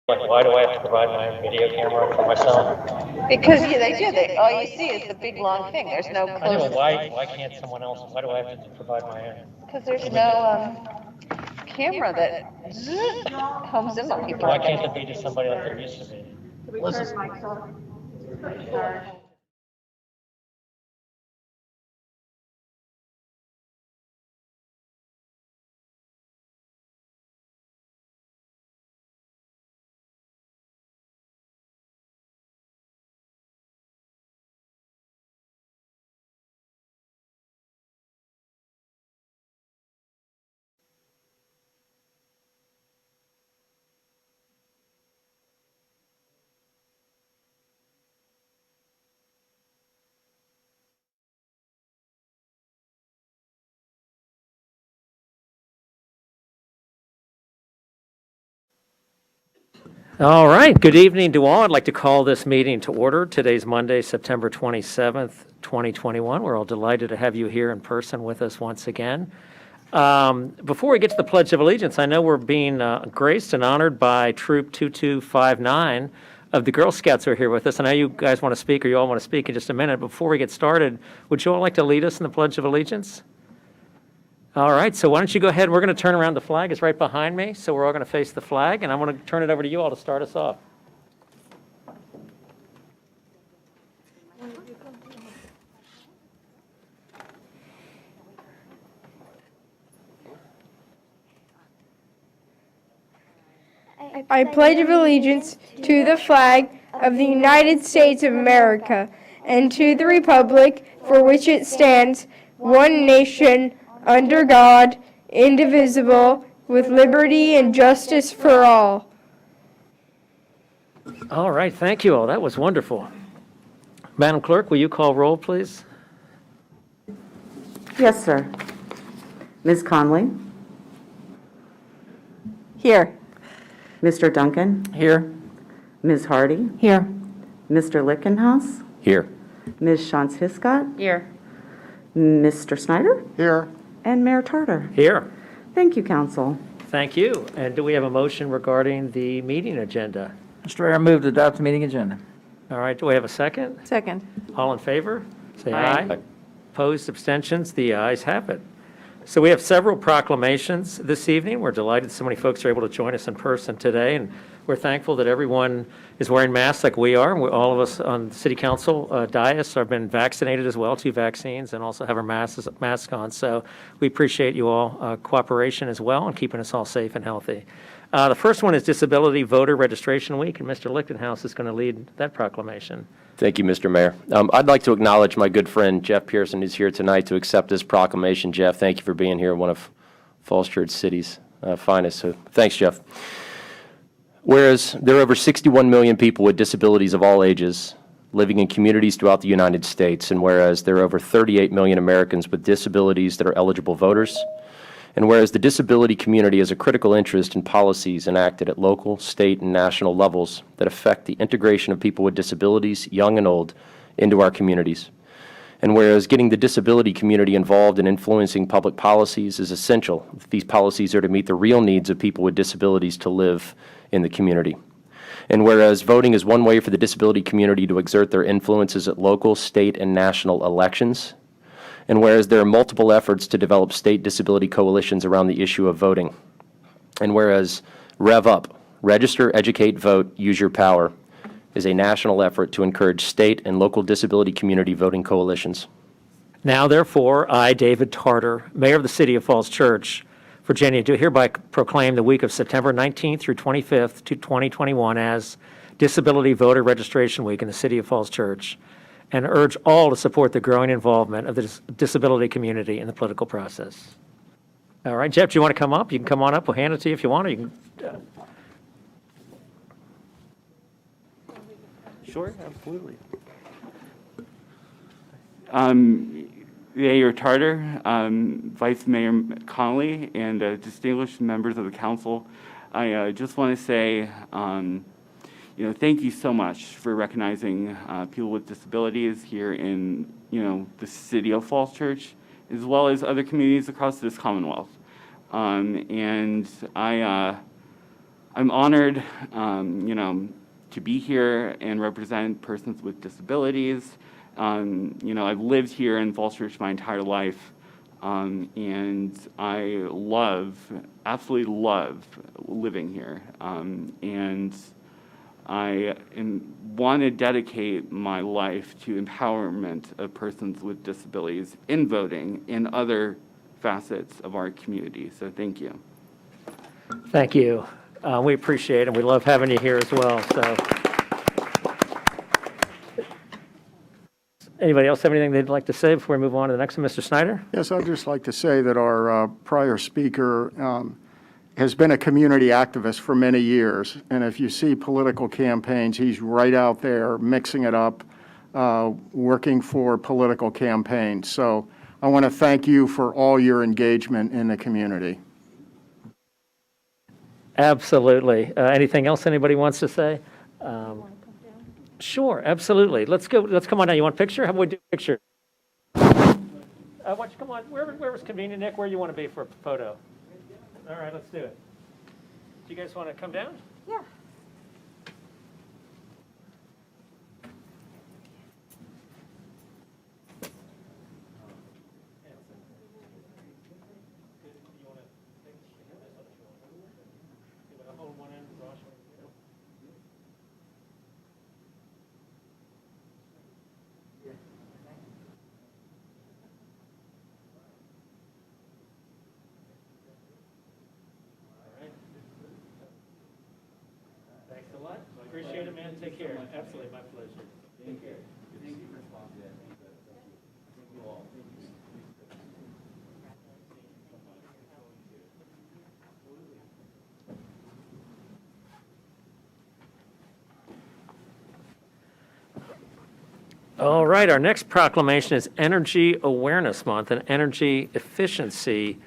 Like, why do I have to provide my own video camera for myself? Because they do. All you see is the big long thing. There's no I know, close. why can't someone else, why do I have to provide my own? Because there's no camera that comes in on people. Why can't it be just somebody like there used to be? Listen. All right, good evening to all. I'd like to call this meeting to order. Today's Monday, September 27th, 2021. We're all delighted to have you here in person with us once again. Before we get to the Pledge of Allegiance, I know we're being graced and honored by Troop 2259 of the Girl Scouts who are here with us. I know you guys want to speak, or you all want to speak in just a minute. Before we get started, would you all like to lead us in the Pledge of Allegiance? All right, so why don't you go ahead. We're going to turn around. The flag is right behind me, so we're all going to face the flag, and I'm going to turn it over to you all to start us off. I pledge allegiance to the flag of the United States of America and to the republic for which it stands, one nation, under God, indivisible, with liberty and justice for all. All right, thank you all. That was wonderful. Madam Clerk, will you call roll, please? Yes, sir. Ms. Conley? Here. Mr. Duncan? Here. Ms. Hardy? Here. Mr. Lickenhouse? Here. Ms. Shantz-Hiscott? Here. Mr. Snyder? Here. And Mayor Tarter. Here. Thank you, Council. Thank you. And do we have a motion regarding the meeting agenda? Mr. Mayor, I move to adopt the meeting agenda. All right, do we have a second? Second. All in favor? Say Aye. aye. Opposed, abstentions? The ayes have it. So we have several proclamations this evening. We're delighted so many folks are able to join us in person today, and we're thankful that everyone is wearing masks like we are. All of us on the City Council dais have been vaccinated as well, 2 vaccines, and also have our masks on. So we appreciate you all cooperation as well and keeping us all safe and healthy. The first one is Disability Voter Registration Week, and Mr. Lichtenhouse is going to lead that proclamation. Thank you, Mr. Mayor. I'd like to acknowledge my good friend Jeff Pearson, who's here tonight to accept this proclamation. Jeff, thank you for being here, one of Falls Church City's finest. So thanks, Jeff. Whereas there are over 61 million people with disabilities of all ages living in communities throughout the United States, and whereas there are over 38 million Americans with disabilities that are eligible voters, and whereas the disability community has a critical interest in policies enacted at local, state, and national levels that affect the integration of people with disabilities, young and old, into our communities. And whereas getting the disability community involved in influencing public policies is essential if these policies are to meet the real needs of people with disabilities to live in the community. And whereas voting is one way for the disability community to exert their influences at local, state, and national elections, and whereas there are multiple efforts to develop state disability coalitions around the issue of voting, and whereas Rev Up, Register, Educate, Vote, Use Your Power, is a national effort to encourage state and local disability community voting coalitions. Now, therefore, I, David Tarter, Mayor of the City of Falls Church, Virginia, do hereby proclaim the week of September 19th through 25th, 2021 as Disability Voter Registration Week in the City of Falls Church, and urge all to support the growing involvement of the disability community in the political process. All right, Jeff, do you want to come up? You can come on up. We'll hand it to you if you want. Or you can. Sure, absolutely. Mayor Tarter, Vice Mayor Connolly, and distinguished members of the council, I just want to say, thank you so much for recognizing people with disabilities here in, the City of Falls Church, as well as other communities across this Commonwealth. And I'm honored, to be here and represent persons with disabilities. I've lived here in Falls Church my entire life, and I absolutely love living here. And I want to dedicate my life to empowerment of persons with disabilities in voting in other facets of our community. So thank you. Thank you. We appreciate it, and we love having you here as well. So, anybody else have anything they'd like to say before we move on to the next one? Mr. Snyder? Yes, I'd just like to say that our prior speaker has been a community activist for many years. And if you see political campaigns, he's right out there mixing it up, working for political campaigns. So I want to thank you for all your engagement in the community. Absolutely. Anything else anybody wants to say? Sure, absolutely. Let's go. Let's come on down. You want a picture? How about we do a picture? Why don't you come on? Wherever's convenient, Nick, where you want to be for a photo? All right, let's do it. Do you guys want to come down? Yeah. Thanks a lot. Appreciate it, man. Take care. Absolutely, my pleasure. Take care. Thank you for sponsoring. Thank you all. All right, our next proclamation is Energy Awareness Month and Energy Efficiency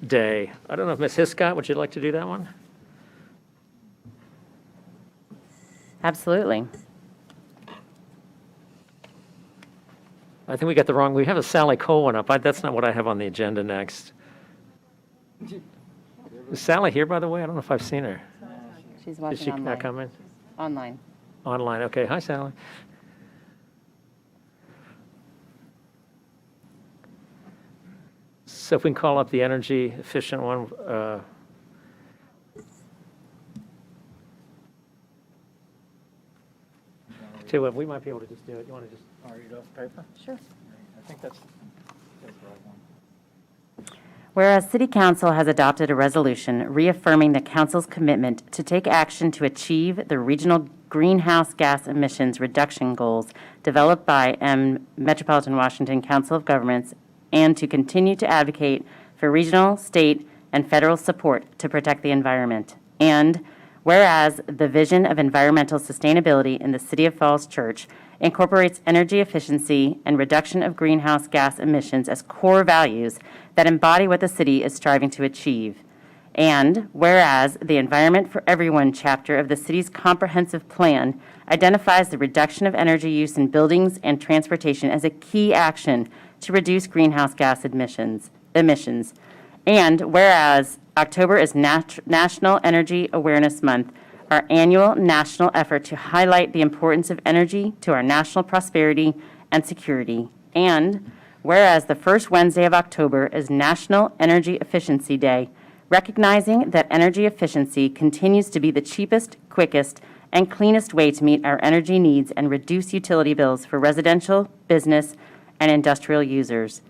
Day. I don't know if Ms. Hiscott, would you like to do that one? Absolutely. I think we have a Sally Cole one up. That's not what I have on the agenda next. Is Sally here, by the way? I don't know if I've seen her. She's Is watching she online. not coming? Online. Online, okay. Hi, Sally. So if we can call up the energy efficient one. Tell you what, we might be able to just do it. You want to just read off the paper? Sure. I think that's the right one. Whereas City Council has adopted a resolution reaffirming the council's commitment to take action to achieve the regional greenhouse gas emissions reduction goals developed by Metropolitan Washington Council of Governments, and to continue to advocate for regional, state, and federal support to protect the environment. And whereas the vision of environmental sustainability in the City of Falls Church incorporates energy efficiency and reduction of greenhouse gas emissions as core values that embody what the city is striving to achieve. And whereas the Environment for Everyone chapter of the city's comprehensive plan identifies the reduction of energy use in buildings and transportation as a key action to reduce greenhouse gas emissions. And whereas October is National Energy Awareness Month, our annual national effort to highlight the importance of energy to our national prosperity and security. And whereas the first Wednesday of October is National Energy Efficiency Day, recognizing that energy efficiency continues to be the cheapest, quickest, and cleanest way to meet our energy needs and reduce utility bills for residential, business, and industrial users.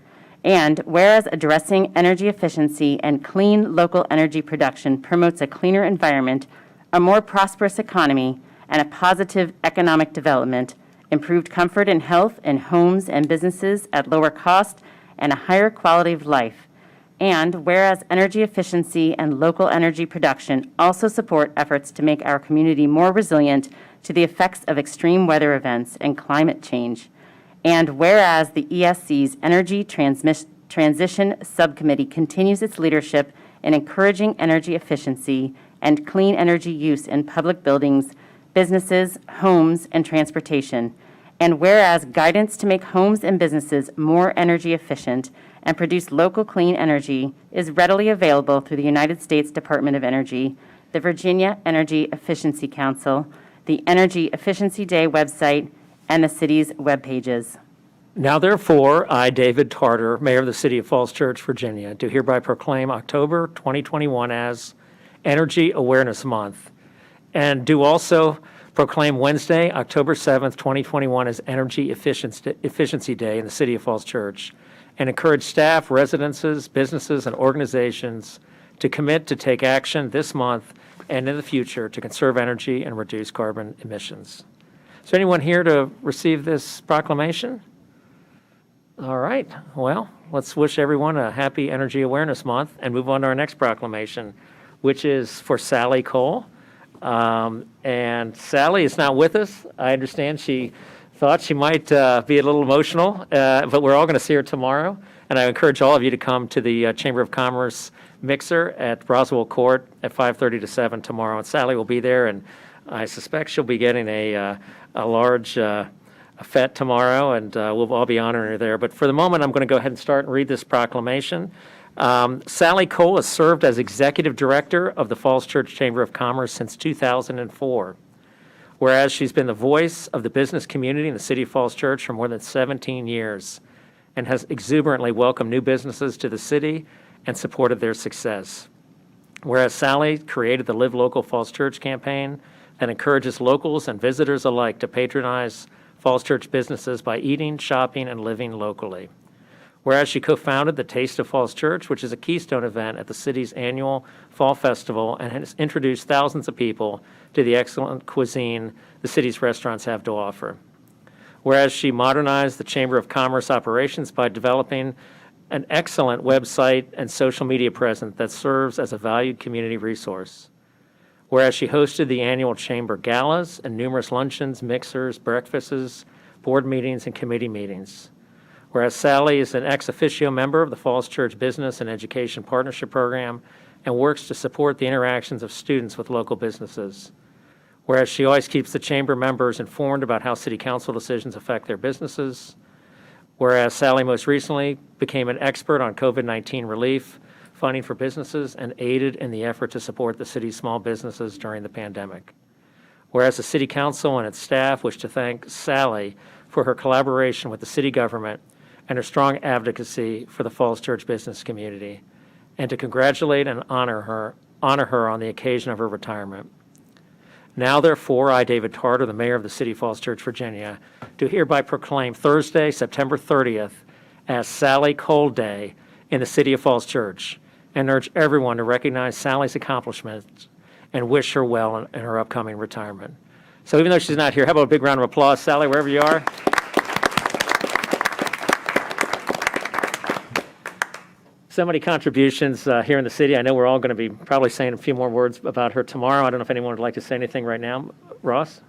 And whereas addressing energy efficiency and clean local energy production promotes a cleaner environment, a more prosperous economy, and a positive economic development, improved comfort and health in homes and businesses at lower cost, and a higher quality of life. And whereas energy efficiency and local energy production also support efforts to make our community more resilient to the effects of extreme weather events and climate change. And whereas the ESC's Energy Transition Subcommittee continues its leadership in encouraging energy efficiency and clean energy use in public buildings, businesses, homes, and transportation. And whereas guidance to make homes and businesses more energy efficient and produce local clean energy is readily available through the United States Department of Energy, the Virginia Energy Efficiency Council, the Energy Efficiency Day website, and the city's web pages. Now therefore, I, David Tarter, Mayor of the City of Falls Church, Virginia, do hereby proclaim October 2021 as Energy Awareness Month, and do also proclaim Wednesday, October 7th, 2021 as Energy Efficiency Day in the City of Falls Church, and encourage staff, residences, businesses, and organizations to commit to take action this month and in the future to conserve energy and reduce carbon emissions. Is there anyone here to receive this proclamation? All right, well, let's wish everyone a happy Energy Awareness Month and move on to our next proclamation, which is for Sally Cole. And Sally is not with us. I understand she thought she might be a little emotional, but we're all going to see her tomorrow. And I encourage all of you to come to the Chamber of Commerce mixer at Roswell Court at 5:30 to 7 tomorrow. And Sally will be there, and I suspect she'll be getting a large fete tomorrow, and we'll all be honoring her there. But for the moment, I'm going to go ahead and start and read this proclamation. Sally Cole has served as Executive Director of the Falls Church Chamber of Commerce since 2004. Whereas she's been the voice of the business community in the City of Falls Church for more than 17 years and has exuberantly welcomed new businesses to the city and supported their success. Whereas Sally created the Live Local Falls Church campaign that encourages locals and visitors alike to patronize Falls Church businesses by eating, shopping, and living locally. Whereas she co-founded the Taste of Falls Church, which is a keystone event at the city's annual Fall Festival and has introduced thousands of people to the excellent cuisine the city's restaurants have to offer. Whereas she modernized the Chamber of Commerce operations by developing an excellent website and social media presence that serves as a valued community resource. Whereas she hosted the annual Chamber galas and numerous luncheons, mixers, breakfasts, board meetings, and committee meetings. Whereas Sally is an ex officio member of the Falls Church Business and Education Partnership Program and works to support the interactions of students with local businesses. Whereas she always keeps the chamber members informed about how city council decisions affect their businesses. Whereas Sally most recently became an expert on COVID-19 relief, funding for businesses, and aided in the effort to support the city's small businesses during the pandemic. Whereas the city council and its staff wish to thank Sally for her collaboration with the city government and her strong advocacy for the Falls Church business community, and to congratulate and honor her on the occasion of her retirement. Now, therefore, I, David Tarter, the mayor of the City of Falls Church, Virginia, do hereby proclaim Thursday, September 30th, as Sally Cole Day in the City of Falls Church, and urge everyone to recognize Sally's accomplishments and wish her well in her upcoming retirement. So even though she's not here, how about a big round of applause, Sally, wherever you are? So many contributions here in the city. I know we're all going to be probably saying a few more words about her tomorrow. I don't know if anyone would like to say anything right now. Ross?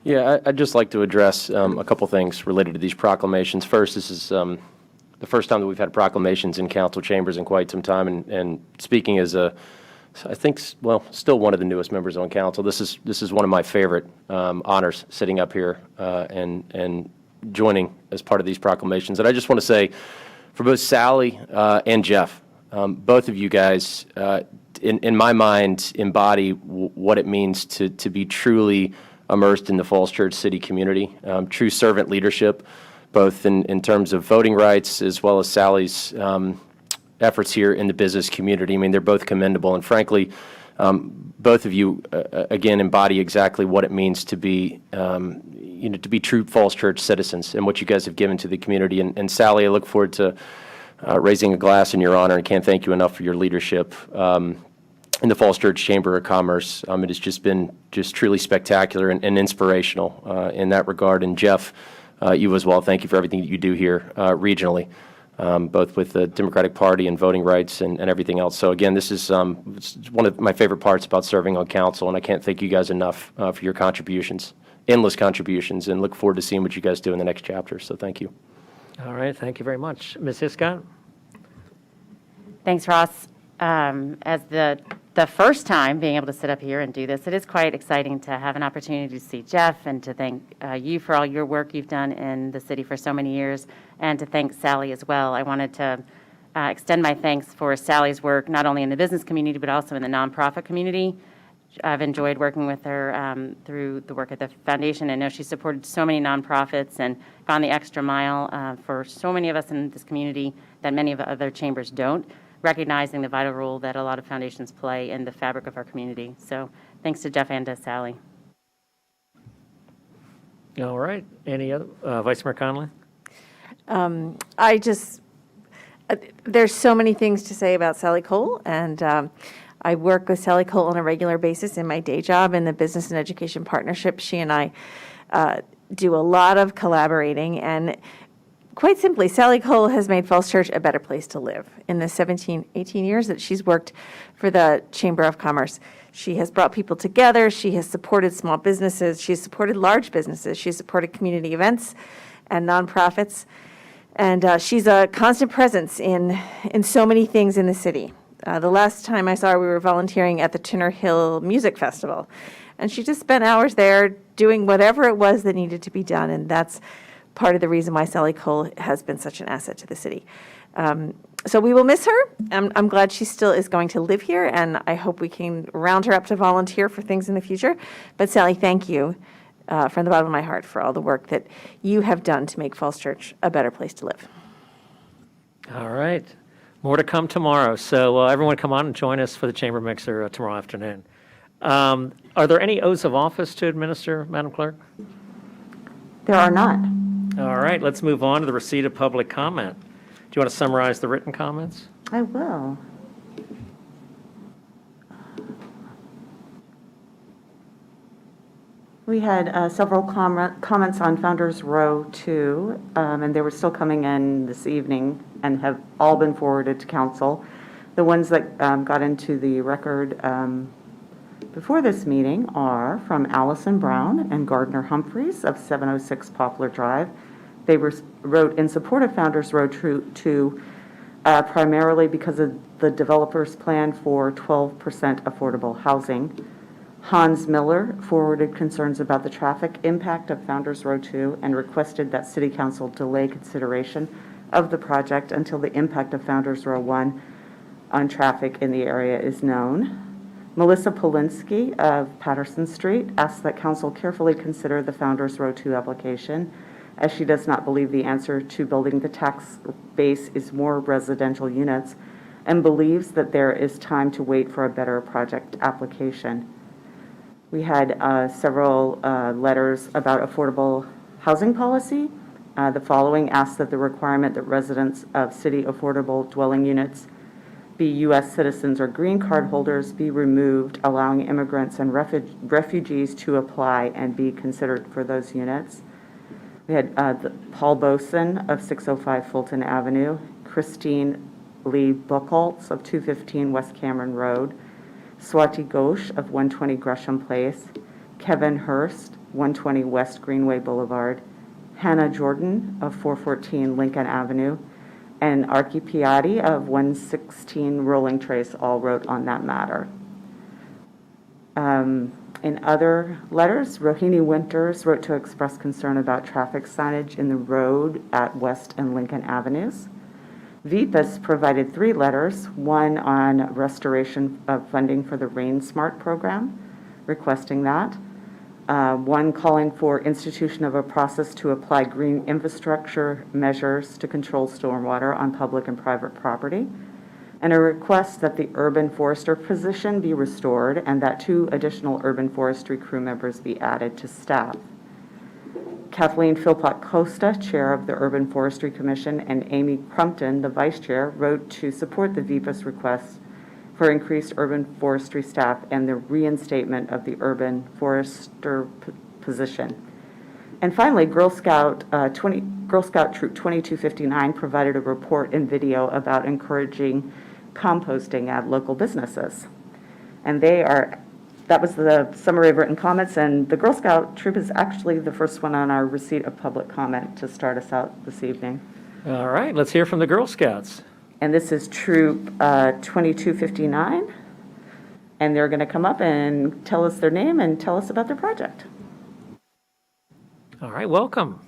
Yeah, I'd just like to address a couple things related to these proclamations. First, this is the first time that we've had proclamations in council chambers in quite some time, and speaking as I think, well, still one of the newest members on council, this is one of my favorite honors, sitting up here and joining as part of these proclamations. And I just want to say, for both Sally and Jeff, both of you guys, in my mind, embody what it means to be truly immersed in the Falls Church city community, true servant leadership, both in terms of voting rights as well as Sally's efforts here in the business community. I mean, they're both commendable, and frankly, both of you, again, embody exactly what it means to be, to be true Falls Church citizens and what you guys have given to the community. And Sally, I look forward to raising a glass in your honor, and can't thank you enough for your leadership in the Falls Church Chamber of Commerce. It has just been truly spectacular and inspirational in that regard. And Jeff, you as well, thank you for everything that you do here regionally. Both with the Democratic Party and voting rights and everything else. So again, this is it's one of my favorite parts about serving on council, and I can't thank you guys enough for your contributions, endless contributions, and look forward to seeing what you guys do in the next chapter. So thank you. All right, thank you very much. Ms. Hiscott? Thanks, Ross. As the first time being able to sit up here and do this, it is quite exciting to have an opportunity to see Jeff and to thank you for all your work you've done in the city for so many years, and to thank Sally as well. I wanted to extend my thanks for Sally's work, not only in the business community, but also in the nonprofit community. I've enjoyed working with her through the work at the foundation. I know she's supported so many nonprofits and gone the extra mile for so many of us in this community that many of the other chambers don't, recognizing the vital role that a lot of foundations play in the fabric of our community. So thanks to Jeff and to Sally. All right. Any other, Vice Mayor Conley? There's so many things to say about Sally Cole, and I work with Sally Cole on a regular basis in my day job in the Business and Education Partnership. She and I do a lot of collaborating, and quite simply, Sally Cole has made Falls Church a better place to live. In the 17, 18 years that she's worked for the Chamber of Commerce, she has brought people together, she has supported small businesses, she's supported large businesses, she's supported community events and nonprofits, and she's a constant presence in so many things in the city. The last time I saw her, we were volunteering at the Tinner Hill Music Festival, and she just spent hours there doing whatever it was that needed to be done, and that's part of the reason why Sally Cole has been such an asset to the city. So we will miss her. I'm glad she still is going to live here, and I hope we can round her up to volunteer for things in the future. But Sally, thank you from the bottom of my heart for all the work that you have done to make Falls Church a better place to live. All right. More to come tomorrow. So everyone come on and join us for the Chamber Mixer tomorrow afternoon. Are there any oaths of office to administer, Madam Clerk? There are not. All right, let's move on to the receipt of public comment. Do you want to summarize the written comments? I will. We had several comments on Founders Row 2, and they were still coming in this evening and have all been forwarded to council. The ones that got into the record before this meeting are from Ellison Brown and Gardner Humphreys of 706 Poplar Drive. They wrote in support of Founders Row 2 primarily because of the developer's plan for 12% affordable housing. Hans Miller forwarded concerns about the traffic impact of Founders Row 2 and requested that City Council delay consideration of the project until the impact of Founders Row 1 on traffic in the area is known. Melissa Polinski of Patterson Street asked that Council carefully consider the Founders Row 2 application, as she does not believe the answer to building the tax base is more residential units and believes that there is time to wait for a better project application. We had several letters about affordable housing policy. The following asks that the requirement that residents of city affordable dwelling units be U.S. citizens or green card holders be removed, allowing immigrants and refugees to apply and be considered for those units. We had Paul Boson of 605 Fulton Avenue, Christine Lee Buchholz of 215 West Cameron Road, Swati Ghosh of 120 Gresham Place, Kevin Hurst, 120 West Greenway Boulevard, Hannah Jordan of 414 Lincoln Avenue, and Arki Piatti of 116 Rolling Trace all wrote on that matter. In other letters, Rohini Winters wrote to express concern about traffic signage in the road at West and Lincoln Avenues. VPAS provided 3 letters, one on restoration of funding for the Rain Smart program, requesting that, one calling for institution of a process to apply green infrastructure measures to control stormwater on public and private property, and a request that the urban forester position be restored and that 2 additional urban forestry crew members be added to staff. Kathleen Philpott Costa, chair of the Urban Forestry Commission, and Amy Crumpton, the vice chair, wrote to support the VPAS request for increased urban forestry staff and the reinstatement of the urban forester position. And finally, Girl Scout Troop 2259 provided a report and video about encouraging composting at local businesses. And that was the summary of written comments, and the Girl Scout Troop is actually the first one on our receipt of public comment to start us out this evening. All right, let's hear from the Girl Scouts. And this is Troop 2259, and they're going to come up and tell us their name and tell us about their project. All right, welcome.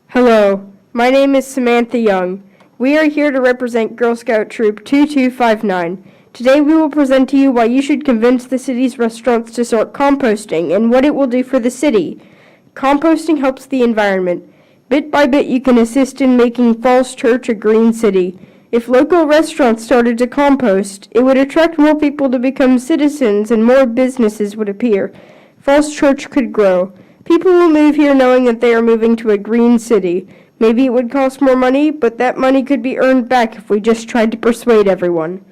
Hello, my name is Samantha Young. We are here to represent Girl Scout Troop 2259. Today we will present to you why you should convince the city's restaurants to start composting and what it will do for the city. Composting helps the environment. Bit by bit you can assist in making Falls Church a green city. If local restaurants started to compost, it would attract more people to become citizens and more businesses would appear. Falls Church could grow. People will move here knowing that they are moving to a green city. Maybe it would cost more money, but that money could be earned back if we just tried to persuade everyone.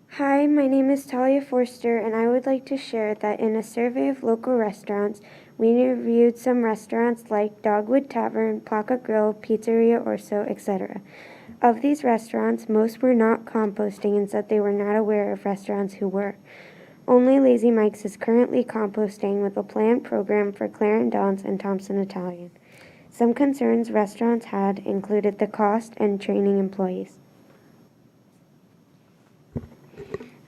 Hi, my name is Talia Forster, and I would like to share that in a survey of local restaurants, we reviewed some restaurants like Dogwood Tavern, Placa Grill, Pizzeria Orso, etc. Of these restaurants, most were not composting and said they were not aware of restaurants who were. Only Lazy Mike's is currently composting with a planned program for Clarendon's and Thompson Italian. Some concerns restaurants had included the cost and training employees.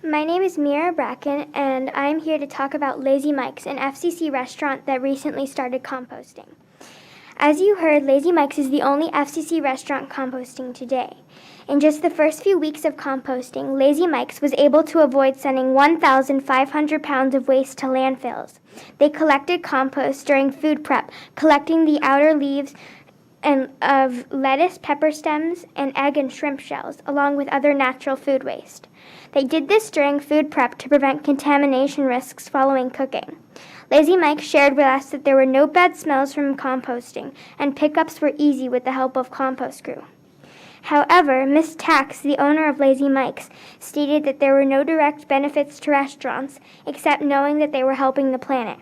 My name is Mira Bracken, and I'm here to talk about Lazy Mike's, an FCC restaurant that recently started composting. As you heard, Lazy Mike's is the only FCC restaurant composting today. In just the first few weeks of composting, Lazy Mike's was able to avoid sending 1,500 pounds of waste to landfills. They collected compost during food prep, collecting the outer leaves of lettuce, pepper stems, and egg and shrimp shells, along with other natural food waste. They did this during food prep to prevent contamination risks following cooking. Lazy Mike shared with us that there were no bad smells from composting, and pickups were easy with the help of compost crew. However, Ms. Tax, the owner of Lazy Mike's, stated that there were no direct benefits to restaurants, except knowing that they were helping the planet.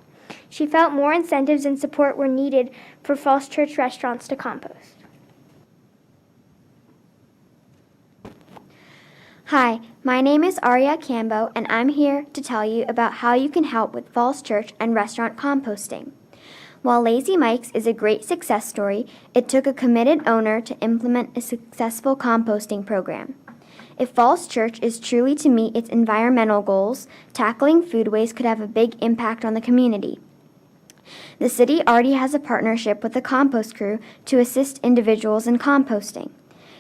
She felt more incentives and support were needed for Falls Church restaurants to compost. Hi, my name is Aria Cambo, and I'm here to tell you about how you can help with Falls Church and restaurant composting. While Lazy Mike's is a great success story, it took a committed owner to implement a successful composting program. If Falls Church is truly to meet its environmental goals, tackling food waste could have a big impact on the community. The city already has a partnership with the compost crew to assist individuals in composting.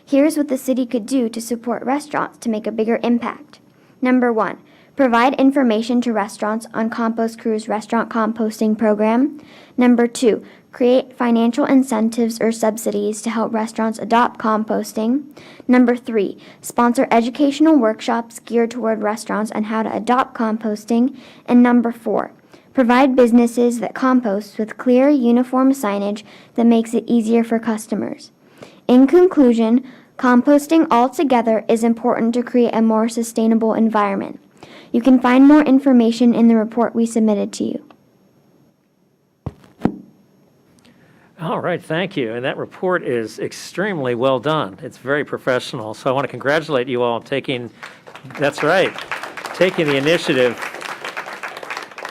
Here's what the city could do to support restaurants to make a bigger impact. Number 1, provide information to restaurants on Compost Crew's restaurant composting program. Number 2, create financial incentives or subsidies to help restaurants adopt composting. Number 3, sponsor educational workshops geared toward restaurants on how to adopt composting. And number 4, provide businesses that compost with clear, uniform signage that makes it easier for customers. In conclusion, composting altogether is important to create a more sustainable environment. You can find more information in the report we submitted to you. All right, thank you. And that report is extremely well done. It's very professional. So I want to congratulate you all on taking the initiative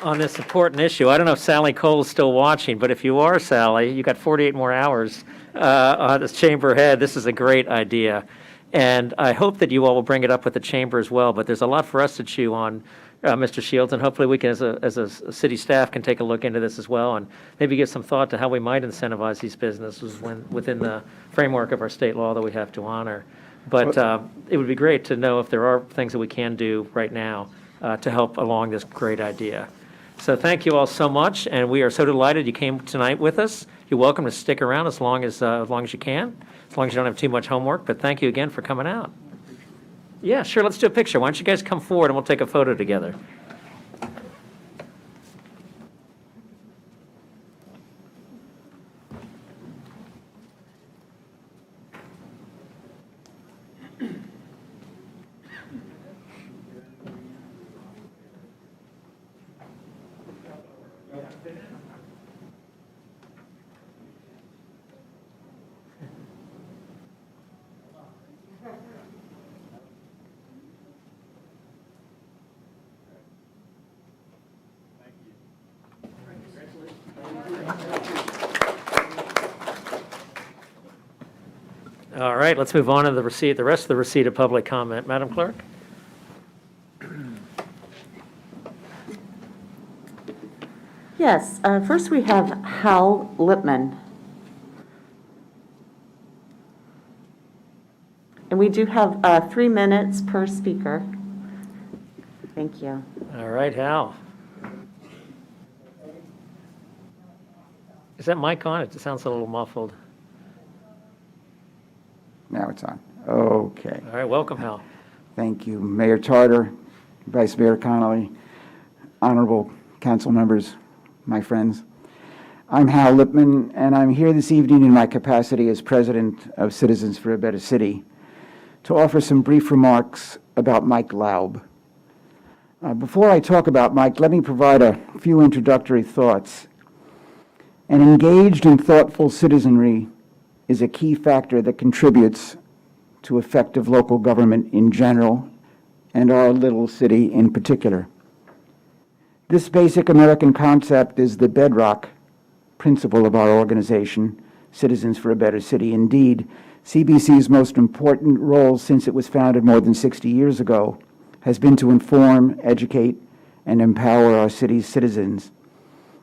on this important issue. I don't know if Sally Cole is still watching, but if you are, Sally, you got 48 more hours on this chamber head. This is a great idea. And I hope that you all will bring it up with the chamber as well. But there's a lot for us to chew on, Mr. Shields, and hopefully we can, as a city staff, can take a look into this as well and maybe give some thought to how we might incentivize these businesses within the framework of our state law that we have to honor. But it would be great to know if there are things that we can do right now to help along this great idea. So thank you all so much, and we are so delighted you came tonight with us. You're welcome to stick around as long as you can, as long as you don't have too much homework. But thank you again for coming out. Yeah, sure. Let's do a picture. Why don't you guys come forward and we'll take a photo together. All right, let's move on to the rest of the receipt of public comment. Madam Clerk? Yes, first we have Hal Lipman. And we do have 3 minutes per speaker. Thank you. All right, Hal. Is that mic on? It sounds a little muffled. Now it's on. Okay. All right, welcome, Hal. Thank you, Mayor Tarter, Vice Mayor Connolly, honorable council members, my friends. I'm Hal Lipman, and I'm here this evening in my capacity as president of Citizens for a Better City to offer some brief remarks about Mike Laub. Before I talk about Mike, let me provide a few introductory thoughts. An engaged and thoughtful citizenry is a key factor that contributes to effective local government in general and our little city in particular. This basic American concept is the bedrock principle of our organization, Citizens for a Better City. Indeed, CBC's most important role since it was founded more than 60 years ago has been to inform, educate, and empower our city's citizens,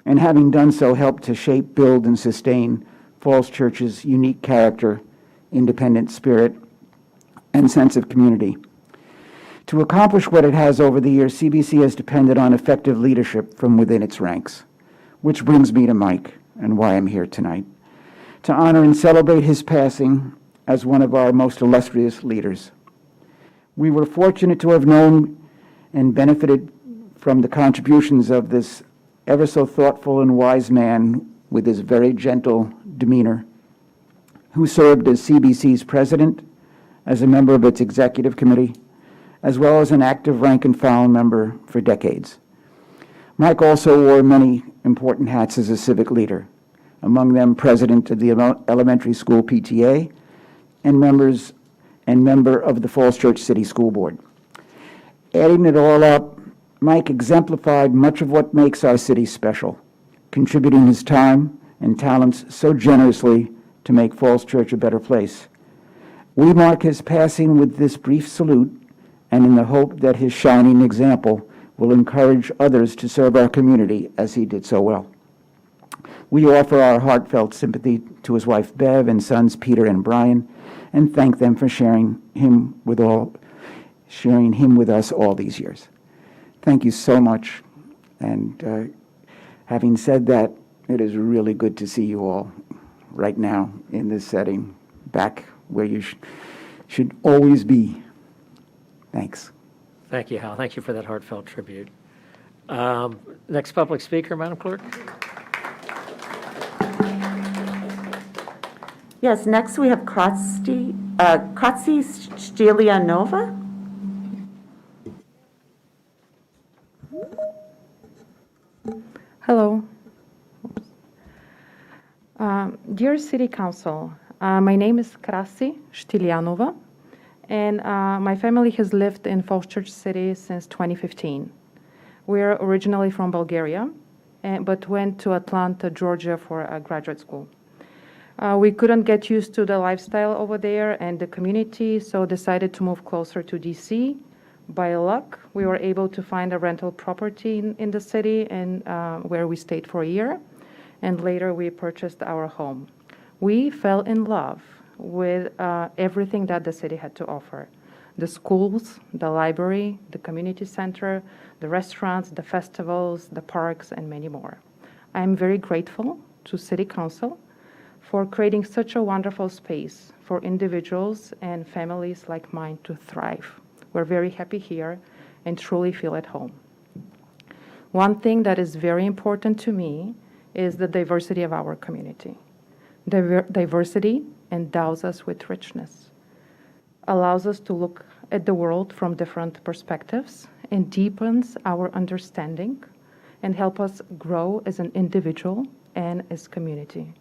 and having done so, help to shape, build, and sustain Falls Church's unique character, independent spirit, and sense of community. To accomplish what it has over the years, CBC has depended on effective leadership from within its ranks, which brings me to Mike and why I'm here tonight, to honor and celebrate his passing as one of our most illustrious leaders. We were fortunate to have known and benefited from the contributions of this ever so thoughtful and wise man with his very gentle demeanor, who served as CBC's president, as a member of its executive committee, as well as an active rank and file member for decades. Mike also wore many important hats as a civic leader, among them president of the elementary school PTA and member of the Falls Church City School Board. Adding it all up, Mike exemplified much of what makes our city special, contributing his time and talents so generously to make Falls Church a better place. We mark his passing with this brief salute, and in the hope that his shining example will encourage others to serve our community as he did so well. We offer our heartfelt sympathy to his wife Bev and sons Peter and Brian, and thank them for sharing him with us all these years. Thank you so much. And having said that, it is really good to see you all right now in this setting, back where you should always be. Thanks. Thank you, Hal. Thank you for that heartfelt tribute. Next public speaker, Madam Clerk. Yes, next we have Kratzy Stelianova. Hello. Dear City Council, my name is Krasi Stilianova, and my family has lived in Falls Church City since 2015. We're originally from Bulgaria, but went to Atlanta, Georgia for a graduate school. We couldn't get used to the lifestyle over there and the community, so decided to move closer to DC. By luck, we were able to find a rental property in the city, and where we stayed for a year, and later we purchased our home. We fell in love with everything that the city had to offer. The schools, the library, the community center, the restaurants, the festivals, the parks, and many more. I'm very grateful to City Council for creating such a wonderful space for individuals and families like mine to thrive. We're very happy here and truly feel at home. One thing that is very important to me is the diversity of our community. Diversity endows us with richness, allows us to look at the world from different perspectives, and deepens our understanding and help us grow as an individual and as community.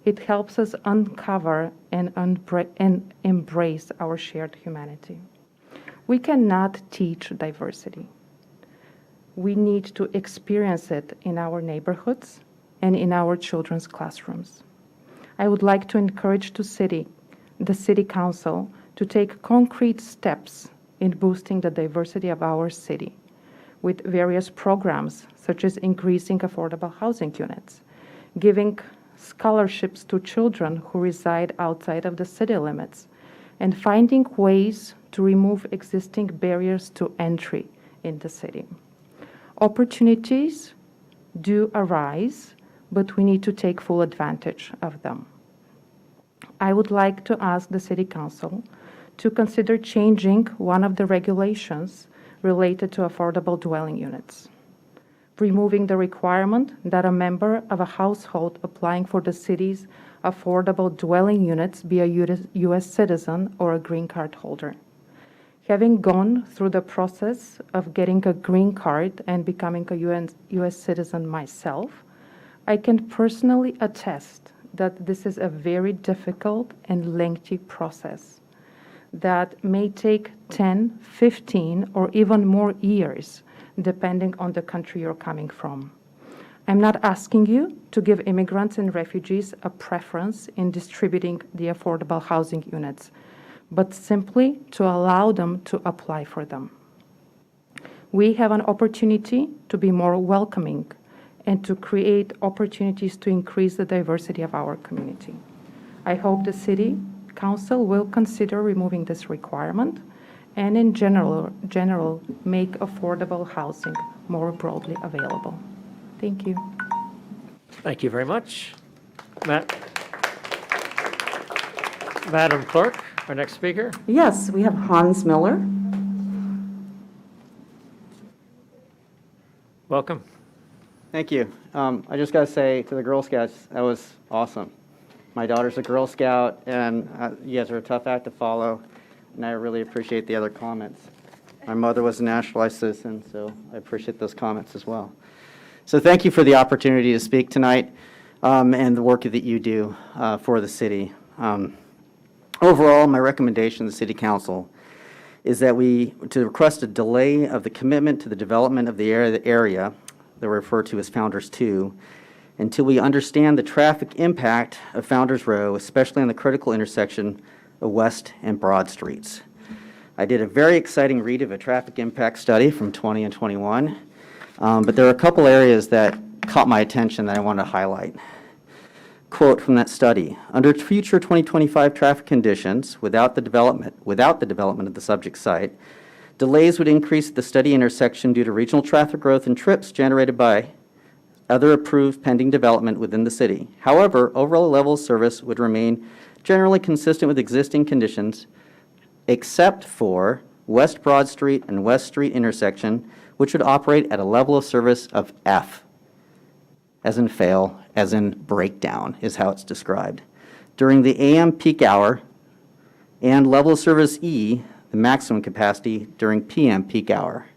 It helps us uncover and embrace our shared humanity. We cannot teach diversity. We need to experience it in our neighborhoods and in our children's classrooms. I would like to encourage the City Council to take concrete steps in boosting the diversity of our city with various programs such as increasing affordable housing units, giving scholarships to children who reside outside of the city limits, and finding ways to remove existing barriers to entry in the city. Opportunities do arise, but we need to take full advantage of them. I would like to ask the City Council to consider changing one of the regulations related to affordable dwelling units, removing the requirement that a member of a household applying for the city's affordable dwelling units be a U.S. citizen or a green card holder. Having gone through the process of getting a green card and becoming a U.S. citizen myself, I can personally attest that this is a very difficult and lengthy process that may take 10, 15, or even more years, depending on the country you're coming from. I'm not asking you to give immigrants and refugees a preference in distributing the affordable housing units, but simply to allow them to apply for them. We have an opportunity to be more welcoming and to create opportunities to increase the diversity of our community. I hope the City Council will consider removing this requirement and in general make affordable housing more broadly available. Thank you. Thank you very much. Madam Clerk, our next speaker. Yes, we have Hans Miller. Welcome. Thank you. I just got to say to the Girl Scouts, that was awesome. My daughter's a Girl Scout, and you guys are a tough act to follow, and I really appreciate the other comments. My mother was a naturalized citizen, so I appreciate those comments as well. So thank you for the opportunity to speak tonight and the work that you do for the city. Overall, my recommendation to the City Council is that to request a delay of the commitment to the development of the area that we refer to as Founders 2 until we understand the traffic impact of Founders Row, especially on the critical intersection of West and Broad Streets. I did a very exciting read of a traffic impact study from 20 and 21, but there are a couple areas that caught my attention that I want to highlight. Quote from that study: under future 2025 traffic conditions, without the development of the subject site, delays would increase at the study intersection due to regional traffic growth and trips generated by other approved pending development within the city. However, overall level of service would remain generally consistent with existing conditions, except for West Broad Street and West Street intersection, which would operate at a level of service of F, as in fail, as in breakdown, is how it's described. During the AM peak hour, and level of service E, the maximum capacity during PM peak hour.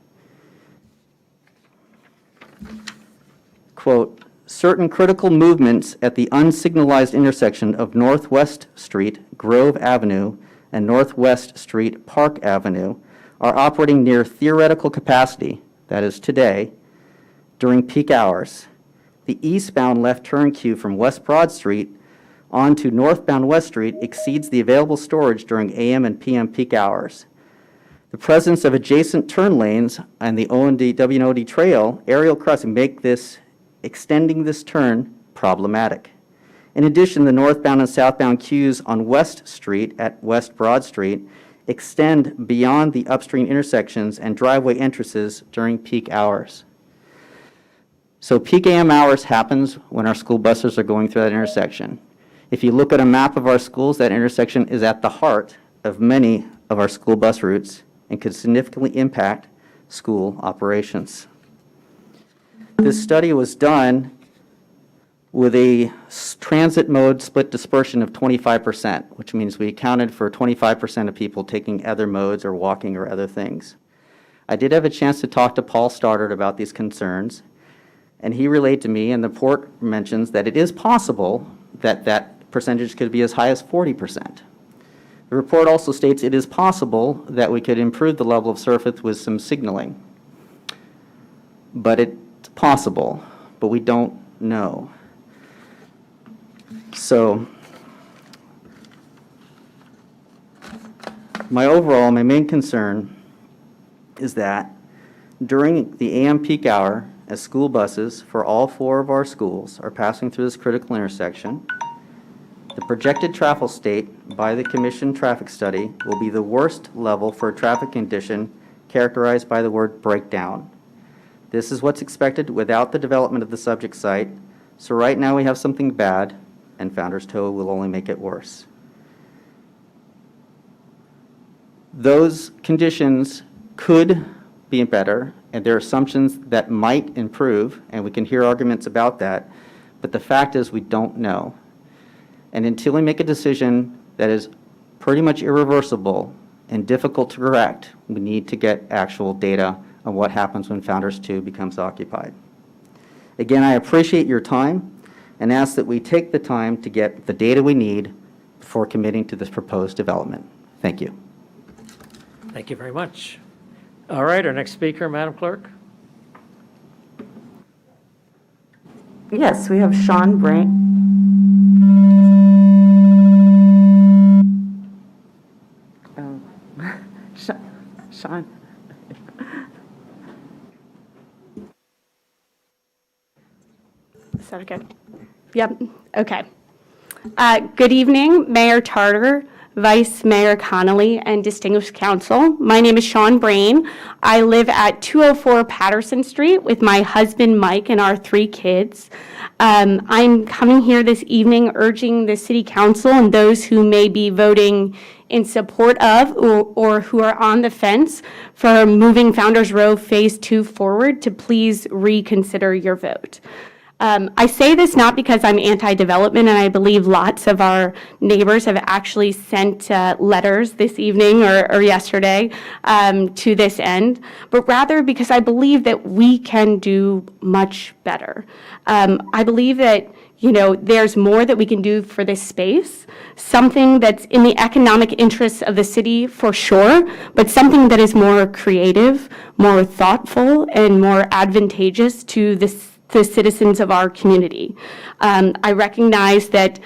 Quote, certain critical movements at the unsignalized intersection of Northwest Street, Grove Avenue, and Northwest Street, Park Avenue are operating near theoretical capacity, that is today, during peak hours. The eastbound left turn queue from West Broad Street onto northbound West Street exceeds the available storage during AM and PM peak hours. The presence of adjacent turn lanes and the W&OD trail aerial crossing make extending this turn problematic. In addition, the northbound and southbound queues on West Street at West Broad Street extend beyond the upstream intersections and driveway entrances during peak hours. So peak AM hours happens when our school buses are going through that intersection. If you look at a map of our schools, that intersection is at the heart of many of our school bus routes and could significantly impact school operations. This study was done with a transit mode split dispersion of 25%, which means we accounted for 25% of people taking other modes or walking or other things. I did have a chance to talk to Paul Stoddard about these concerns, and he relayed to me, and the report mentions that it is possible that that percentage could be as high as 40%. The report also states it is possible that we could improve the level of service with some signaling. But it's possible, but we don't know. So, my main concern is that during the AM peak hour, as school buses for all 4 of our schools are passing through this critical intersection, The projected travel state by the Commission traffic study will be the worst level for a traffic condition characterized by the word breakdown. This is what's expected without the development of the subject site, so right now we have something bad, and Founder's Toe will only make it worse. Those conditions could be better, and there are assumptions that might improve, and we can hear arguments about that, but the fact is we don't know. And until we make a decision that is pretty much irreversible and difficult to correct, we need to get actual data on what happens when Founders 2 becomes occupied. Again, I appreciate your time and ask that we take the time to get the data we need before committing to this proposed development. Thank you. Thank you very much. All right, our next speaker, Madam Clerk. Yes, we have Sean Brain. Oh, Sean. Is that okay? Yep, okay. Good evening, Mayor Tarter, Vice Mayor Connolly, and distinguished council. My name is Sean Brain. I live at 204 Patterson Street with my husband, Mike, and our 3 kids. I'm coming here this evening urging the City Council and those who may be voting in support of or who are on the fence for moving Founders Row Phase 2 forward to please reconsider your vote. I say this not because I'm anti-development, and I believe lots of our neighbors have actually sent letters this evening or yesterday to this end, but rather because I believe that we can do much better. I believe that there's more that we can do for this space, something that's in the economic interests of the city for sure, but something that is more creative, more thoughtful, and more advantageous to the citizens of our community. I recognize that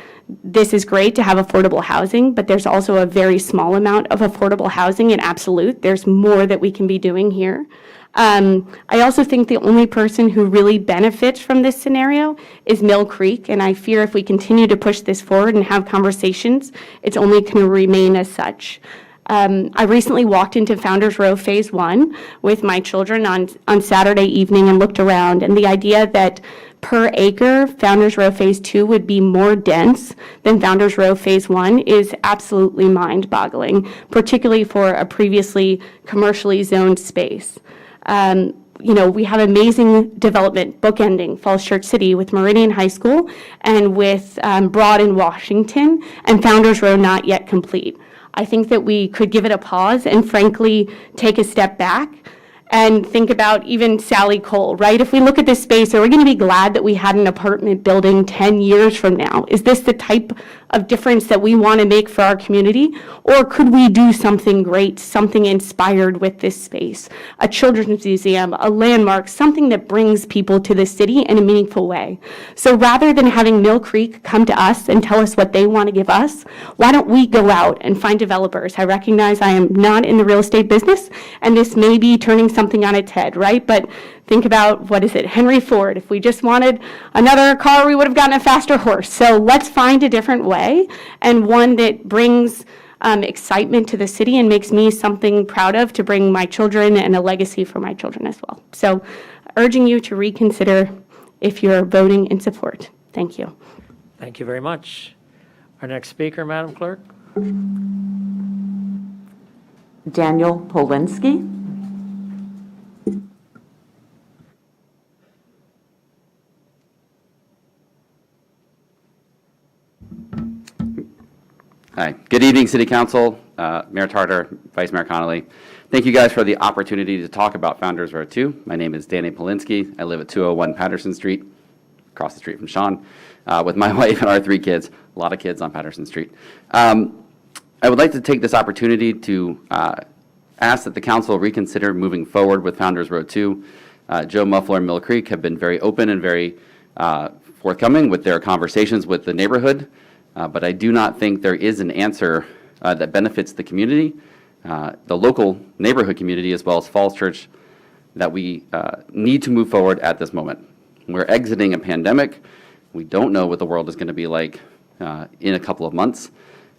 this is great to have affordable housing, but there's also a very small amount of affordable housing in absolute. There's more that we can be doing here. I also think the only person who really benefits from this scenario is Mill Creek, and I fear if we continue to push this forward and have conversations, it's only going to remain as such. I recently walked into Founders Row Phase 1 with my children on Saturday evening and looked around, and the idea that per acre Founders Row Phase 2 would be more dense than Founders Row Phase 1 is absolutely mind-boggling, particularly for a previously commercially zoned space. We have amazing development bookending Falls Church City with Meridian High School and with Broad in Washington, and Founders Row not yet complete. I think that we could give it a pause and frankly take a step back and think about even Sally Cole, right? If we look at this space, are we going to be glad that we had an apartment building 10 years from now? Is this the type of difference that we want to make for our community? Or could we do something great, something inspired with this space? A children's museum, a landmark, something that brings people to the city in a meaningful way. So rather than having Mill Creek come to us and tell us what they want to give us, why don't we go out and find developers? I recognize I am not in the real estate business, and this may be turning something on its head, right? But think about, Henry Ford. If we just wanted another car, we would have gotten a faster horse. So let's find a different way, and one that brings excitement to the city and makes me something proud of to bring my children and a legacy for my children as well. So urging you to reconsider if you're voting in support. Thank you. Thank you very much. Our next speaker, Madam Clerk. Daniel Polinski. Hi. Good evening, City Council, Mayor Tarter, Vice Mayor Connolly. Thank you guys for the opportunity to talk about Founders Row 2. My name is Danny Polinski. I live at 201 Patterson Street, across the street from Sean, with my wife and our 3 kids. A lot of kids on Patterson Street. I would like to take this opportunity to ask that the council reconsider moving forward with Founders Row 2. Joe Muffler and Mill Creek have been very open and very forthcoming with their conversations with the neighborhood. But I do not think there is an answer that benefits the community, the local neighborhood community, as well as Falls Church, that we need to move forward at this moment. We're exiting a pandemic. We don't know what the world is going to be like in a couple of months.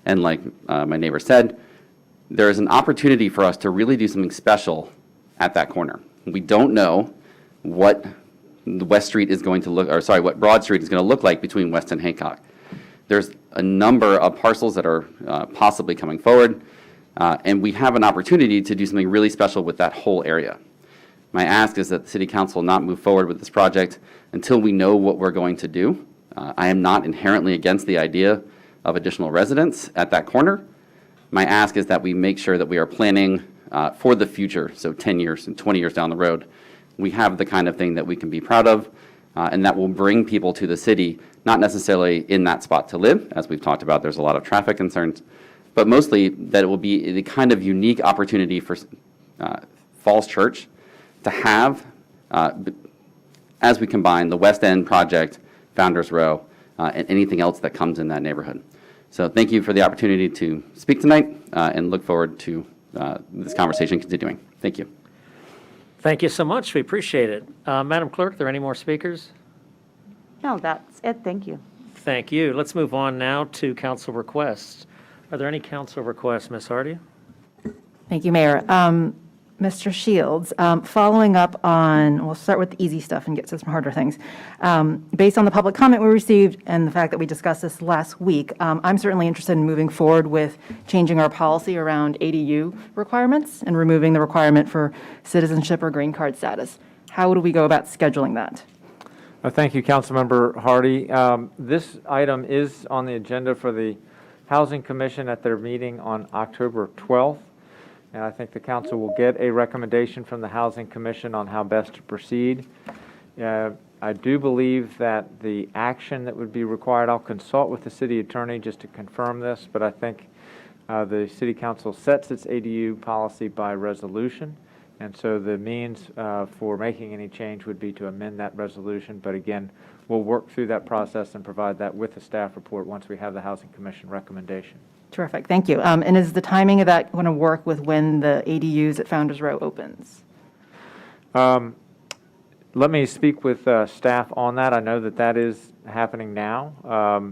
And like my neighbor said, there is an opportunity for us to really do something special at that corner. We don't know what the West Street is going to look, or sorry, what Broad Street is going to look like between West and Hancock. There's a number of parcels that are possibly coming forward, and we have an opportunity to do something really special with that whole area. My ask is that the City Council not move forward with this project until we know what we're going to do. I am not inherently against the idea of additional residents at that corner. My ask is that we make sure that we are planning for the future, so 10 years and 20 years down the road. We have the kind of thing that we can be proud of, and that will bring people to the city, not necessarily in that spot to live, as we've talked about, there's a lot of traffic concerns, but mostly that it will be the kind of unique opportunity for Falls Church to have, as we combine the West End project, Founders Row, and anything else that comes in that neighborhood. So thank you for the opportunity to speak tonight, and look forward to this conversation continuing. Thank you. Thank you so much. We appreciate it. Madam Clerk, are there any more speakers? No, that's it. Thank you. Thank you. Let's move on now to council requests. Are there any council requests, Ms. Hardy? Thank you, Mayor. Mr. Shields, following up on, we'll start with the easy stuff and get to some harder things. Based on the public comment we received and the fact that we discussed this last week, I'm certainly interested in moving forward with changing our policy around ADU requirements and removing the requirement for citizenship or green card status. How would we go about scheduling that? Thank you, Councilmember Hardy. This item is on the agenda for the Housing Commission at their meeting on October 12th. And I think the council will get a recommendation from the Housing Commission on how best to proceed. I do believe that the action that would be required, I'll consult with the city attorney just to confirm this, but I think the city council sets its ADU policy by resolution. And so the means for making any change would be to amend that resolution. But again, we'll work through that process and provide that with the staff report once we have the Housing Commission recommendation. Terrific, thank you. And is the timing of that going to work with when the ADUs at Founders Row opens? Let me speak with staff on that. I know that that is happening now.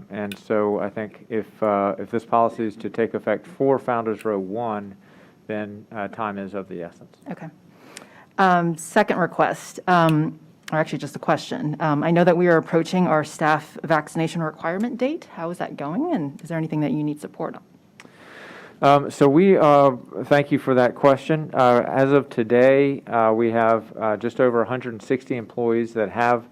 And so I think if this policy is to take effect for Founders Row 1, then time is of the essence. Okay. Second request, or actually just a question. I know that we are approaching our staff vaccination requirement date. How is that going, and is there anything that you need support on? So we thank you for that question. As of today, we have just over 160 employees that have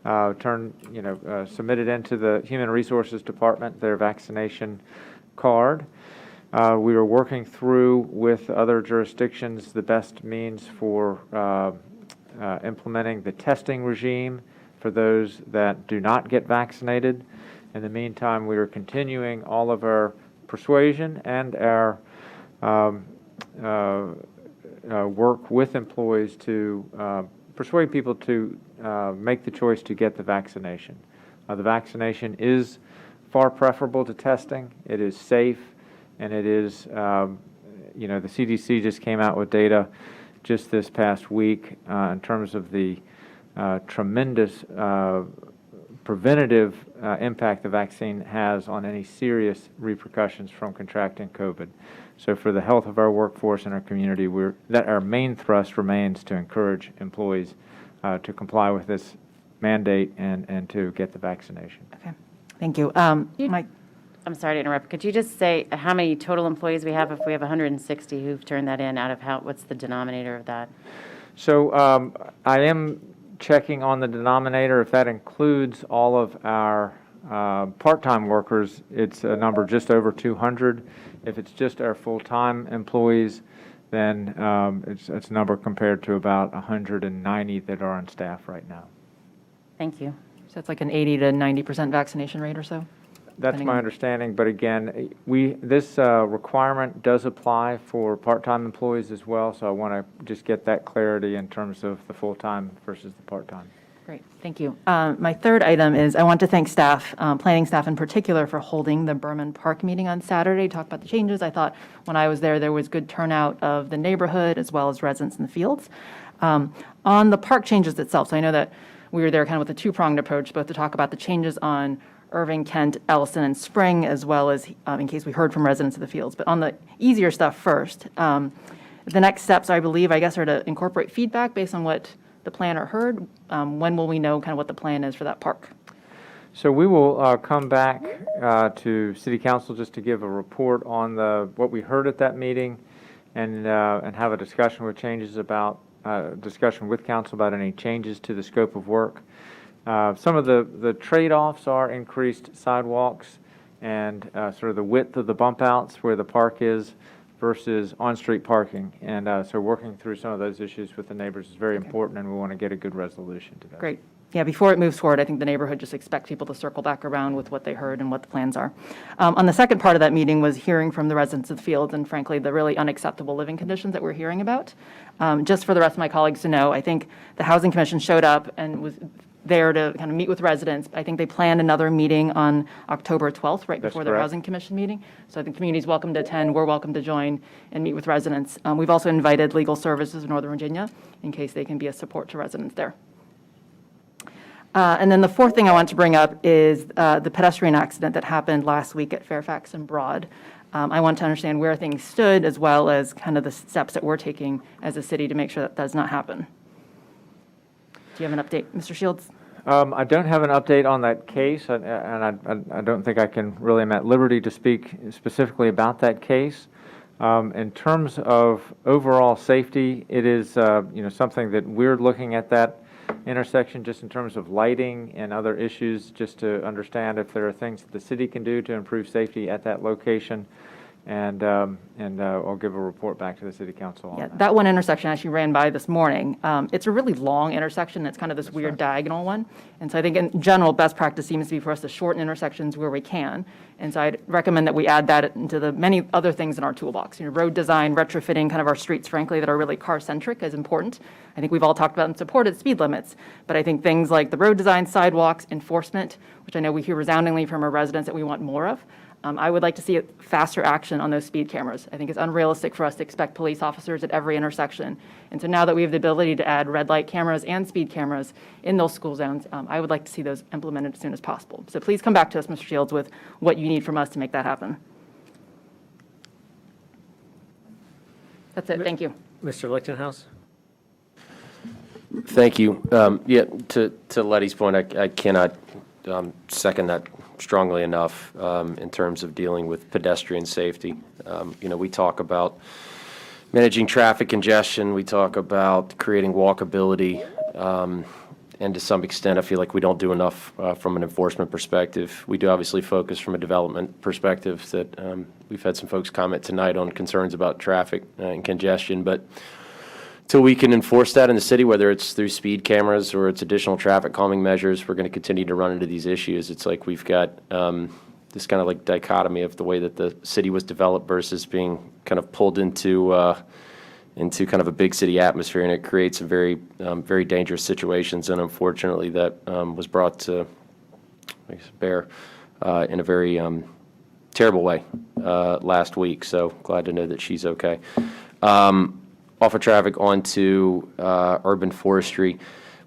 submitted into the Human Resources Department their vaccination card. We are working through with other jurisdictions the best means for implementing the testing regime for those that do not get vaccinated. In the meantime, we are continuing all of our persuasion and our work with employees to persuade people to make the choice to get the vaccination. The vaccination is far preferable to testing. It is safe, and it is, the CDC just came out with data just this past week in terms of the tremendous preventative impact the vaccine has on any serious repercussions from contracting COVID. So for the health of our workforce and our community, our main thrust remains to encourage employees to comply with this mandate and to get the vaccination. Okay, thank you. Mike. I'm sorry to interrupt. Could you just say how many total employees we have if we have 160 who've turned that in out of what's the denominator of that? So I am checking on the denominator. If that includes all of our part-time workers, it's a number just over 200. If it's just our full-time employees, then it's a number compared to about 190 that are on staff right now. Thank you. So it's like an 80 to 90% vaccination rate or so? That's my understanding, but again, this requirement does apply for part-time employees as well, so I want to just get that clarity in terms of the full-time versus the part-time. Great, thank you. My third item is I want to thank staff, planning staff in particular, for holding the Berman Park meeting on Saturday, talk about the changes. I thought when I was there was good turnout of the neighborhood as well as residents in the fields. On the park changes itself, so I know that we were there kind of with a two-pronged approach, both to talk about the changes on Irving, Kent, Ellison, and Spring, as well as in case we heard from residents of the fields. But on the easier stuff first, the next steps, I believe, I guess, are to incorporate feedback based on what the planner heard. When will we know kind of what the plan is for that park? So we will come back to City Council just to give a report on what we heard at that meeting, and have a discussion with discussion with council about any changes to the scope of work. Some of the trade-offs are increased sidewalks and sort of the width of the bump outs where the park is versus on-street parking. And so working through some of those issues with the neighbors is very important, and we want to get a good resolution to that. Great. Yeah, before it moves forward, I think the neighborhood just expects people to circle back around with what they heard and what the plans are. On the second part of that meeting was hearing from the residents of the fields and, frankly, the really unacceptable living conditions that we're hearing about. Just for the rest of my colleagues to know, I think the Housing Commission showed up and was there to kind of meet with residents. I think they planned another meeting on October 12th, right before their Housing Commission meeting. So I think the community's welcome to attend. We're welcome to join and meet with residents. We've also invited Legal Services of Northern Virginia in case they can be a support to residents there. And then the fourth thing I want to bring up is the pedestrian accident that happened last week at Fairfax and Broad. I want to understand where things stood, as well as kind of the steps that we're taking as a city to make sure that does not happen. Do you have an update, Mr. Shields? I don't have an update on that case, and I don't think I can really am at liberty to speak specifically about that case. In terms of overall safety, it is something that we're looking at that intersection just in terms of lighting and other issues, just to understand if there are things that the city can do to improve safety at that location. And I'll give a report back to the City Council on That one intersection I actually ran by this morning. It's a really long intersection. It's kind of this weird diagonal one. And so I think in general, best practice seems to be for us to shorten intersections where we can. And so I'd recommend that we add that into the many other things in our toolbox. Road design, retrofitting kind of our streets, frankly, that are really car-centric is important. I think we've all talked about and supported speed limits. But I think things like the road design, sidewalks, enforcement, which I know we hear resoundingly from our residents that we want more of. I would like to see faster action on those speed cameras. I think it's unrealistic for us to expect police officers at every intersection. And so now that we have the ability to add red light cameras and speed cameras in those school zones, I would like to see those implemented as soon as possible. So please come back to us, Mr. Shields, with what you need from us to make that happen. That's it. Thank you. Mr. Lichtenhouse? Thank you. Yeah, to Letty's point, I cannot second that strongly enough in terms of dealing with pedestrian safety. We talk about managing traffic congestion, we talk about creating walkability, and to some extent, I feel like we don't do enough from an enforcement perspective. We do obviously focus from a development perspective that we've had some folks comment tonight on concerns about traffic and congestion, but till we can enforce that in the city, whether it's through speed cameras or it's additional traffic calming measures, we're going to continue to run into these issues. It's like we've got this kind of like dichotomy of the way that the city was developed versus being kind of pulled into kind of a big city atmosphere, and it creates a very, very dangerous situations. And unfortunately, that was brought to bear in a very terrible way last week. So glad to know that she's okay. Off of traffic onto urban forestry.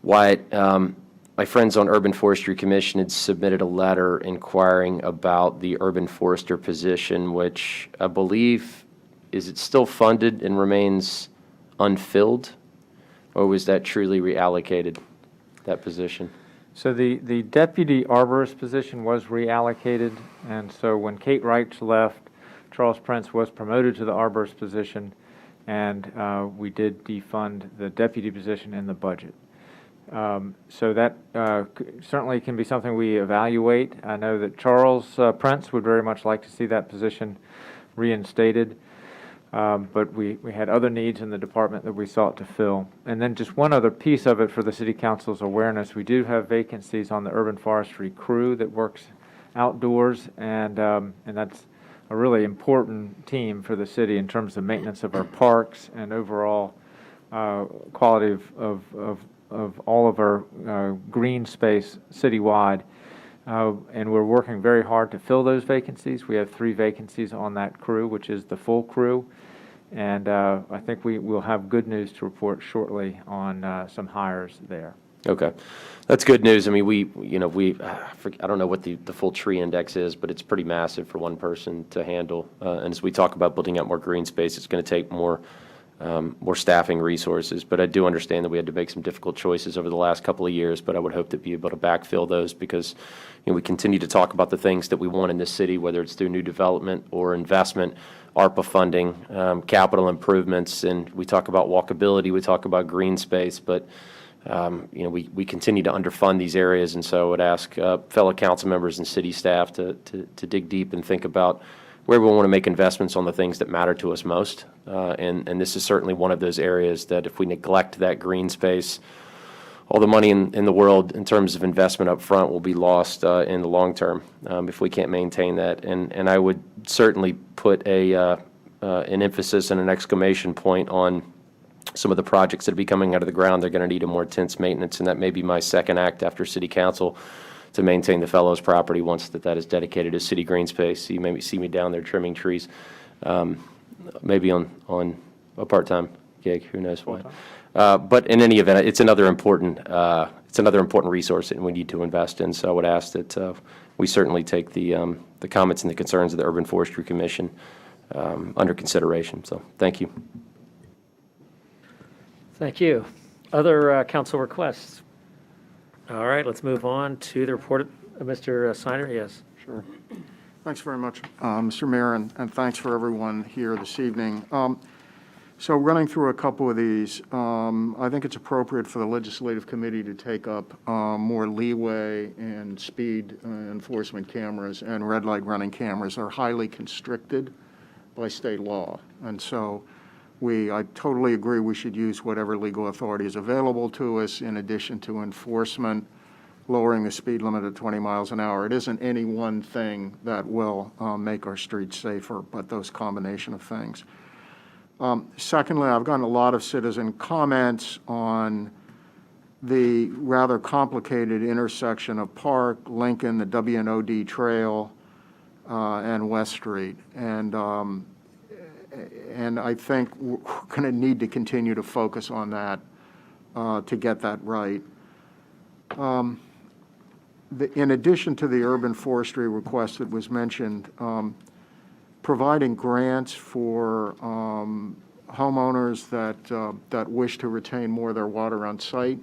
Wyatt, my friends on Urban Forestry Commission had submitted a letter inquiring about the urban forester position, which I believe, is it still funded and remains unfilled? Or was that truly reallocated, that position? So the deputy arborist position was reallocated, and so when Kate Wright left, Charles Prince was promoted to the arborist position, and we did defund the deputy position in the budget. So that certainly can be something we evaluate. I know that Charles Prince would very much like to see that position reinstated, but we had other needs in the department that we sought to fill. And then just one other piece of it for the City Council's awareness, we do have vacancies on the urban forestry crew that works outdoors, and that's a really important team for the city in terms of maintenance of our parks and overall quality of all of our green space citywide. And we're working very hard to fill those vacancies. We have 3 vacancies on that crew, which is the full crew. And I think we will have good news to report shortly on some hires there. Okay. That's good news. I mean, I don't know what the full tree index is, but it's pretty massive for one person to handle. And as we talk about building out more green space, it's going to take more staffing resources. But I do understand that we had to make some difficult choices over the last couple of years, but I would hope to be able to backfill those because, we continue to talk about the things that we want in this city, whether it's through new development or investment, ARPA funding, capital improvements, and we talk about walkability, we talk about green space, but we continue to underfund these areas, and so I would ask fellow council members and city staff to dig deep and think about where we want to make investments on the things that matter to us most. And this is certainly one of those areas that if we neglect that green space, all the money in the world in terms of investment up front will be lost in the long term if we can't maintain that. And I would certainly put an emphasis and an exclamation point on some of the projects that will be coming out of the ground. They're going to need a more intense maintenance, and that may be my second act after City Council to maintain the Fellows property once that is dedicated as city green space. So you maybe see me down there trimming trees, maybe on a part-time gig, who knows why. But in any event, it's another important resource that we need to invest in. So I would ask that we certainly take the comments and the concerns of the Urban Forestry Commission under consideration. So thank you. Thank you. Other council requests? All right, let's move on to the report of Mr. Snyder. Yes. Sure. Thanks very much, Mr. Mayor, and thanks for everyone here this evening. So running through a couple of these, I think it's appropriate for the Legislative Committee to take up more leeway in speed enforcement cameras, and red light running cameras are highly constricted by state law. And so I totally agree we should use whatever legal authority is available to us in addition to enforcement, lowering the speed limit at 20 miles an hour. It isn't any one thing that will make our streets safer, but those combination of things. Secondly, I've gotten a lot of citizen comments on the rather complicated intersection of Park, Lincoln, the W&OD Trail, and West Street. And I think we're going to need to continue to focus on that to get that right. In addition to the urban forestry request that was mentioned, providing grants for homeowners that wish to retain more of their water on site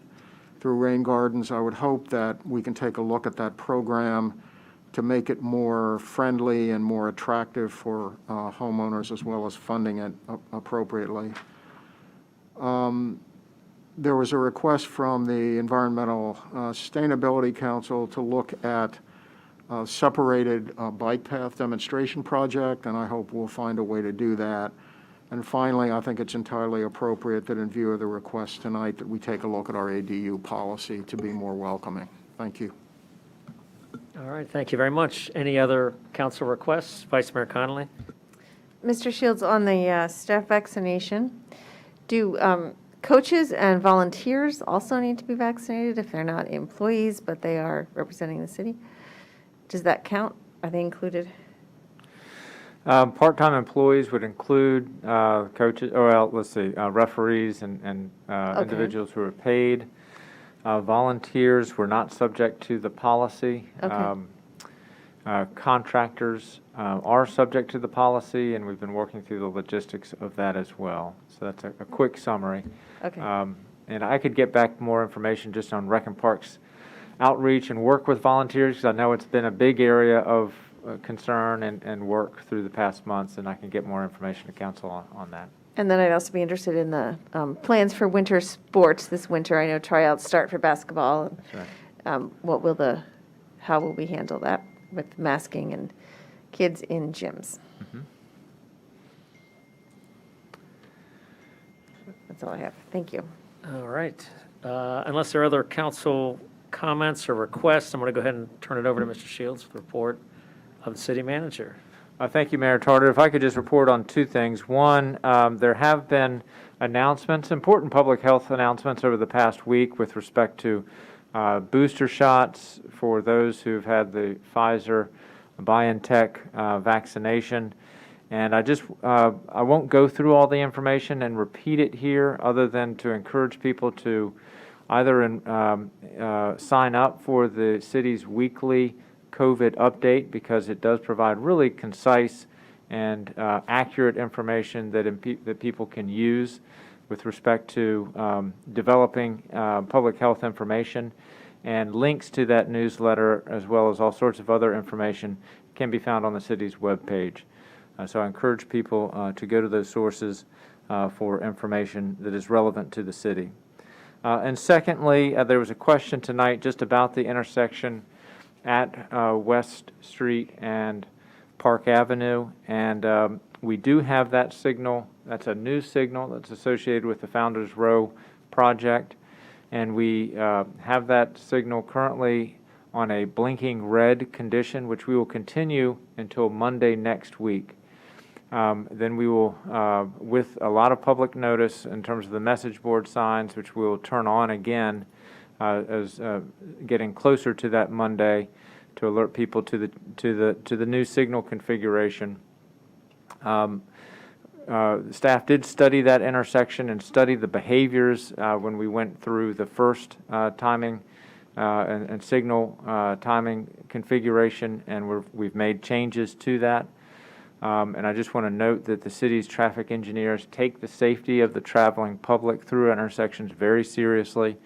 through rain gardens, I would hope that we can take a look at that program to make it more friendly and more attractive for homeowners, as well as funding it appropriately. There was a request from the Environmental Sustainability Council to look at a separated bike path demonstration project, and I hope we'll find a way to do that. And finally, I think it's entirely appropriate that in view of the request tonight that we take a look at our ADU policy to be more welcoming. Thank you. All right, thank you very much. Any other council requests? Vice Mayor Connolly? Mr. Shields, on the staff vaccination, do coaches and volunteers also need to be vaccinated if they're not employees, but they are representing the city? Does that count? Are they included? Part-time employees would include coaches, referees and Okay. individuals who are paid. Volunteers were not subject to the policy. Okay. Contractors are subject to the policy, and we've been working through the logistics of that as well. So that's a quick summary. Okay. And I could get back more information just on Rec and Parks outreach and work with volunteers, because I know it's been a big area of concern and work through the past months, and I can get more information to council on that. And then I'd also be interested in the plans for winter sports this winter. I know tryouts start for basketball. That's right. How will we handle that with masking and kids in gyms? Mm-hmm. That's all I have. Thank you. All right. Unless there are other council comments or requests, I'm going to go ahead and turn it over to Mr. Shields for the report of the city manager. Thank you, Mayor Tarter. If I could just report on two things. One, there have been announcements, important public health announcements over the past week with respect to booster shots for those who've had the Pfizer BioNTech vaccination. And I won't go through all the information and repeat it here, other than to encourage people to either sign up for the city's weekly COVID update, because it does provide really concise and accurate information that people can use with respect to developing public health information, and links to that newsletter, as well as all sorts of other information, can be found on the city's webpage. So I encourage people to go to those sources for information that is relevant to the city. And secondly, there was a question tonight just about the intersection at West Street and Park Avenue, and we do have that signal. That's a new signal that's associated with the Founders Row project, and we have that signal currently on a blinking red condition, which we will continue until Monday next week. Then we will, with a lot of public notice in terms of the message board signs, which we will turn on again as getting closer to that Monday, to alert people to the new signal configuration. Staff did study that intersection and study the behaviors when we went through the first timing and signal timing configuration, and we've made changes to that. And I just want to note that the city's traffic engineers take the safety of the traveling public through intersections very seriously,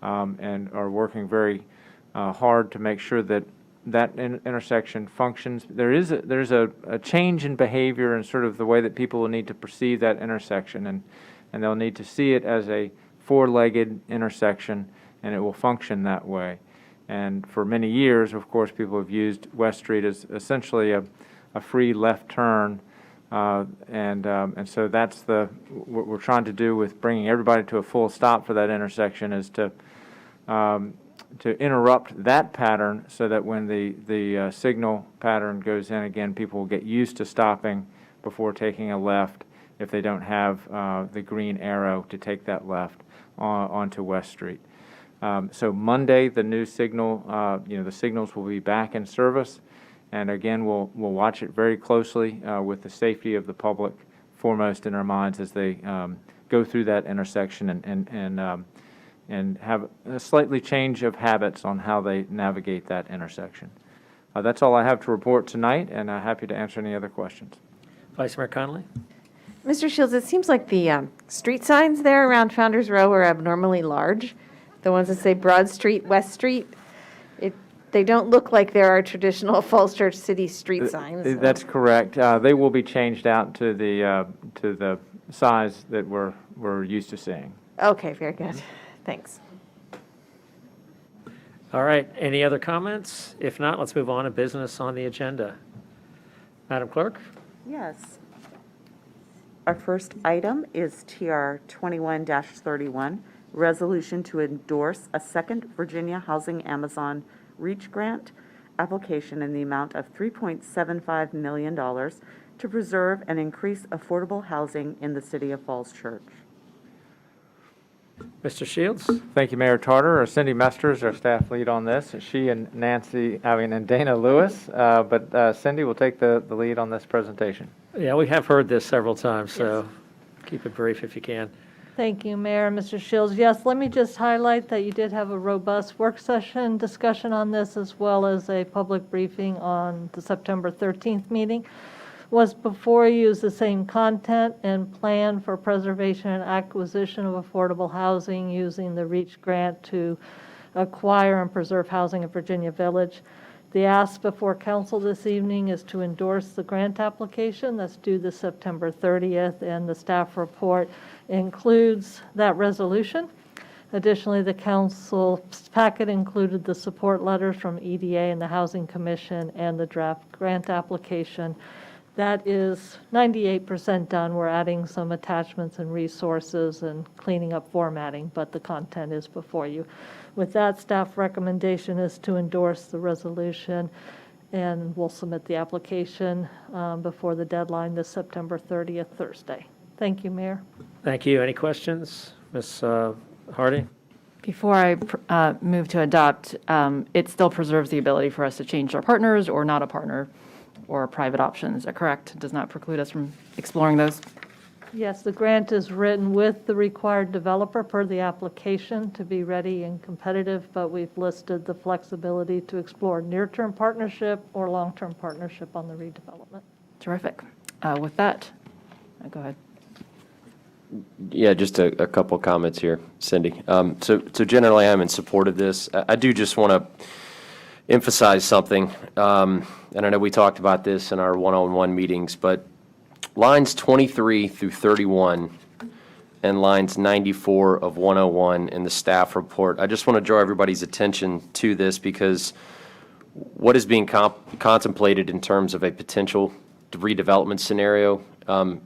and are working very hard to make sure that intersection functions. There's a change in behavior and sort of the way that people will need to perceive that intersection, and they'll need to see it as a four-legged intersection, and it will function that way. And for many years, of course, people have used West Street as essentially a free left turn, and so that's what we're trying to do with bringing everybody to a full stop for that intersection, is to interrupt that pattern, so that when the signal pattern goes in again, people will get used to stopping before taking a left if they don't have the green arrow to take that left onto West Street. So Monday, the new signal, the signals will be back in service. And again, we'll watch it very closely with the safety of the public foremost in our minds as they go through that intersection and have a slightly change of habits on how they navigate that intersection. That's all I have to report tonight, and I'm happy to answer any other questions. Vice Mayor Connolly? Mr. Shields, it seems like the street signs there around Founders Row are abnormally large. The ones that say Broad Street, West Street, they don't look like there are traditional Falls Church City street signs. That's correct. They will be changed out to the size that we're used to seeing. Okay, very good. Thanks. All right, any other comments? If not, let's move on to business on the agenda. Madam Clerk? Yes. Our first item is TR 21-31, resolution to endorse a second Virginia Housing Amazon REACH grant application in the amount of $3.75 million to preserve and increase affordable housing in the city of Falls Church. Mr. Shields? Thank you, Mayor Tarter. Cindy Mesters, our staff lead on this. She and and Dana Lewis, but Cindy will take the lead on this presentation. Yeah, we have heard this several times, so keep it brief if you can. Thank you, Mayor and Mr. Shields. Yes, let me just highlight that you did have a robust work session discussion on this, as well as a public briefing on the September 13th meeting. Was before you is the same content and plan for preservation and acquisition of affordable housing using the REACH grant to acquire and preserve housing in Virginia Village. The ask before council this evening is to endorse the grant application that's due this September 30th, and the staff report includes that resolution. Additionally, the council's packet included the support letters from EDA and the Housing Commission and the draft grant application. That is 98% done. We're adding some attachments and resources and cleaning up formatting, but the content is before you. With that, staff recommendation is to endorse the resolution, and we'll submit the application before the deadline this September 30th, Thursday. Thank you, Mayor. Thank you. Any questions? Ms. Hardy? Before I move to adopt, it still preserves the ability for us to change our partners or not a partner or private options. Is that correct? Does not preclude us from exploring those? Yes, the grant is written with the required developer per the application to be ready and competitive, but we've listed the flexibility to explore near-term partnership or long-term partnership on the redevelopment. Terrific. With that, go ahead. Yeah, just a couple comments here, Cindy. So generally, I'm in support of this. I do just want to emphasize something, and I know we talked about this in our one-on-one meetings, but lines 23 through 31 and lines 94 of 101 in the staff report, I just want to draw everybody's attention to this because what is being contemplated in terms of a potential redevelopment scenario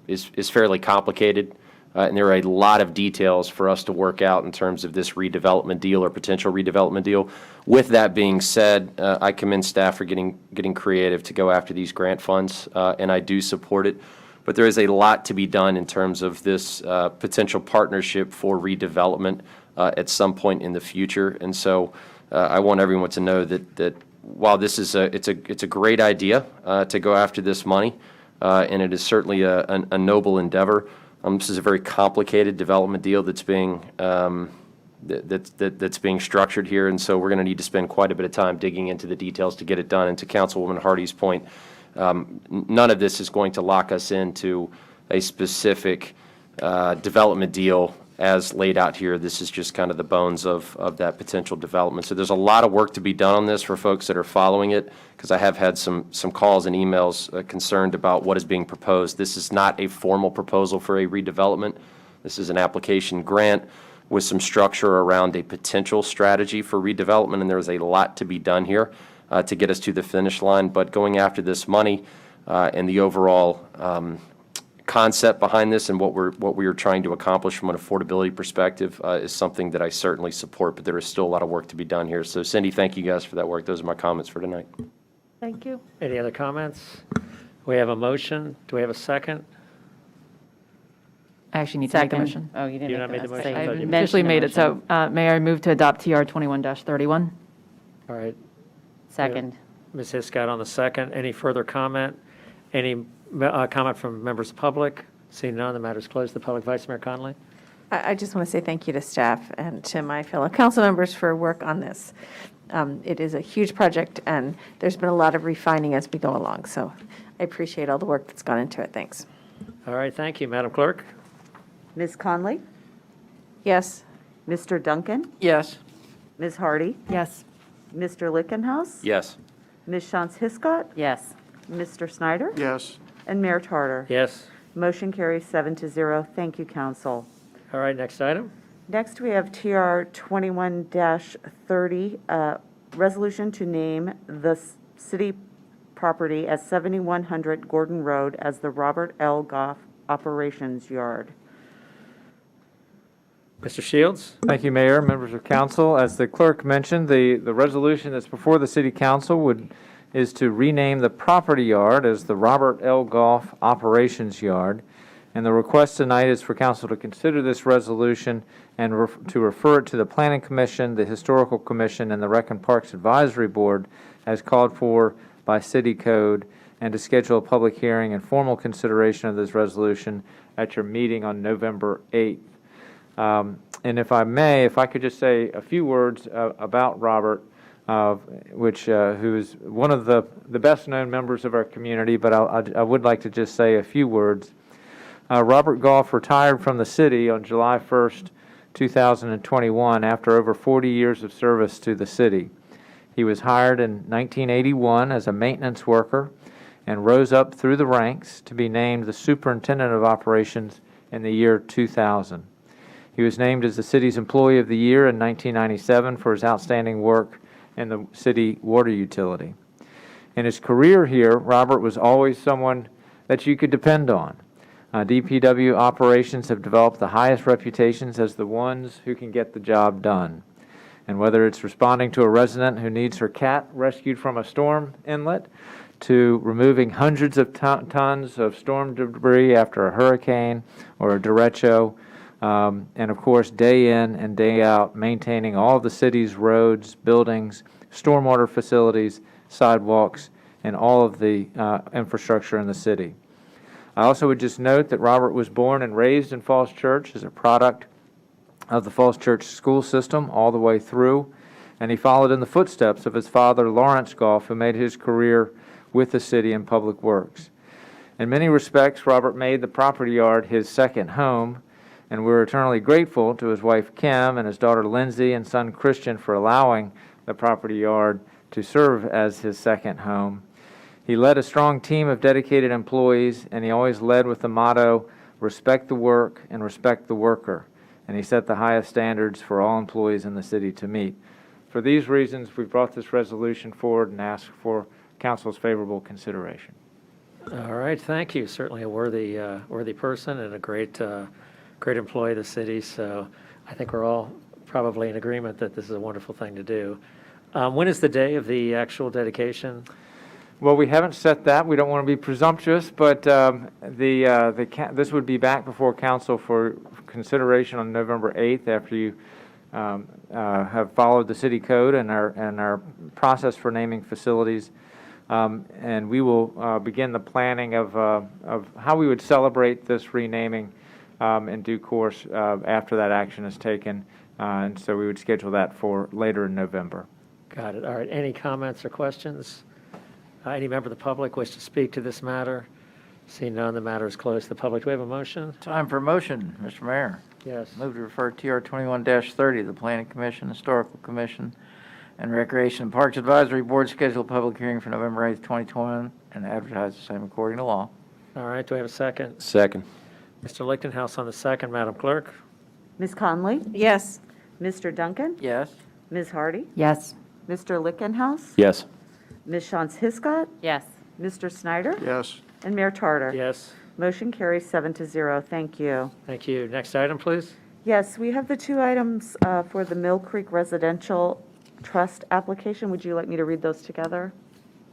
is fairly complicated. And there are a lot of details for us to work out in terms of this redevelopment deal or potential redevelopment deal. With that being said, I commend staff for getting creative to go after these grant funds, and I do support it. But there is a lot to be done in terms of this potential partnership for redevelopment at some point in the future. And so I want everyone to know that while this is it's a great idea to go after this money, and it is certainly a noble endeavor. This is a very complicated development deal that's being that's being structured here, and so we're going to need to spend quite a bit of time digging into the details to get it done. And to Councilwoman Hardy's point, none of this is going to lock us into a specific development deal as laid out here. This is just kind of the bones of that potential development. So there's a lot of work to be done on this for folks that are following it, because I have had some calls and emails concerned about what is being proposed. This is not a formal proposal for a redevelopment. This is an application grant with some structure around a potential strategy for redevelopment, and there's a lot to be done here to get us to the finish line. But going after this money and the overall concept behind this and what we are trying to accomplish from an affordability perspective is something that I certainly support, but there is still a lot of work to be done here. So Cindy, thank you guys for that work. Those are my comments for tonight. Thank you. Any other comments? We have a motion. Do we have a second? I actually need to make the Second. motion. Oh, you didn't You make not made the motion? say- I thought I you officially mentioned made the it, so may I move to adopt TR 21-31? All right. Second. Ms. Hiscott on the second. Any further comment? Any comment from members of the public? Seeing none, the matter is closed. The public, Vice Mayor Connolly. I just want to say thank you to staff and to my fellow council members for work on this. It is a huge project, and there's been a lot of refining as we go along, so I appreciate all the work that's gone into it. Thanks. All right, thank you, Madam Clerk. Ms. Conley? Yes. Mr. Duncan? Yes. Ms. Hardy? Yes. Mr. Lickenhouse? Yes. Ms. Shantz Hiscott? Yes. Mr. Snyder? Yes. And Mayor Tarter? Yes. Motion carries 7-0. Thank you, council. All right, next item. Next, we have TR 21-30, resolution to name the city property as 7100 Gordon Road as the Robert L. Goff Operations Yard. Mr. Shields? Thank you, Mayor, members of council. As the clerk mentioned, the resolution that's before the city council is to rename the property yard as the Robert L. Goff Operations Yard. And the request tonight is for council to consider this resolution and to refer it to the Planning Commission, the Historical Commission, and the Rec and Parks Advisory Board as called for by city code, and to schedule a public hearing and formal consideration of this resolution at your meeting on November 8th. And if I may, if I could just say a few words about Robert, who is one of the best-known members of our community, but I would like to just say a few words. Robert Goff retired from the city on July 1st, 2021, after over 40 years of service to the city. He was hired in 1981 as a maintenance worker and rose up through the ranks to be named the Superintendent of Operations in the year 2000. He was named as the city's Employee of the Year in 1997 for his outstanding work in the city water utility. In his career here, Robert was always someone that you could depend on. DPW operations have developed the highest reputations as the ones who can get the job done. And whether it's responding to a resident who needs her cat rescued from a storm inlet, to removing hundreds of tons of storm debris after a hurricane or a derecho, and of course, day in and day out, maintaining all of the city's roads, buildings, stormwater facilities, sidewalks, and all of the infrastructure in the city. I also would just note that Robert was born and raised in Falls Church as a product of the Falls Church school system all the way through, and he followed in the footsteps of his father, Lawrence Goff, who made his career with the city in public works. In many respects, Robert made the property yard his second home, and we're eternally grateful to his wife Kim and his daughter Lindsay and son Christian for allowing the property yard to serve as his second home. He led a strong team of dedicated employees, and he always led with the motto, respect the work and respect the worker. And he set the highest standards for all employees in the city to meet. For these reasons, we brought this resolution forward and asked for council's favorable consideration. All right, thank you. Certainly a worthy person and a great employee of the city. So I think we're all probably in agreement that this is a wonderful thing to do. When is the day of the actual dedication? Well, we haven't set that. We don't want to be presumptuous, but this would be back before council for consideration on November 8th after you have followed the city code and our process for naming facilities. And we will begin the planning of how we would celebrate this renaming in due course after that action is taken. And so we would schedule that for later in November. Got it. All right. Any comments or questions? Any member of the public wish to speak to this matter? Seeing none, the matter is closed to the public. Do we have a motion? Time for a motion, Mr. Mayor. Yes. Move to refer TR 21-30, the Planning Commission, Historical Commission, and Recreation and Parks Advisory Board schedule a public hearing for November 8th, 2021, and advertise the same according to law. All right. Do we have a second? Second. Mr. Lichtenhouse on the second. Madam Clerk? Ms. Conley? Yes. Mr. Duncan? Yes. Ms. Hardy? Yes. Mr. Lichtenhouse? Yes. Ms. Shantz Hiscott? Yes. Mr. Snyder? Yes. And Mayor Tarter? Yes. Motion carries 7-0. Thank you. Thank you. Next item, please. Yes, we have the two items for the Mill Creek Residential Trust application. Would you like me to read those together?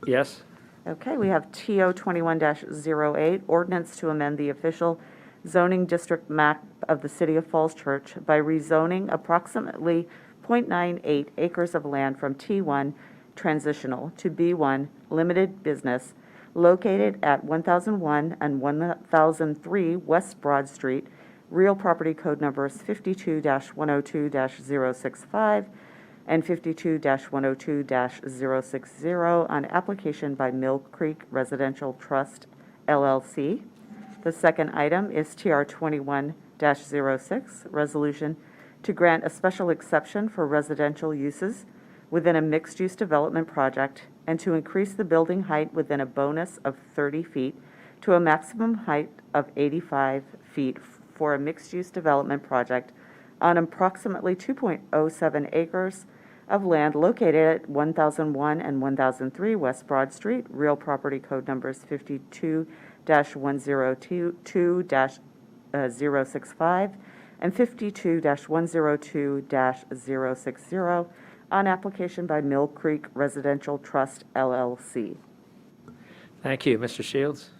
Yes. Okay, we have TO 21-08, ordinance to amend the official zoning district map of the City of Falls Church by rezoning approximately 0.98 acres of land from T1 transitional to B1 limited business located at 1001 and 1003 West Broad Street, real property code numbers 52-102-065 and 52-102-060 on application by Mill Creek Residential Trust, LLC. The second item is TR 21-06, resolution to grant a special exception for residential uses within a mixed-use development project and to increase the building height within a bonus of 30 feet to a maximum height of 85 feet for a mixed-use development project on approximately 2.07 acres of land located at 1001 and 1003 West Broad Street, real property code numbers 52-102-065 and 52-102-060 on application by Mill Creek Residential Trust, LLC. Thank you. Mr. Shields?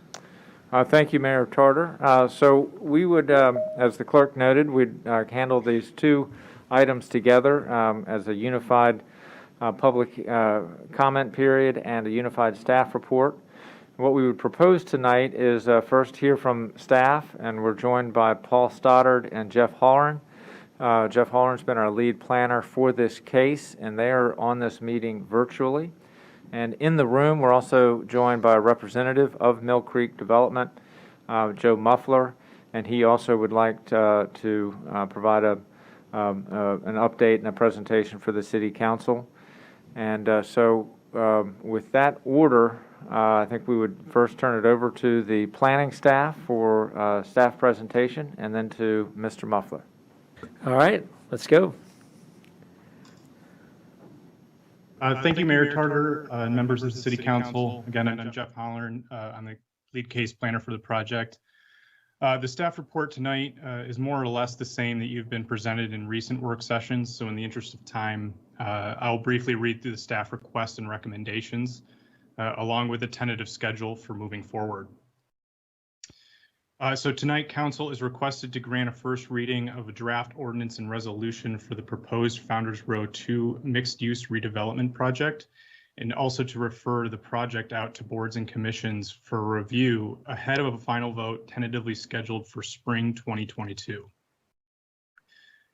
Thank you, Mayor Tarter. So we would, as the clerk noted, we'd handle these two items together as a unified public comment period and a unified staff report. What we would propose tonight is first hear from staff, and we're joined by Paul Stoddard and Jeff Holleran. Jeff Holleran's been our lead planner for this case, and they are on this meeting virtually. And in the room, we're also joined by a representative of Mill Creek Development, Joe Muffler, and he also would like to provide an update and a presentation for the City Council. And so with that order, I think we would first turn it over to the planning staff for staff presentation, and then to Mr. Muffler. All right, let's go. Thank you, Mayor Tarter, and members of the City Council. Again, I'm Jeff Holleran. I'm the lead case planner for the project. The staff report tonight is more or less the same that you've been presented in recent work sessions. So in the interest of time, I'll briefly read through the staff requests and recommendations, along with a tentative schedule for moving forward. So tonight, Council is requested to grant a first reading of a draft ordinance and resolution for the proposed Founders Row 2 mixed-use redevelopment project and also to refer the project out to boards and commissions for review ahead of a final vote tentatively scheduled for spring 2022.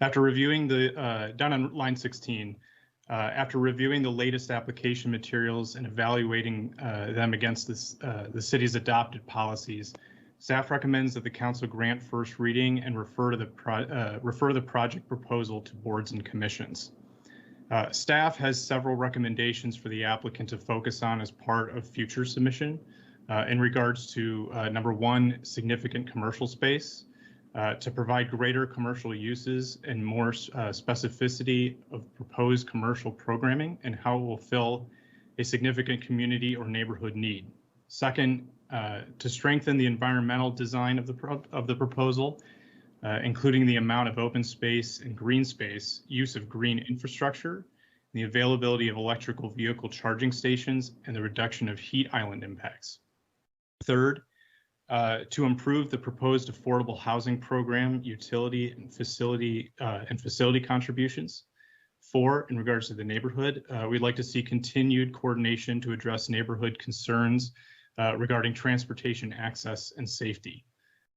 After reviewing down on line 16, after reviewing the latest application materials and evaluating them against the city's adopted policies, staff recommends that the council grant first reading and refer the project proposal to boards and commissions. Staff has several recommendations for the applicant to focus on as part of future submission in regards to number one, significant commercial space, to provide greater commercial uses and more specificity of proposed commercial programming and how it will fill a significant community or neighborhood need. Second, to strengthen the environmental design of the proposal, including the amount of open space and green space, use of green infrastructure, the availability of electrical vehicle charging stations, and the reduction of heat island impacts. Third, to improve the proposed affordable housing program, utility and facility contributions. Four, in regards to the neighborhood, we'd like to see continued coordination to address neighborhood concerns regarding transportation access and safety.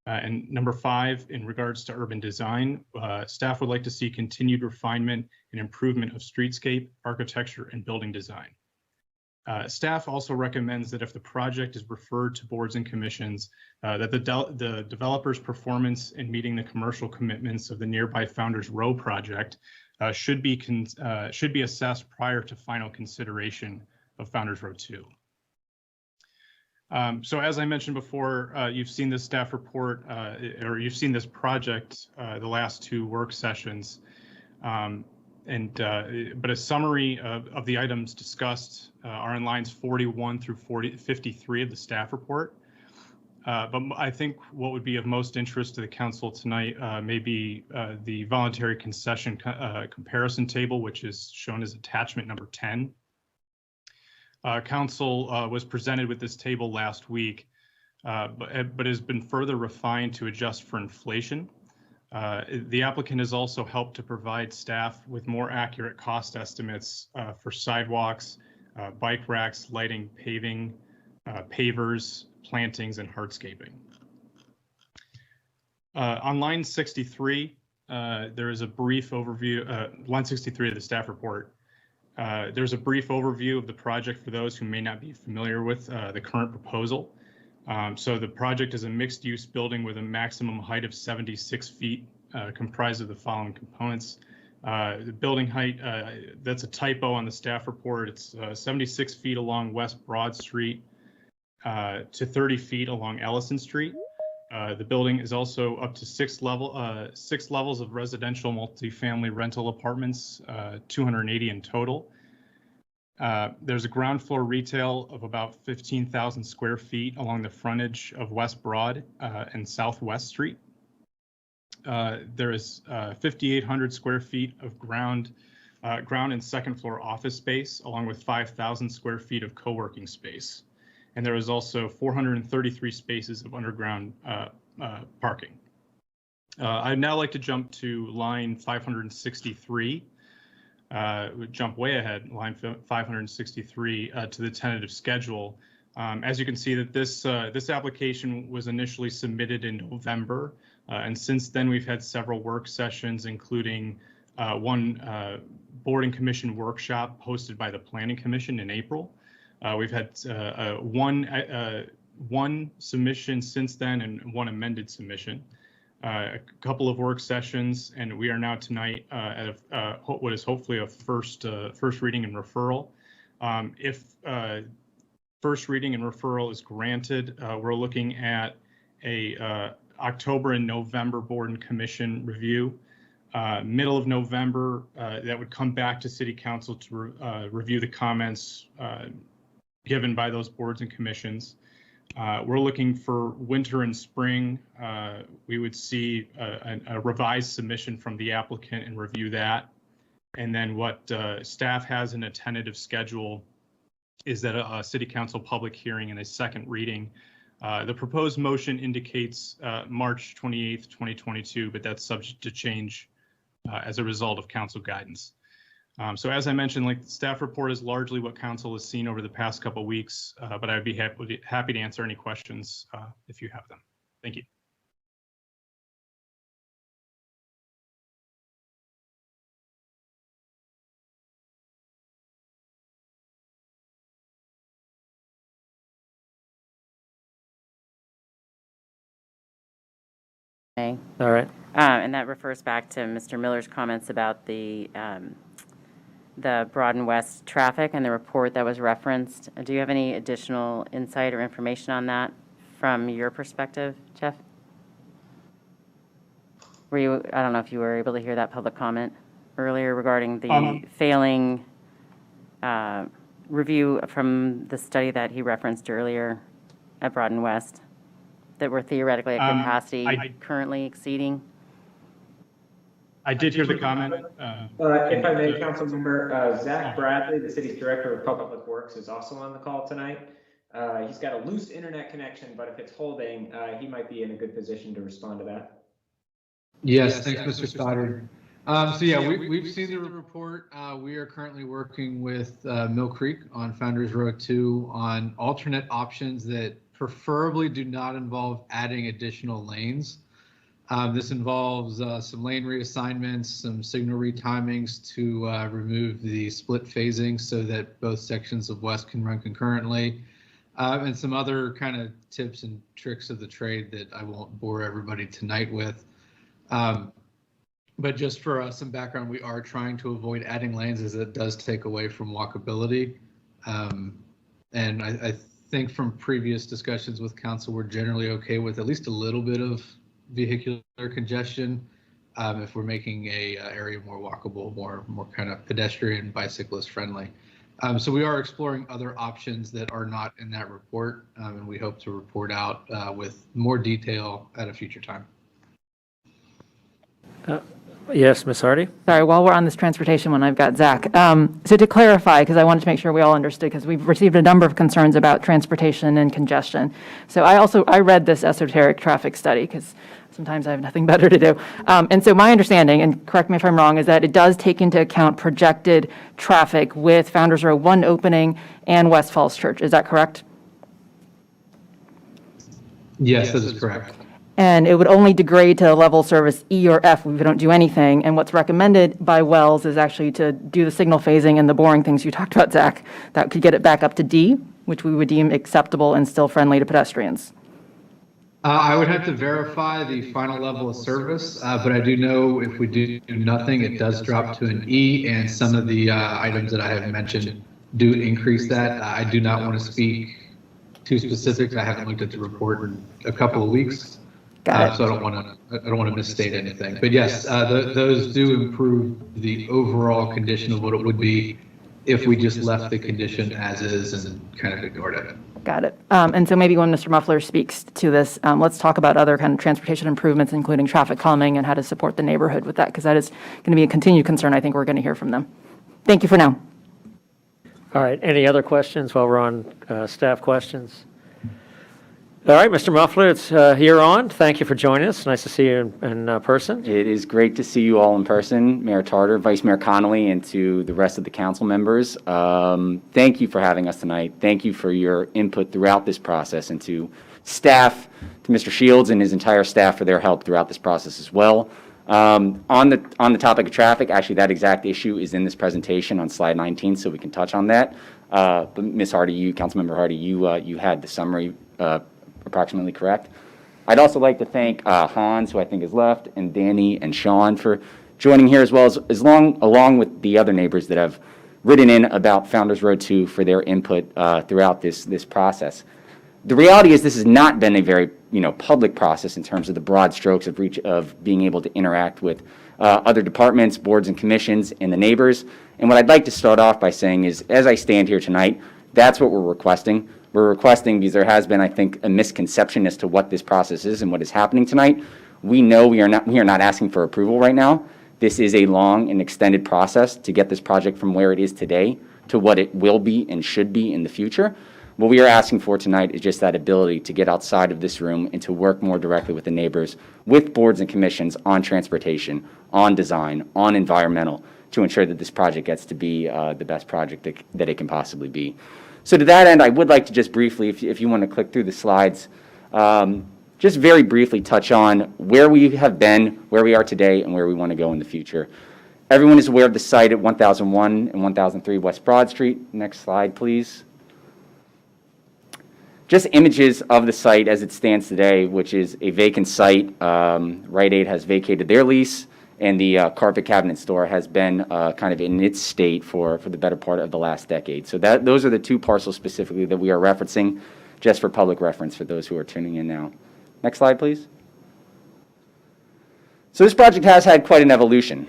And number five, in regards to urban design, staff would like to see continued refinement and improvement of streetscape, architecture, and building design. Staff also recommends that if the project is referred to boards and commissions, that the developer's performance in meeting the commercial commitments of the nearby Founders Row project should be assessed prior to final consideration of Founders Row 2. So as I mentioned before, you've seen this staff report, or you've seen this project the last two work sessions. But a summary of the items discussed are in lines 41 through 53 of the staff report. But I think what would be of most interest to the council tonight may be the voluntary concession comparison table, which is shown as attachment number 10. Council was presented with this table last week, but has been further refined to adjust for inflation. The applicant has also helped to provide staff with more accurate cost estimates for sidewalks, bike racks, lighting, paving, pavers, plantings, and hardscaping. On line 63, there is a brief overview, line 63 of the staff report. There's a brief overview of the project for those who may not be familiar with the current proposal. So the project is a mixed-use building with a maximum height of 76 feet, comprised of the following components. The building height, that's a typo on the staff report. It's 76 feet along West Broad Street to 30 feet along Ellison Street. The building is also up to six levels of residential multifamily rental apartments, 280 in total. There's a ground floor retail of about 15,000 square feet along the frontage of West Broad and Southwest Street. There is 5,800 square feet of ground and second floor office space, along with 5,000 square feet of co-working space. And there is also 433 spaces of underground parking. I'd now like to jump to line 563. Jump way ahead, line 563 to the tentative schedule. As you can see, that this application was initially submitted in November, and since then we've had several work sessions, including one board and commission workshop hosted by the Planning Commission in April. We've had one submission since then and one amended submission. A couple of work sessions, and we are now tonight at what is hopefully a first reading and referral. If first reading and referral is granted, we're looking at a October and November board and commission review. Middle of November, that would come back to City Council to review the comments given by those boards and commissions. We're looking for winter and spring. We would see a revised submission from the applicant and review that. And then what staff has in a tentative schedule is that a City Council public hearing and a second reading. The proposed motion indicates March 28th, 2022, but that's subject to change as a result of council guidance. So as I mentioned, like the staff report is largely what council has seen over the past couple of weeks, but I would be happy to answer any questions if you have them. Thank you. Okay. All right. And that refers back to Mr. Miller's comments about the Broad and West traffic and the report that was referenced. Do you have any additional insight or information on that from your perspective, Jeff? Were you, I don't know if you were able to hear that public comment earlier regarding the failing review from the study that he referenced earlier at Broad and West that we're theoretically at capacity currently exceeding? I did hear the comment. If I may, council member, Zach Bradley, the city's director of public works, is also on the call tonight. He's got a loose internet connection, but if it's holding, he might be in a good position to respond to that. Yes, thanks, Mr. Stoddard. So yeah, we've seen the report. We are currently working with Mill Creek on Founders Row 2 on alternate options that preferably do not involve adding additional lanes. This involves some lane reassignments, some signal retimings to remove the split phasing so that both sections of West can run concurrently, and some other kind of tips and tricks of the trade that I won't bore everybody tonight with. But just for some background, we are trying to avoid adding lanes as it does take away from walkability. And I think from previous discussions with council, we're generally okay with at least a little bit of vehicular congestion if we're making a area more walkable, more kind of pedestrian, bicyclist friendly. So we are exploring other options that are not in that report, and we hope to report out with more detail at a future time. Yes, Ms. Hardy? Sorry, while we're on this transportation one, I've got Zach. So to clarify, because I wanted to make sure we all understood, because we've received a number of concerns about transportation and congestion. So I read this Esoteric traffic study, because sometimes I have nothing better to do. And so my understanding, and correct me if I'm wrong, is that it does take into account projected traffic with Founders Row 1 opening and West Falls Church. Is that correct? Yes, that is correct. And it would only degrade to level service E or F if we don't do anything. And what's recommended by Wells is actually to do the signal phasing and the boring things you talked about, Zach. That could get it back up to D, which we would deem acceptable and still friendly to pedestrians. I would have to verify the final level of service, but I do know if we do nothing, it does drop to an E, and some of the items that I have mentioned do increase that. I do not want to speak too specifics. I haven't looked at the report in a couple of weeks. So I don't want to misstate anything. But yes, those do improve the overall condition of what it would be if we just left the condition as is and kind of ignored it. Got it. And so maybe when Mr. Muffler speaks to this, let's talk about other kind of transportation improvements, including traffic calming and how to support the neighborhood with that, because that is going to be a continued concern I think we're going to hear from them. Thank you for now. All right, any other questions while we're on staff questions? All right, Mr. Muffler, it's you're on. Thank you for joining us. Nice to see you in person. It is great to see you all in person, Mayor Tarter, Vice Mayor Connolly, and to the rest of the council members. Thank you for having us tonight. Thank you for your input throughout this process, and to staff, to Mr. Shields and his entire staff for their help throughout this process as well. On the topic of traffic, actually that exact issue is in this presentation on slide 19, so we can touch on that. But Ms. Hardy, Councilmember Hardy, you had the summary approximately correct. I'd also like to thank Hans, who I think is left, and Danny and Sean for joining here, as well as along with the other neighbors that have written in about Founders Row 2 for their input throughout this process. The reality is this has not been a very public process in terms of the broad strokes of being able to interact with other departments, boards and commissions, and the neighbors. And what I'd like to start off by saying is, as I stand here tonight, that's what we're requesting. We're requesting because there has been, I think, a misconception as to what this process is and what is happening tonight. We know we are not asking for approval right now. This is a long and extended process to get this project from where it is today to what it will be and should be in the future. What we are asking for tonight is just that ability to get outside of this room and to work more directly with the neighbors, with boards and commissions on transportation, on design, on environmental, to ensure that this project gets to be the best project that it can possibly be. So to that end, I would like to just briefly, if you want to click through the slides, just very briefly touch on where we have been, where we are today, and where we want to go in the future. Everyone is aware of the site at 1001 and 1003 West Broad Street. Next slide, please. Just images of the site as it stands today, which is a vacant site. Rite Aid has vacated their lease, and the carpet cabinet store has been kind of in its state for the better part of the last decade. So those are the two parcels specifically that we are referencing, just for public reference for those who are tuning in now. Next slide, please. So this project has had quite an evolution,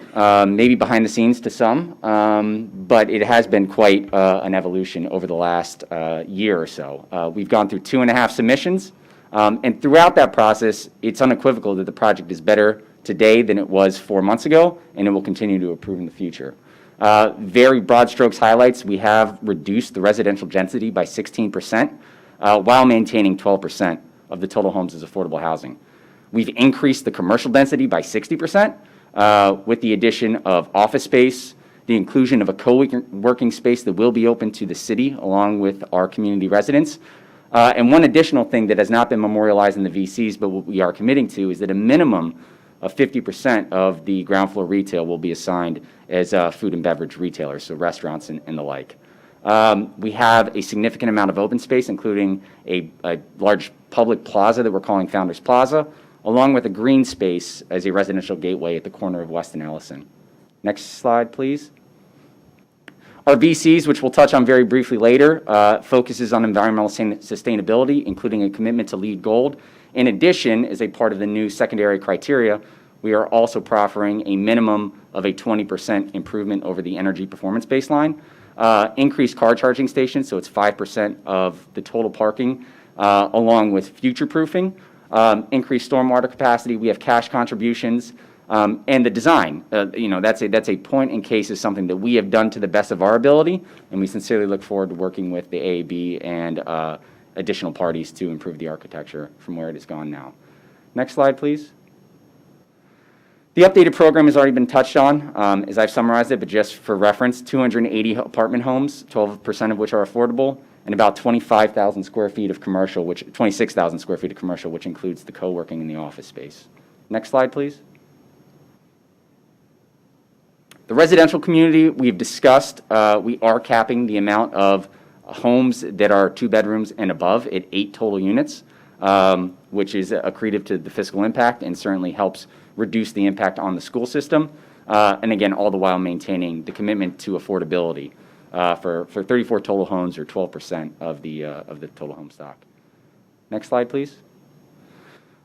maybe behind the scenes to some, but it has been quite an evolution over the last year or so. We've gone through 2.5 submissions, and throughout that process, it's unequivocal that the project is better today than it was 4 months ago, and it will continue to improve in the future. Very broad strokes highlights, we have reduced the residential density by 16%, while maintaining 12% of the total homes as affordable housing. We've increased the commercial density by 60% with the addition of office space, the inclusion of a co-working space that will be open to the city along with our community residents. And one additional thing that has not been memorialized in the VCs, but what we are committing to, is that a minimum of 50% of the ground floor retail will be assigned as food and beverage retailers, so restaurants and the like. We have a significant amount of open space, including a large public plaza that we're calling Founders Plaza, along with a green space as a residential gateway at the corner of Weston and Ellison. Next slide, please. Our VCs, which we'll touch on very briefly later, focuses on environmental sustainability, including a commitment to LEED Gold. In addition, as a part of the new secondary criteria, we are also proffering a minimum of a 20% improvement over the energy performance baseline. Increased car charging stations, so it's 5% of the total parking, along with future proofing. Increased stormwater capacity, we have cash contributions, and the design. That's a point in case is something that we have done to the best of our ability, and we sincerely look forward to working with the AAB and additional parties to improve the architecture from where it has gone now. Next slide, please. The updated program has already been touched on, as I've summarized it, but just for reference, 280 apartment homes, 12% of which are affordable, and about 25,000 square feet of commercial, 26,000 square feet of commercial, which includes the co-working and the office space. Next slide, please. The residential community we've discussed, we are capping the amount of homes that are 2 bedrooms and above at 8 total units, which is accretive to the fiscal impact and certainly helps reduce the impact on the school system. And again, all the while maintaining the commitment to affordability. For 34 total homes, or 12% of the total home stock. Next slide, please.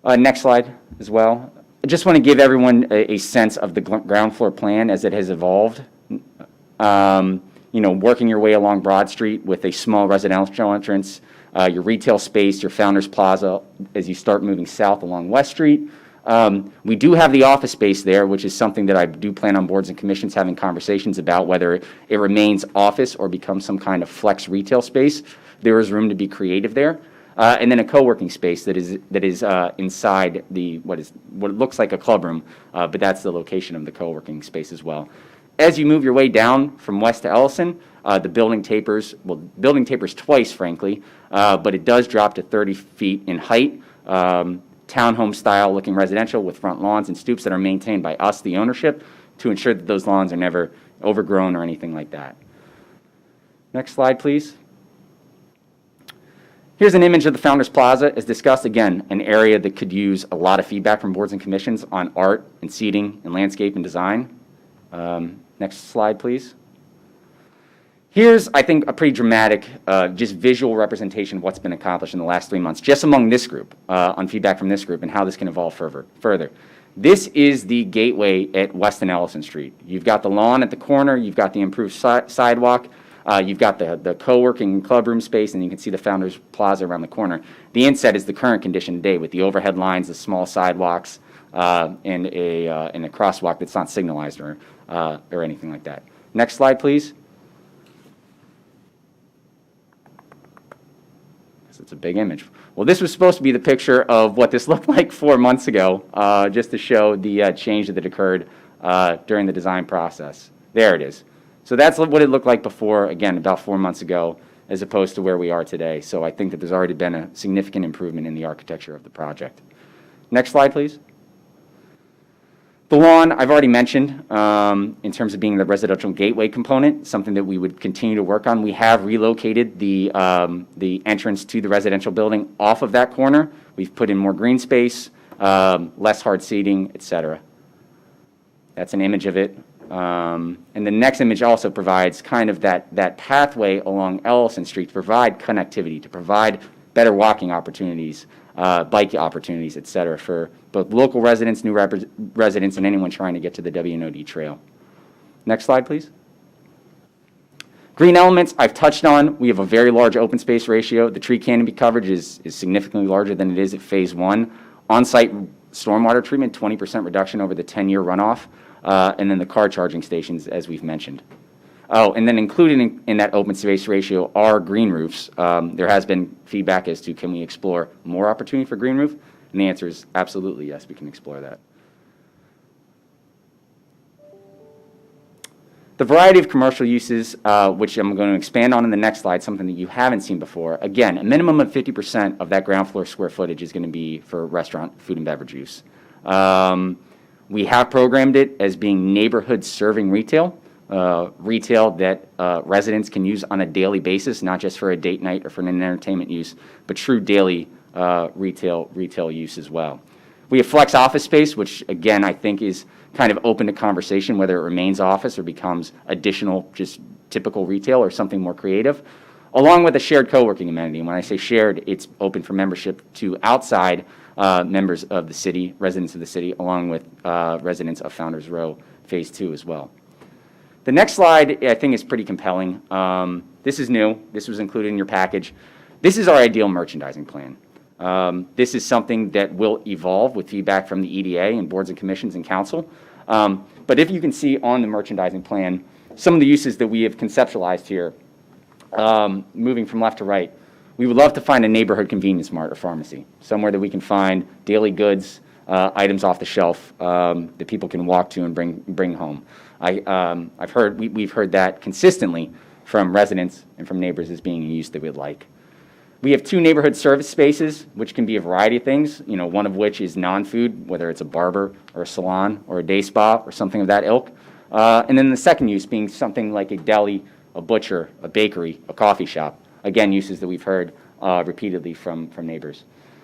Next slide as well. I just want to give everyone a sense of the ground floor plan as it has evolved. Working your way along Broad Street with a small residential entrance, your retail space, your Founders Plaza, as you start moving south along West Street. We do have the office space there, which is something that I do plan on boards and commissions having conversations about, whether it remains office or becomes some kind of flex retail space. There is room to be creative there. And then a co-working space that is inside what looks like a club room, but that's the location of the co-working space as well. As you move your way down from West to Ellison, the building tapers twice, frankly, but it does drop to 30 feet in height. Townhome style looking residential with front lawns and stoops that are maintained by us, the ownership, to ensure that those lawns are never overgrown or anything like that. Next slide, please. Here's an image of the Founders Plaza. As discussed, again, an area that could use a lot of feedback from boards and commissions on art and seating and landscape and design. Next slide, please. Here's, I think, a pretty dramatic, just visual representation of what's been accomplished in the last 3 months, just among this group, on feedback from this group and how this can evolve further. This is the gateway at Weston Ellison Street. You've got the lawn at the corner, you've got the improved sidewalk, you've got the co-working club room space, and you can see the Founders Plaza around the corner. The inset is the current condition today with the overhead lines, the small sidewalks, and a crosswalk that's not signalized or anything like that. Next slide, please. It's a big image. Well, this was supposed to be the picture of what this looked like 4 months ago, just to show the change that occurred during the design process. There it is. So that's what it looked like before, again, about 4 months ago, as opposed to where we are today. So I think that there's already been a significant improvement in the architecture of the project. Next slide, please. The lawn, I've already mentioned, in terms of being the residential gateway component, something that we would continue to work on. We have relocated the entrance to the residential building off of that corner. We've put in more green space, less hard seating, et cetera. That's an image of it. And the next image also provides kind of that pathway along Ellison Street to provide connectivity, to provide better walking opportunities, bike opportunities, et cetera, for both local residents, new residents, and anyone trying to get to the WNOD trail. Next slide, please. Green elements I've touched on. We have a very large open space ratio. The tree canopy coverage is significantly larger than it is at phase 1. On-site stormwater treatment, 20% reduction over the 10-year runoff. And then the car charging stations, as we've mentioned. Oh, and then included in that open space ratio are green roofs. There has been feedback as to can we explore more opportunity for green roof? And the answer is absolutely yes, we can explore that. The variety of commercial uses, which I'm going to expand on in the next slide, something that you haven't seen before. Again, a minimum of 50% of that ground floor square footage is going to be for restaurant, food and beverage use. We have programmed it as being neighborhood serving retail, retail that residents can use on a daily basis, not just for a date night or for an entertainment use, but true daily retail use as well. We have flex office space, which again I think is kind of open to conversation whether it remains office or becomes additional just typical retail or something more creative, along with a shared co-working amenity. And when I say shared, it's open for membership to outside members of the city, residents of the city, along with residents of Founders Row Phase 2 as well. The next slide I think is pretty compelling. This is new. This was included in your package. This is our ideal merchandising plan. This is something that will evolve with feedback from the EDA and boards and commissions and council. But if you can see on the merchandising plan, some of the uses that we have conceptualized here, moving from left to right, we would love to find a neighborhood convenience mart or pharmacy, somewhere that we can find daily goods, items off the shelf that people can walk to and bring home. We've heard that consistently from residents and from neighbors as being a use that we'd like. We have 2 neighborhood service spaces, which can be a variety of things, one of which is non-food, whether it's a barber or a salon or a day spa or something of that ilk. And then the second use being something like a deli, a butcher, a bakery, a coffee shop. Again, uses that we've heard repeatedly from neighbors.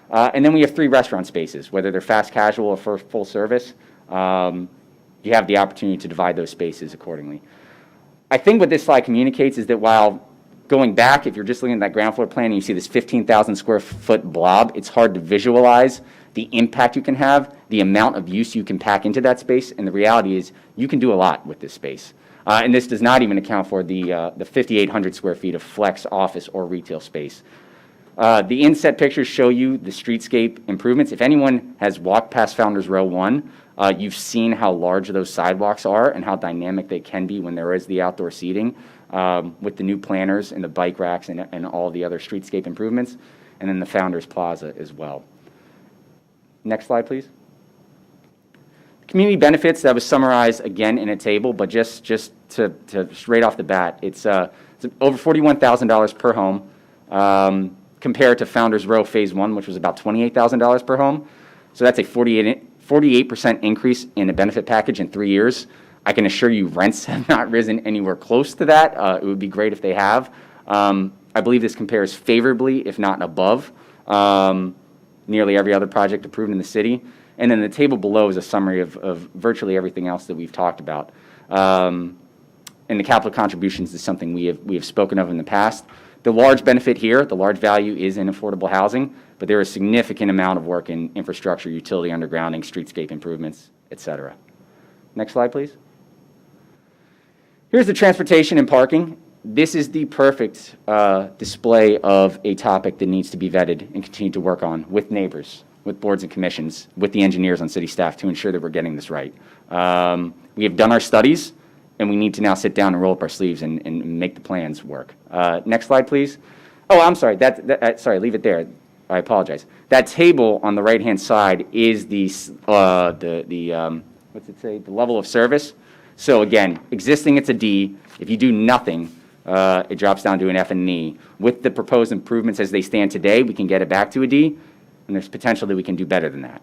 And then we have 3 restaurant spaces, whether they're fast casual or for full service. You have the opportunity to divide those spaces accordingly. I think what this slide communicates is that while going back, if you're just looking at that ground floor plan and you see this 15,000 square foot blob, it's hard to visualize the impact you can have, the amount of use you can pack into that space, and the reality is you can do a lot with this space. And this does not even account for the 5,800 square feet of flex office or retail space. The inset pictures show you the streetscape improvements. If anyone has walked past Founders Row 1, you've seen how large those sidewalks are and how dynamic they can be when there is the outdoor seating with the new planters and the bike racks and all the other streetscape improvements, and then the Founders Plaza as well. Next slide, please. Community benefits, that was summarized again in a table, but just to straight off the bat, it's over $41,000 per home compared to Founders Row Phase 1, which was about $28,000 per home. So that's a 48% increase in a benefit package in 3 years. I can assure you rents have not risen anywhere close to that. It would be great if they have. I believe this compares favorably, if not above, nearly every other project approved in the city. And then the table below is a summary of virtually everything else that we've talked about. And the capital contributions is something we have spoken of in the past. The large benefit here, the large value is in affordable housing, but there is a significant amount of work in infrastructure, utility undergrounding, streetscape improvements, et cetera. Next slide, please. Here's the transportation and parking. This is the perfect display of a topic that needs to be vetted and continue to work on with neighbors, with boards and commissions, with the engineers on city staff to ensure that we're getting this right. We have done our studies, and we need to now sit down and roll up our sleeves and make the plans work. Next slide, please. Oh, I'm sorry. Sorry, leave it there. I apologize. That table on the right-hand side is the what's it say? The level of service. So again, existing, it's a D. If you do nothing, it drops down to an F and an E. With the proposed improvements as they stand today, we can get it back to a D, and there's potential that we can do better than that.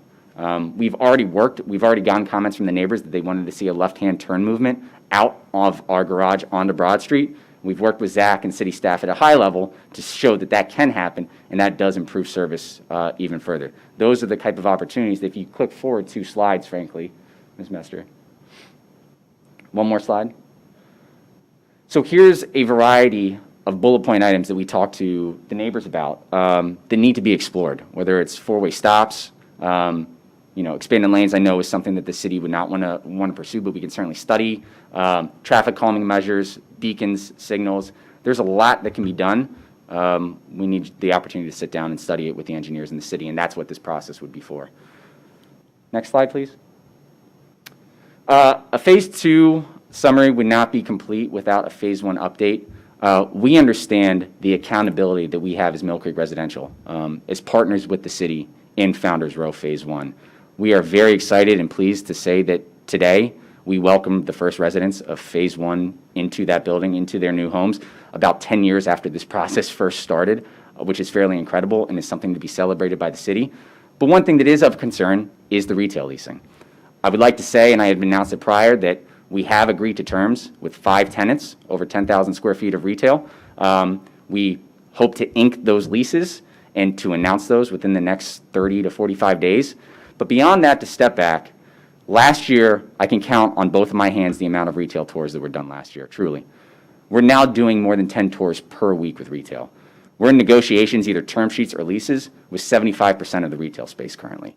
We've already gotten comments from the neighbors that they wanted to see a left-hand turn movement out of our garage onto Broad Street. We've worked with Zach and city staff at a high level to show that that can happen, and that does improve service even further. Those are the type of opportunities that if you click forward 2 slides, frankly, Ms. Mester. One more slide. So here's a variety of bullet point items that we talked to the neighbors about that need to be explored, whether it's 4-way stops, expanded lanes I know is something that the city would not want to pursue, but we can certainly study. Traffic calming measures, beacons, signals. There's a lot that can be done. We need the opportunity to sit down and study it with the engineers in the city, and that's what this process would be for. Next slide, please. A Phase 2 summary would not be complete without a Phase 1 update. We understand the accountability that we have as Mill Creek Residential, as partners with the city in Founders Row Phase 1. We are very excited and pleased to say that today we welcomed the first residents of Phase 1 into that building, into their new homes, about 10 years after this process first started, which is fairly incredible and is something to be celebrated by the city. But one thing that is of concern is the retail leasing. I would like to say, and I had announced it prior, that we have agreed to terms with 5 tenants, over 10,000 square feet of retail. We hope to ink those leases and to announce those within the next 30 to 45 days. But beyond that, to step back, last year, I can count on both of my hands the amount of retail tours that were done last year, truly. We're now doing more than 10 tours per week with retail. We're in negotiations, either term sheets or leases, with 75% of the retail space currently.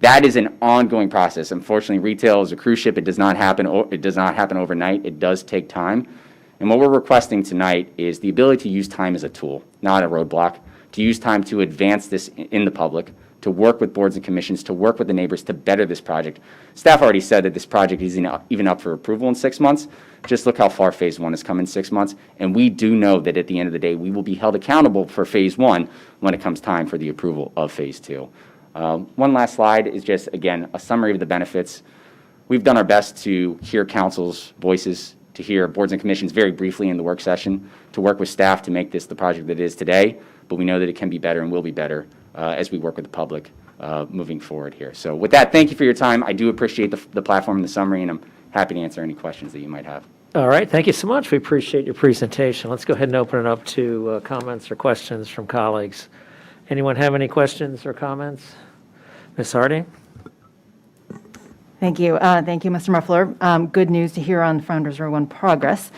That is an ongoing process. Unfortunately, retail is a cruise ship. It does not happen overnight. It does take time. And what we're requesting tonight is the ability to use time as a tool, not a roadblock, to use time to advance this in the public, to work with boards and commissions, to work with the neighbors to better this project. Staff already said that this project is even up for approval in 6 months. Just look how far Phase 1 has come in 6 months. And we do know that at the end of the day, we will be held accountable for Phase 1 when it comes time for the approval of Phase 2. One last slide is just, again, a summary of the benefits. We've done our best to hear council's voices, to hear boards and commissions very briefly in the work session, to work with staff to make this the project that it is today. But we know that it can be better and will be better as we work with the public moving forward here. So with that, thank you for your time. I do appreciate the platform and the summary, and I'm happy to answer any questions that you might have. All right, thank you so much. We appreciate your presentation. Let's go ahead and open it up to comments or questions from colleagues. Anyone have any questions or comments? Ms. Hardy? Thank you. Thank you, Mr. Muffler. Good news to hear on Founders Row 1 progress.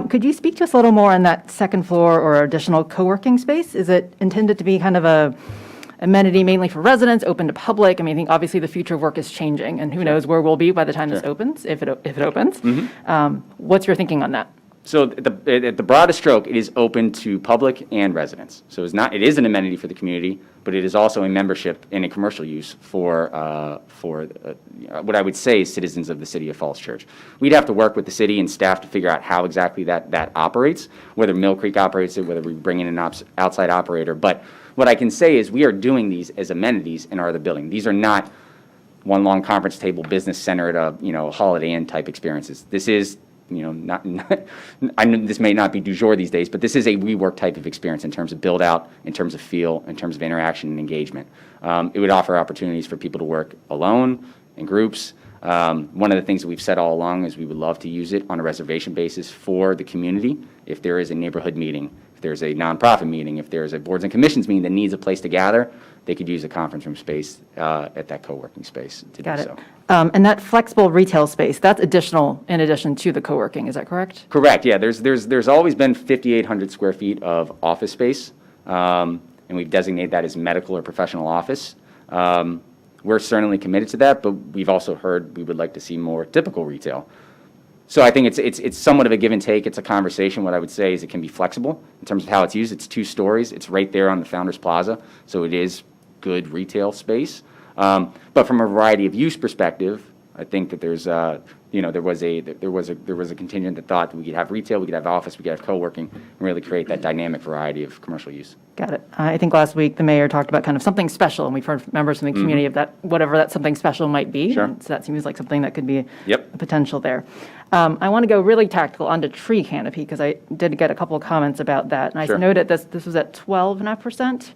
Could you speak to us a little more on that second floor or additional co-working space? Is it intended to be kind of a amenity mainly for residents, open to public? I mean, I think obviously the future of work is changing, and who knows where we'll be by the time this opens, if it opens. What's your thinking on that? So at the broadest stroke, it is open to public and residents. So it is an amenity for the community, but it is also a membership and a commercial use for what I would say is citizens of the city of Falls Church. We'd have to work with the city and staff to figure out how exactly that operates, whether Mill Creek operates it, whether we bring in an outside operator. But what I can say is we are doing these as amenities in our other building. These are not one long conference table, business center at a Holiday Inn type experiences. This is I know this may not be du jour these days, but this is a WeWork type of experience in terms of build out, in terms of feel, in terms of interaction and engagement. It would offer opportunities for people to work alone, in groups. One of the things that we've said all along is we would love to use it on a reservation basis for the community. If there is a neighborhood meeting, if there's a nonprofit meeting, if there's a boards and commissions meeting that needs a place to gather, they could use a conference room space at that co-working space to do so. And that flexible retail space, that's additional in addition to the co-working, is that correct? Correct, yeah. There's always been 5,800 square feet of office space, and we've designated that as medical or professional office. We're certainly committed to that, but we've also heard we would like to see more typical retail. So I think it's somewhat of a give and take. It's a conversation. What I would say is it can be flexible in terms of how it's used. It's 2 stories. It's right there on the Founders Plaza, so it is good retail space. But from a variety of use perspective, I think that there's there was a contingent that thought that we could have retail, we could have office, we could have co-working, and really create that dynamic variety of commercial use. Got it. I think last week the mayor talked about kind of something special, and we've heard from members from the community of that, whatever that something special might be. Sure. And so that seems like something that could be Yep. a potential there. I want to go really tactical onto tree canopy because I did get a couple of comments about that. And Sure. I noted this was at 12.5%.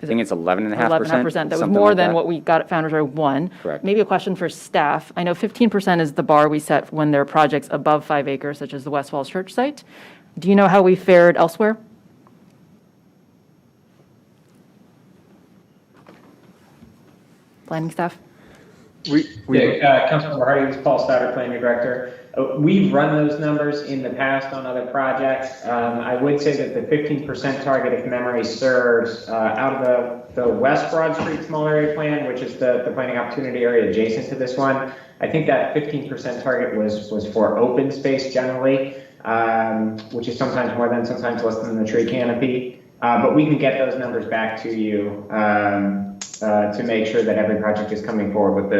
I think it's 11.5%. 11.5%. That was something more like than that. what we got at Founders Row 1. Correct. Maybe a question for staff. I know 15% is the bar we set when there are projects above 5 acres, such as the West Falls Church site. Do you know how we fared elsewhere? Planning staff? Councilmember Hardy, this is Paul Stoddard, Planning Director. We've run those numbers in the past on other projects. I would say that the 15% target, if memory serves, out of the West Broad Street Small Area Plan, which is the planning opportunity area adjacent to this one, I think that 15% target was for open space generally, which is sometimes more than, sometimes less than the tree canopy. But we can get those numbers back to you to make sure that every project is coming forward with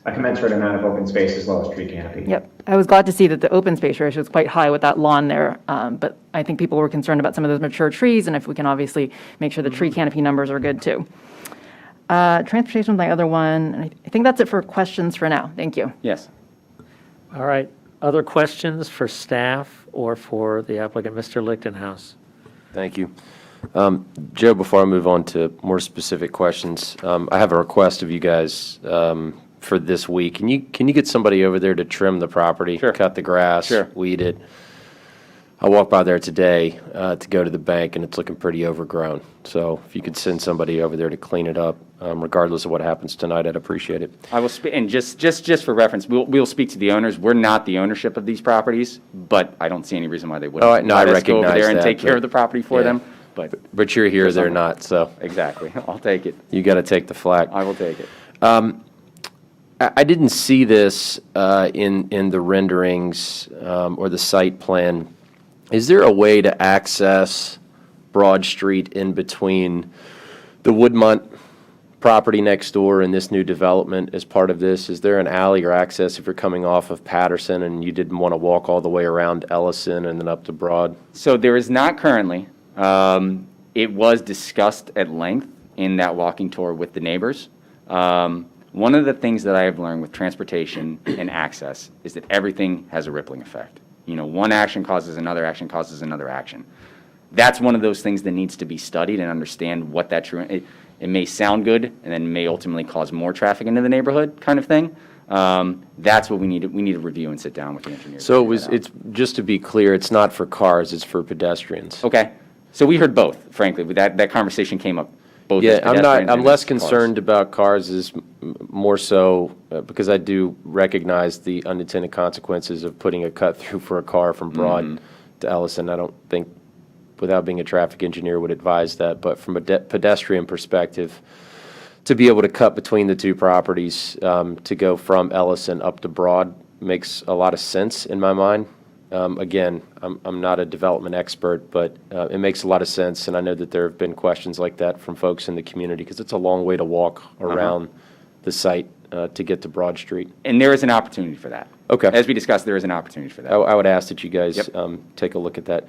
a commensurate amount of open space as well as tree canopy. Yep. I was glad to see that the open space ratio is quite high with that lawn there. But I think people were concerned about some of those mature trees, and if we can obviously make sure the tree canopy numbers are good too. Transportation was my other one. And I think that's it for questions for now. Thank you. Yes. All right. Other questions for staff or for the applicant, Mr. Lichtenhouse? Thank you. Joe, before I move on to more specific questions, I have a request of you guys for this week. Can you get somebody over there to trim the property, cut the grass, weed it? I walked by there today to go to the bank, and it's looking pretty overgrown. So if you could send somebody over there to clean it up, regardless of what happens tonight, I'd appreciate it. I will speak, and just for reference, we'll speak to the owners. We're not the ownership of these properties, but I don't see any reason why they wouldn't. Oh, no, I let us go over recognize there and that, take care but- of the property for yeah. them. But you're here, they're not, so. Exactly. I'll take it. You got to take the flak. I will take it. I didn't see this in the renderings or the site plan. Is there a way to access Broad Street in between the Woodmont property next door and this new development as part of this? Is there an alley or access if you're coming off of Patterson and you didn't want to walk all the way around Ellison and then up to Broad? So there is not currently. It was discussed at length in that walking tour with the neighbors. One of the things that I have learned with transportation and access is that everything has a rippling effect. One action causes another action causes another action. That's one of those things that needs to be studied and understand what that true. It may sound good and then may ultimately cause more traffic into the neighborhood, kind of thing. That's what we need. We need to review and sit down with the engineers. So it's just to be clear, it's not for cars, it's for pedestrians. Okay. So we heard both, frankly. That conversation came up. Both as Yeah, pedestrians I'm and less as cars. concerned about cars is more so because I do recognize the unintended consequences of putting a cut through for a car from Broad to Ellison. I don't think, without being a traffic engineer, would advise that. But from a pedestrian perspective, to be able to cut between the two properties to go from Ellison up to Broad makes a lot of sense in my mind. Again, I'm not a development expert, but it makes a lot of sense, and I know that there have been questions like that from folks in the community, because it's a long way to walk around the site to get to Broad Street. And there is an opportunity for that. Okay. As we discussed, there is an opportunity for that. I would ask that you guys take a look at that.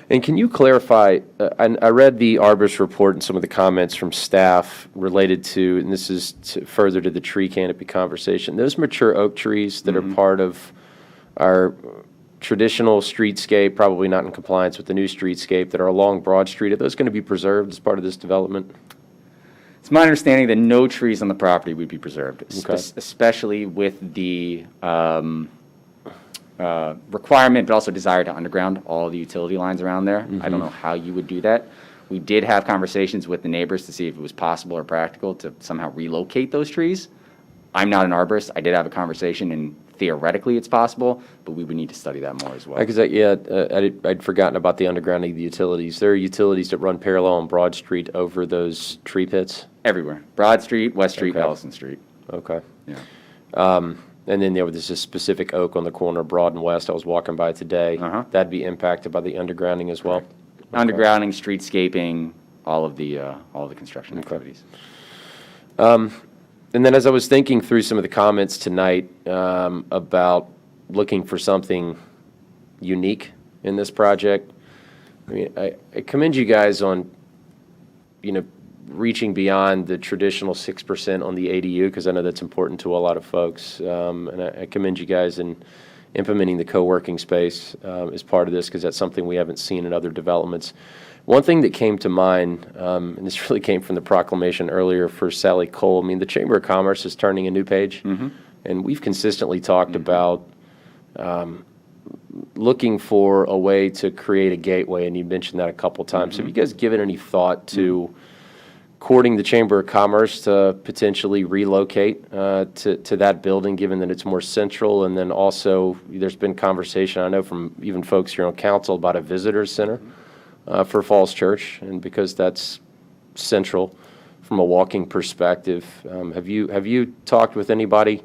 And can you clarify, I read the Arborist report and some of the comments from staff related to, and this is further to the tree canopy conversation, those mature oak trees that are part of our traditional streetscape, probably not in compliance with the new streetscape, that are along Broad Street, are those going to be preserved as part of this development? It's my understanding that no trees on the property would be preserved, Okay. especially with the requirement, but also desire to underground all the utility lines around there. I don't know how you would do that. We did have conversations with the neighbors to see if it was possible or practical to somehow relocate those trees. I'm not an arborist. I did have a conversation, and theoretically it's possible, but we would need to study that more as well. Because, I'd forgotten about the undergrounding of the utilities. There are utilities that run parallel on Broad Street over those tree pits? Everywhere. Broad Street, West Street, Ellison Street. Okay. Yeah. And then there was this specific oak on the corner of Broad and West I was walking by today. That'd be impacted by the undergrounding as well? Undergrounding, streetscaping, all of the construction activities. And then as I was thinking through some of the comments tonight about looking for something unique in this project, I mean, I commend you guys on, reaching beyond the traditional 6% on the ADU, because I know that's important to a lot of folks. And I commend you guys in implementing the co-working space as part of this, because that's something we haven't seen in other developments. One thing that came to mind, and this really came from the proclamation earlier for Sally Cole, I mean, the Chamber of Commerce is turning a new page, and we've consistently talked about looking for a way to create a gateway, and you mentioned that a couple times. Have you guys given any thought to courting the Chamber of Commerce to potentially relocate to that building, given that it's more central? And then also, there's been conversation, I know from even folks here on council, about a visitor center for Falls Church, and because that's central from a walking perspective. Have you talked with anybody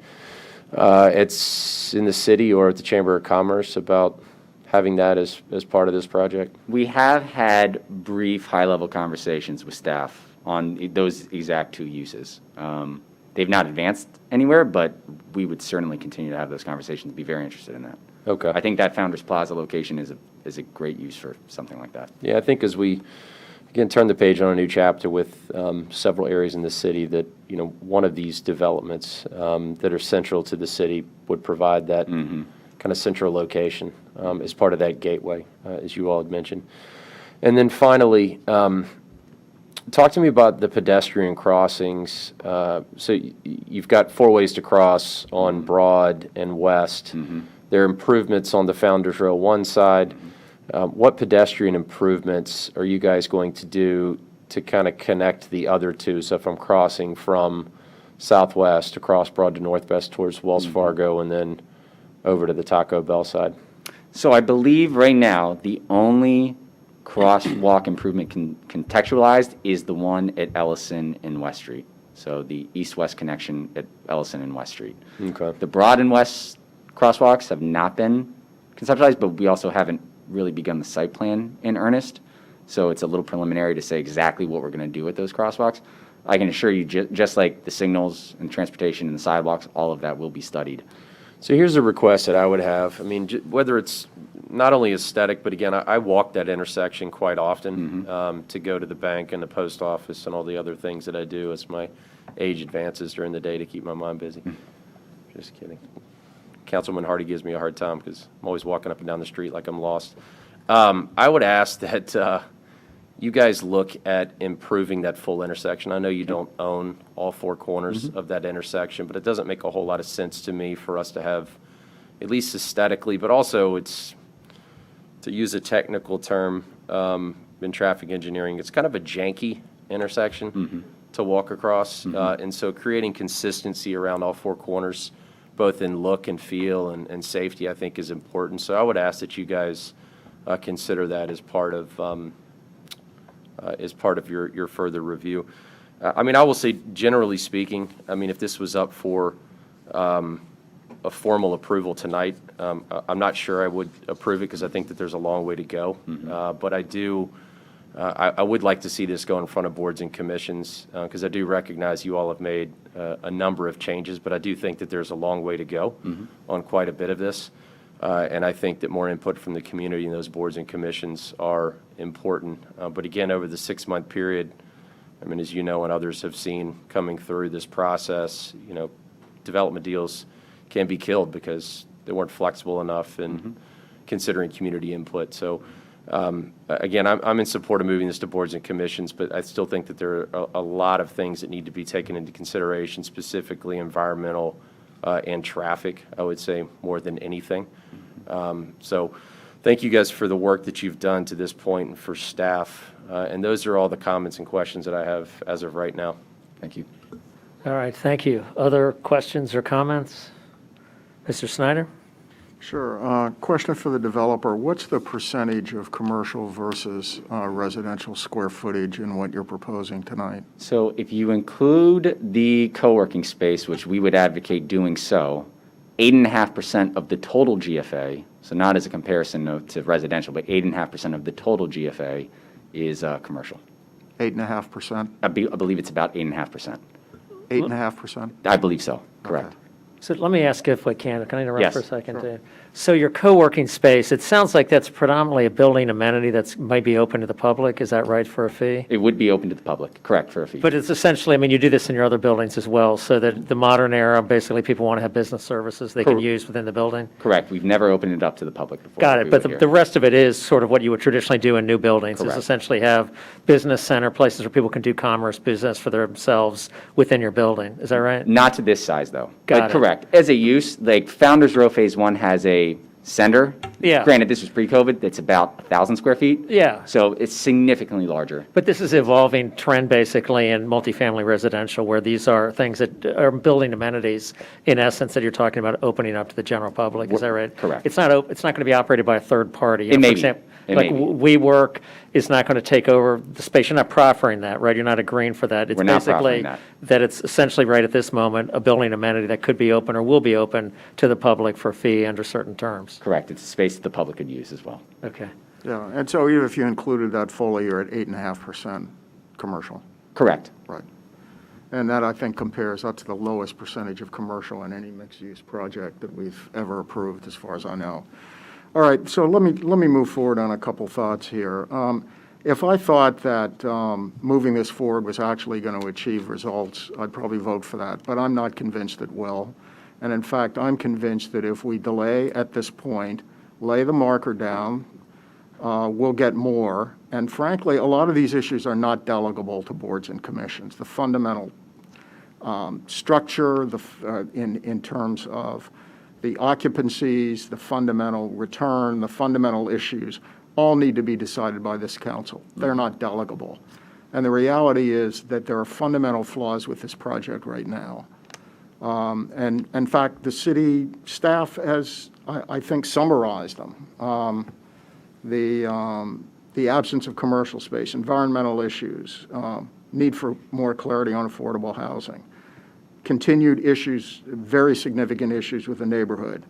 it's in the city or at the Chamber of Commerce about having that as part of this project? We have had brief high-level conversations with staff on those exact two uses. They've not advanced anywhere, but we would certainly continue to have those conversations, be very interested in that. Okay. I think that Founders Plaza location is a great use for something like that. Yeah, I think as we, again, turn the page on a new chapter with several areas in the city that, one of these developments that are central to the city would provide that kind of central location as part of that gateway, as you all had mentioned. And then finally, talk to me about the pedestrian crossings. So you've got 4 ways to cross on Broad and West. There are improvements on the Founders Row 1 side. What pedestrian improvements are you guys going to do to kind of connect the other two? So if I'm crossing from Southwest across Broad to Northwest towards Wells Fargo and then over to the Taco Bell side. So I believe right now the only crosswalk improvement contextualized is the one at Ellison and West Street. So the east-west connection at Ellison and West Street. Okay. The Broad and West crosswalks have not been conceptualized, but we also haven't really begun the site plan in earnest. So it's a little preliminary to say exactly what we're going to do with those crosswalks. I can assure you, just like the signals and transportation and the sidewalks, all of that will be studied. So here's a request that I would have. I mean, whether it's not only aesthetic, but again, I walk that intersection quite often to go to the bank and the post office and all the other things that I do as my age advances during the day to keep my mind busy. Just kidding. Councilman Hardy gives me a hard time because I'm always walking up and down the street like I'm lost. I would ask that you guys look at improving that full intersection. I know you don't own all 4 corners of that intersection, but it doesn't make a whole lot of sense to me for us to have, at least aesthetically, but also it's, to use a technical term in traffic engineering, it's kind of a janky intersection to walk across. And so creating consistency around all 4 corners, both in look and feel and safety, I think is important. So I would ask that you guys consider that as part of your further review. I mean, I will say, generally speaking, I mean, if this was up for a formal approval tonight, I'm not sure I would approve it because I think that there's a long way to go. But I would like to see this go in front of boards and commissions because I do recognize you all have made a number of changes, but I do think that there's a long way to go on quite a bit of this. And I think that more input from the community and those boards and commissions are important. But again, over the 6-month period, I mean, as you know and others have seen coming through this process, development deals can be killed because they weren't flexible enough in considering community input. So again, I'm in support of moving this to boards and commissions, but I still think that there are a lot of things that need to be taken into consideration, specifically environmental and traffic, I would say, more than anything. So thank you guys for the work that you've done to this point and for staff. And those are all the comments and questions that I have as of right now. Thank you. All right, thank you. Other questions or comments? Mr. Snyder? Sure. Question for the developer. What's the percentage of commercial versus residential square footage in what you're proposing tonight? So if you include the co-working space, which we would advocate doing so, 8.5% of the total GFA, so not as a comparison to residential, but 8.5% of the total GFA is commercial. 8.5%? I believe it's about 8.5%. 8.5%? I believe so, correct. So let me ask if I can I interrupt Yes. for a second? Sure. So your co-working space, it sounds like that's predominantly a building amenity that's might be open to the public, is that right, for a fee? It would be open to the public, correct, for a fee. But it's essentially, I mean, you do this in your other buildings as well, so that the modern era, basically people want to have business services they can use within the building? Correct. We've never opened it up to the public before. Got We it, but would hear. the rest of it is sort of what you would traditionally do in new buildings, is Correct. essentially have business center, places where people can do commerce, business for themselves within your building, is that right? Not to this size, though. Got But it. correct. As a use, like Founders Row Phase 1 has a center. Yeah. Granted, this was pre-COVID, it's about 1,000 square feet. Yeah. So it's significantly larger. But this is evolving trend basically in multifamily residential, where these are things that are building amenities, in essence, that you're talking about opening up to the general public, is that right? Correct. It's not going to be operated by a third party. You It know, may for be. example, It like may be. WeWork is not going to take over the space. You're not proffering that, right? You're not agreeing for that. It's We're not basically proffering that it's essentially right at this moment, a building amenity that could be open or will be open to the public for a fee under certain terms. Correct. It's a space that the public could use as well. Okay. Yeah, and so even if you included that fully, you're at 8.5% commercial. Correct. Right. And that, I think, compares up to the lowest percentage of commercial in any mixed-use project that we've ever approved, as far as I know. All right, so let me move forward on a couple thoughts here. If I thought that moving this forward was actually going to achieve results, I'd probably vote for that, but I'm not convinced it will. And in fact, I'm convinced that if we delay at this point, lay the marker down, we'll get more. And frankly, a lot of these issues are not delegable to boards and commissions. The fundamental structure, in terms of the occupancies, the fundamental return, the fundamental issues, all need to be decided by this council. They're not delegable. And the reality is that there are fundamental flaws with this project right now. And in fact, the city staff has, I think, summarized them. The absence of commercial space, environmental issues, need for more clarity on affordable housing, continued issues, very significant issues with the neighborhood,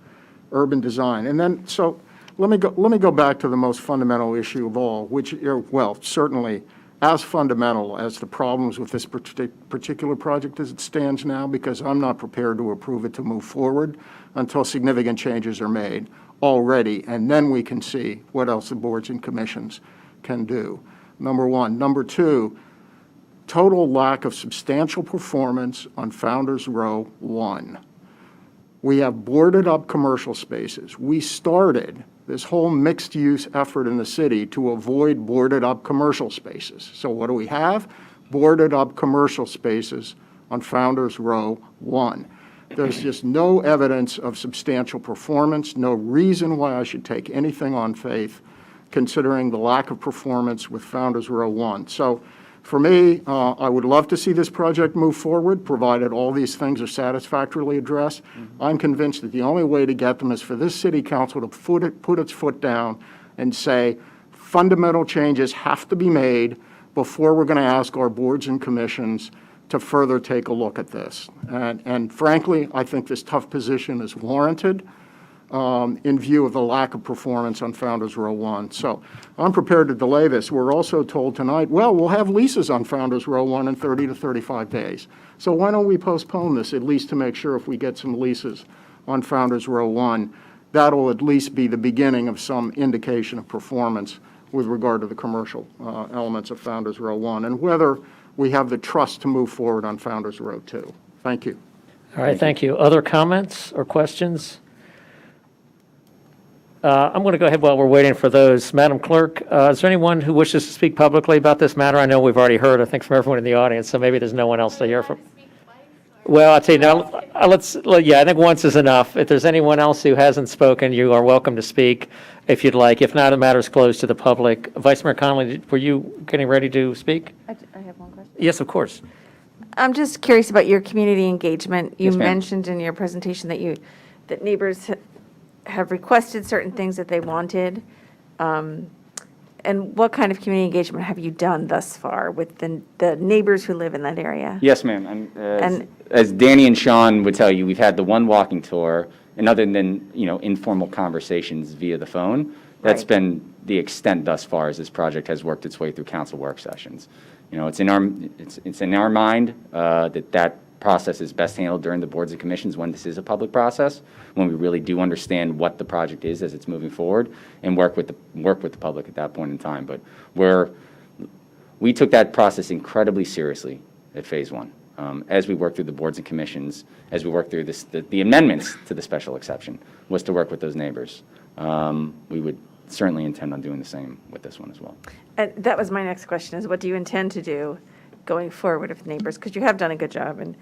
urban design. And then, so let me go back to the most fundamental issue of all, which, well, certainly as fundamental as the problems with this particular project as it stands now, because I'm not prepared to approve it to move forward until significant changes are made already, and then we can see what else the boards and commissions can do. Number one. Number two, total lack of substantial performance on Founders Row 1. We have boarded up commercial spaces. We started this whole mixed-use effort in the city to avoid boarded up commercial spaces. So what do we have? Boarded up commercial spaces on Founders Row 1. There's just no evidence of substantial performance, no reason why I should take anything on faith, considering the lack of performance with Founders Row 1. So for me, I would love to see this project move forward, provided all these things are satisfactorily addressed. I'm convinced that the only way to get them is for this city council to put its foot down and say, fundamental changes have to be made before we're going to ask our boards and commissions to further take a look at this. And frankly, I think this tough position is warranted in view of the lack of performance on Founders Row 1. So I'm prepared to delay this. We're also told tonight, well, we'll have leases on Founders Row 1 in 30 to 35 days. So why don't we postpone this, at least to make sure if we get some leases on Founders Row 1, that'll at least be the beginning of some indication of performance with regard to the commercial elements of Founders Row 1, and whether we have the trust to move forward on Founders Row 2. Thank you. All right, thank you. Other comments or questions? I'm going to go ahead while we're waiting for those. Madam Clerk, is there anyone who wishes to speak publicly about this matter? I know we've already heard, I think, from everyone in the audience, so maybe there's no one else to hear from. Well, I'll tell you now, I think once is enough. If there's anyone else who hasn't spoken, you are welcome to speak if you'd like. If not, the matter is closed to the public. Vice Mayor Connolly, were you getting ready to speak? I have one question. Yes, of course. I'm just curious about your community engagement. You Yes, ma'am. mentioned in your presentation that neighbors have requested certain things that they wanted. And what kind of community engagement have you done thus far with the neighbors who live in that area? Yes, ma'am. As Danny and Sean would tell you, we've had the one walking tour, and other than, informal conversations via the phone, that's Right. been the extent thus far as this project has worked its way through council work sessions. It's in our mind that process is best handled during the boards and commissions when this is a public process, when we really do understand what the project is as it's moving forward, and work with the public at that point in time. But we took that process incredibly seriously at Phase 1. As we work through the boards and commissions, as we work through the amendments to the special exception, was to work with those neighbors. We would certainly intend on doing the same with this one as well. And that was my next question, is what do you intend to do going forward with neighbors? Because you have done a good job in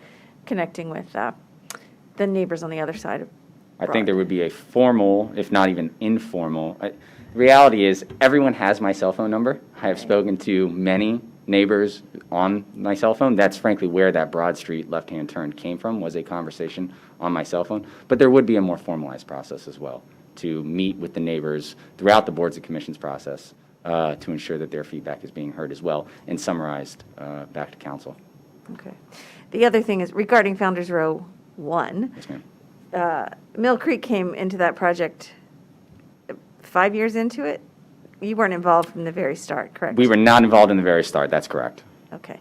connecting with the neighbors on the other side of I think there would be a formal, if not even informal. Reality is, everyone has my cell phone number. I have spoken to many neighbors on my cell phone. That's frankly where that Broad Street left-hand turn came from, was a conversation on my cell phone. But there would be a more formalized process as well, to meet with the neighbors throughout the boards and commissions process to ensure that their feedback is being heard as well and summarized back to council. Okay. The other thing is regarding Founders Row 1. Yes, ma'am. Mill Creek came into that project 5 years into it. You weren't involved from the very start, correct? We were not involved in the very start, that's correct. Okay.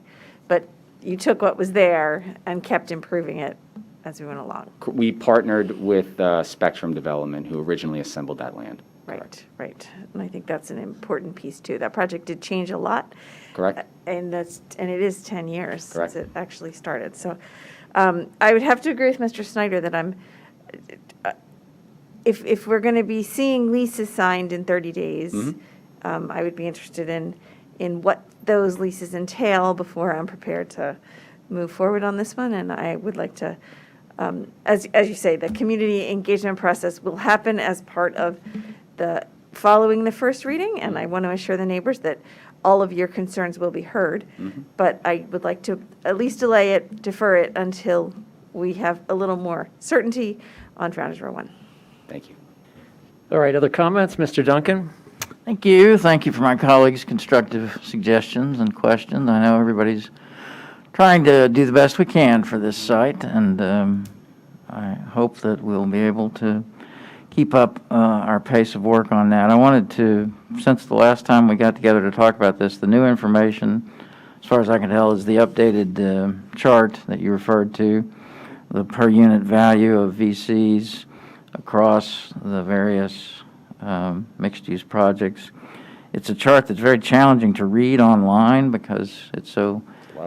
But you took what was there and kept improving it as we went along. We partnered with Spectrum Development, who originally assembled that land. Right, right. And I think that's an important piece too. That project did change a lot. Correct. And it is 10 years Correct. since it actually started. So I would have to agree with Mr. Snyder that if we're going to be seeing leases signed in 30 days, I would be interested in what those leases entail before I'm prepared to move forward on this one. And I would like to, as you say, the community engagement process will happen as part of the following the first reading, and I want to assure the neighbors that all of your concerns will be heard. But I would like to at least defer it until we have a little more certainty on Founders Row 1. Thank you. All right, other comments? Mr. Duncan? Thank you. Thank you for my colleagues' constructive suggestions and questions. I know everybody's trying to do the best we can for this site, and I hope that we'll be able to keep up our pace of work on that. I wanted to, since the last time we got together to talk about this, the new information, as far as I can tell, is the updated chart that you referred to, the per unit value of VCs across the various mixed-use projects. It's a chart that's very challenging to read online because it's so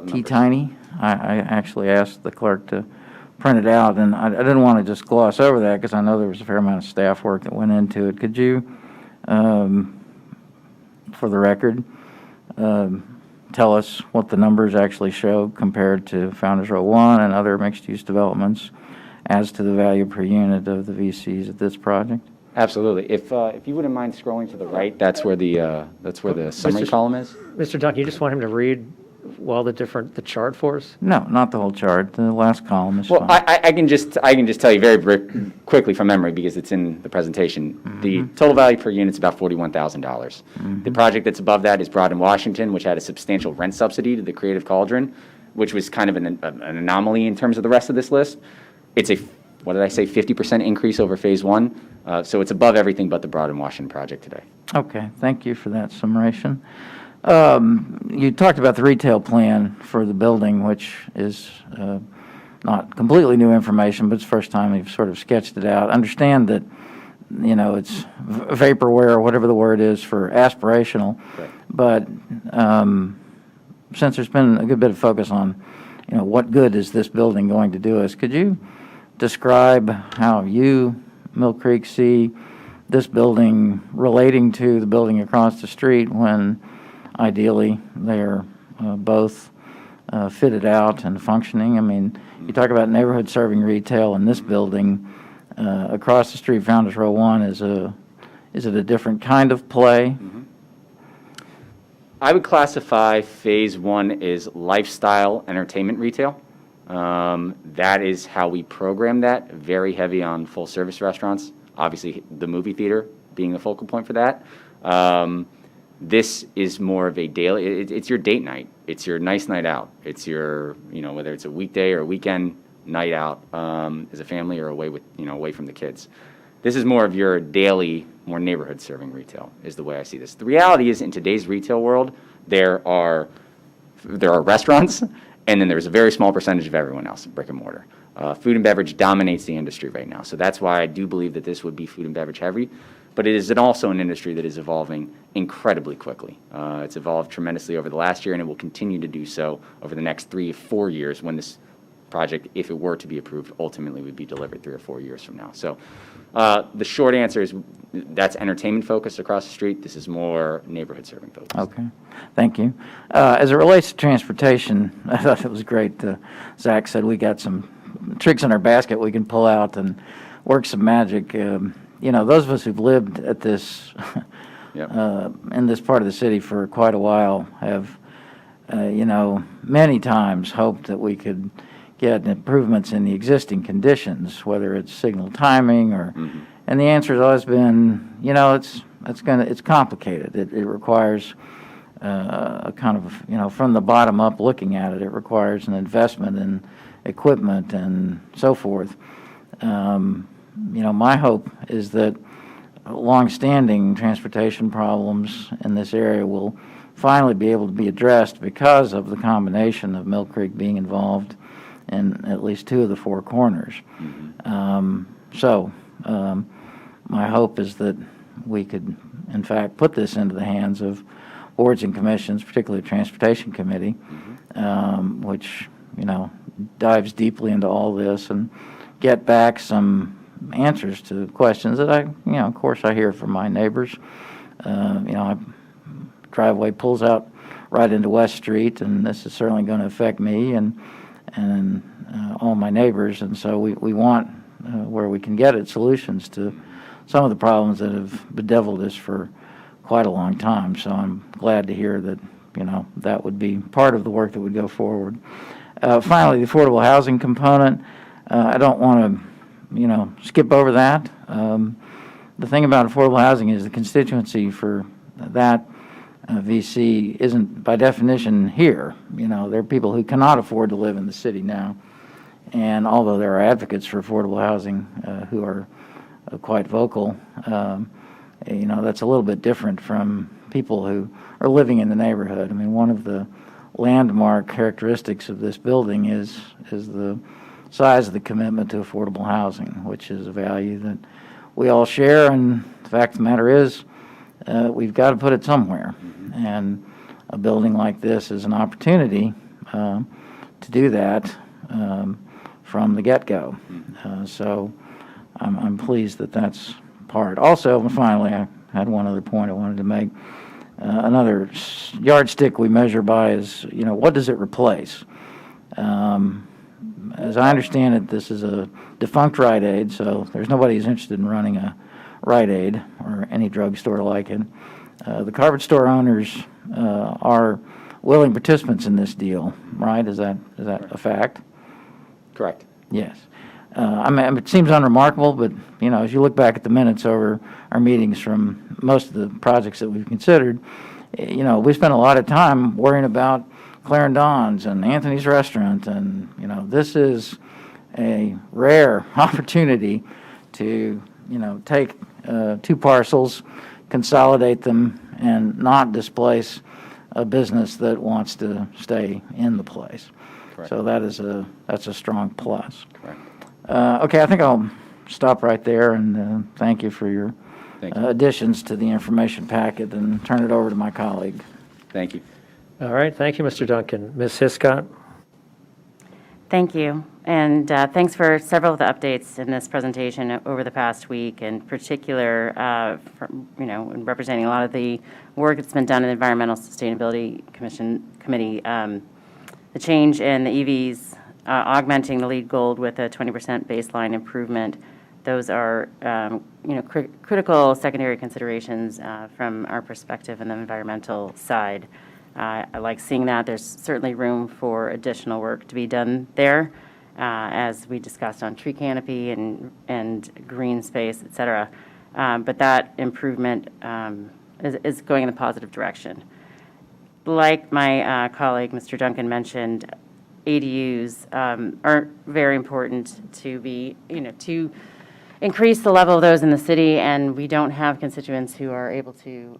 teeny. I actually asked the clerk to print it out, and I didn't want to just gloss over that because I know there was a fair amount of staff work that went into it. Could you, for the record, tell us what the numbers actually show compared to Founders Row 1 and other mixed-use developments as to the value per unit of the VCs at this project? Absolutely. If you wouldn't mind scrolling to the right, that's where the summary column is. Mr. Duncan, you just want him to read the chart for us? No, not the whole chart. The last column is Well, fine. I can just tell you very quickly from memory because it's in the presentation. The total value per unit is about $41,000. The project that's above that is Broad in Washington, which had a substantial rent subsidy to the Creative Cauldron, which was kind of an anomaly in terms of the rest of this list. It's a, 50% increase over Phase 1. So it's above everything but the Broad in Washington project today. Okay, thank you for that summation. You talked about the retail plan for the building, which is not completely new information, but it's the first time you've sort of sketched it out. Understand that, it's vaporware, or whatever the word is, for aspirational. Right. But since there's been a good bit of focus on, what good is this building going to do us, could you describe how you, Mill Creek, see this building relating to the building across the street when ideally they're both fitted out and functioning? I mean, you talk about neighborhood serving retail in this building. Across the street, Founders Row 1, is it a different kind of play? I would classify Phase 1 as lifestyle entertainment retail. That is how we program that, very heavy on full-service restaurants. Obviously, the movie theater being the focal point for that. This is more of a daily, it's your date night. It's your nice night out. It's your, whether it's a weekday or a weekend night out as a family or away from the kids. This is more of your daily, more neighborhood serving retail is the way I see this. The reality is in today's retail world, there are restaurants And then there's a very small percentage of everyone else, brick and mortar. Food and beverage dominates the industry right now. So that's why I do believe that this would be food and beverage heavy. But it is also an industry that is evolving incredibly quickly. It's evolved tremendously over the last year, and it will continue to do so over the next 3 or 4 years when this project, if it were to be approved, ultimately would be delivered 3 or 4 years from now. So the short answer is that's entertainment focused across the street. This is more neighborhood serving focused. Okay, thank you. As it relates to transportation, I thought it was great. Zach said we got some tricks in our basket we can pull out and work some magic. You know, those of us who've lived at this, in this part of the city for quite a while have, you know, many times hoped that we could get improvements in the existing conditions, whether it's signal timing or, and the answer has always been, you know, it's complicated. It requires a kind of, you know, from the bottom up looking at it, it requires an investment in equipment and so forth. You know, my hope is that longstanding transportation problems in this area will finally be able to be addressed because of the combination of Mill Creek being involved in at least 2 of the 4 corners. My hope is that we could, in fact, put this into the hands of boards and commissions, particularly the Transportation Committee, which, you know, dives deeply into all this and get back some answers to questions that you know, of course I hear from my neighbors. You know, driveway pulls out right into West Street, and this is certainly going to affect me and all my neighbors. And so we want, where we can get it, solutions to some of the problems that have bedeviled us for quite a long time. So I'm glad to hear that, you know, that would be part of the work that would go forward. Finally, the affordable housing component, I don't want to, you know, skip over that. The thing about affordable housing is the constituency for that VC isn't by definition here. You know, there are people who cannot afford to live in the city now. And although there are advocates for affordable housing who are quite vocal, you know, that's a little bit different from people who are living in the neighborhood. I mean, one of the landmark characteristics of this building is the size of the commitment to affordable housing, which is a value that we all share. And the fact of the matter is, we've got to put it somewhere. And a building like this is an opportunity to do that from the get-go. So I'm pleased that that's part. Also, finally, I had one other point I wanted to make. Another yardstick we measure by is, you know, what does it replace? As I understand it, this is a defunct Rite Aid, so there's nobody who's interested in running a Rite Aid or any drugstore like it. The carpet store owners are willing participants in this deal, right? Is that a fact? Correct. Yes. I mean, it seems unremarkable, but, you know, as you look back at the minutes over our meetings from most of the projects that we've considered, you know, we spent a lot of time worrying about Clarendon's and Anthony's Restaurant, and, you know, this is a rare opportunity to, you know, take 2 parcels, consolidate them, and not displace a business that wants to stay in the place. Correct. So that's a strong plus. Correct. Okay, I think I'll stop right there, and thank you for your Thank you. additions to the information packet, and turn it over to my colleague. Thank you. All right, thank you, Mr. Duncan. Ms. Hiscott? Thank you, and thanks for several of the updates in this presentation over the past week, in particular, you know, in representing a lot of the work that's been done in the Environmental Sustainability Committee. The change in the EVs, augmenting the LEED Gold with a 20% baseline improvement. Those are, you know, critical secondary considerations from our perspective in the environmental side. I like seeing that. There's certainly room for additional work to be done there, as we discussed on tree canopy and green space, et cetera. But that improvement is going in a positive direction. Like my colleague, Mr. Duncan, mentioned, ADUs are very important to be, you know, to increase the level of those in the city, and we don't have constituents who are able to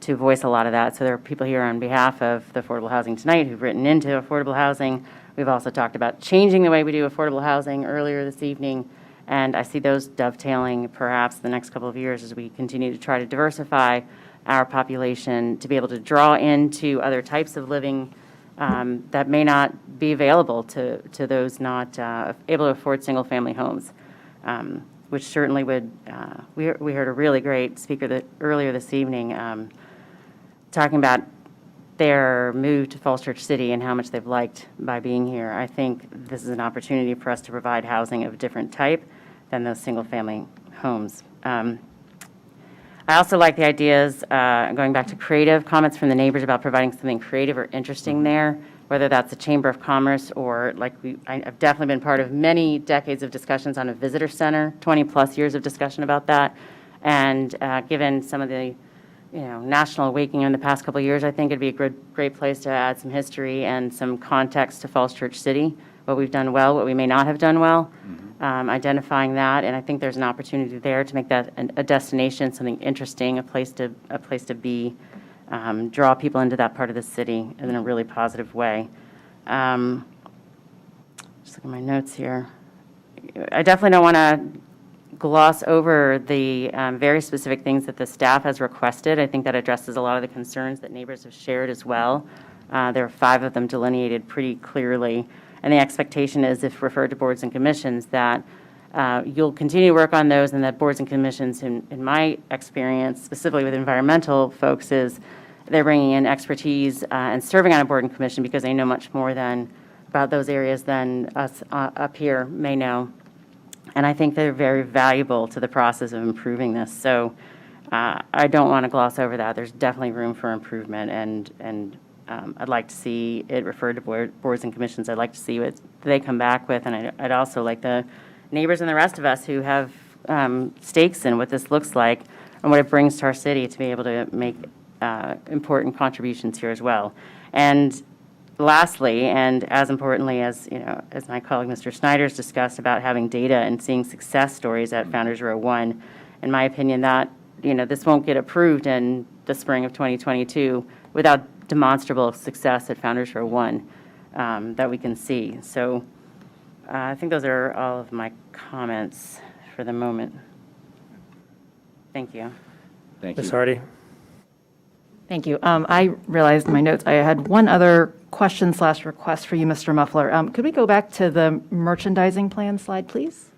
to voice a lot of that. So there are people here on behalf of the affordable housing tonight who've written into affordable housing. We've also talked about changing the way we do affordable housing earlier this evening, and I see those dovetailing perhaps the next couple of years as we continue to try to diversify our population to be able to draw into other types of living that may not be available to those not able to afford single-family homes, which certainly would, we heard a really great speaker earlier this evening talking about their move to Falls Church City and how much they've liked by being here. I think this is an opportunity for us to provide housing of a different type than those single-family homes. I also like the ideas, going back to creative comments from the neighbors about providing something creative or interesting there, whether that's the Chamber of Commerce or I've definitely been part of many decades of discussions on a visitor center, 20-plus years of discussion about that. And given some of the national awakening in the past couple of years, I think it'd be a great place to add some history and some context to Falls Church City, what we've done well, what we may not have done well, identifying that. And I think there's an opportunity there to make that a destination, something interesting, a place to be, draw people into that part of the city in a really positive way. Just look at my notes here. I definitely don't want to gloss over the very specific things that the staff has requested. I think that addresses a lot of the concerns that neighbors have shared as well. There are 5 of them delineated pretty clearly. And the expectation is, if referred to boards and commissions, that you'll continue to work on those, and that boards and commissions, in my experience, specifically with environmental folks, is they're bringing in expertise and serving on a board and commission because they know much more about those areas than us up here may know. And I think they're very valuable to the process of improving this. So I don't want to gloss over that. There's definitely room for improvement, and I'd like to see it referred to boards and commissions. I'd like to see what they come back with, and I'd also like the neighbors and the rest of us who have stakes in what this looks like and what it brings to our city to be able to make important contributions here as well. And lastly, and as importantly as as my colleague Mr. Snyder's discussed about having data and seeing success stories at Founders Row 1, in my opinion, that this won't get approved in the spring of 2022 without demonstrable success at Founders Row 1 that we can see. So I think those are all of my comments for the moment. Thank you. Thank you. Ms. Hardy? Thank you. I realized in my notes I had one other question/request for you, Mr. Muffler. Could we go back to the merchandising plan slide, please?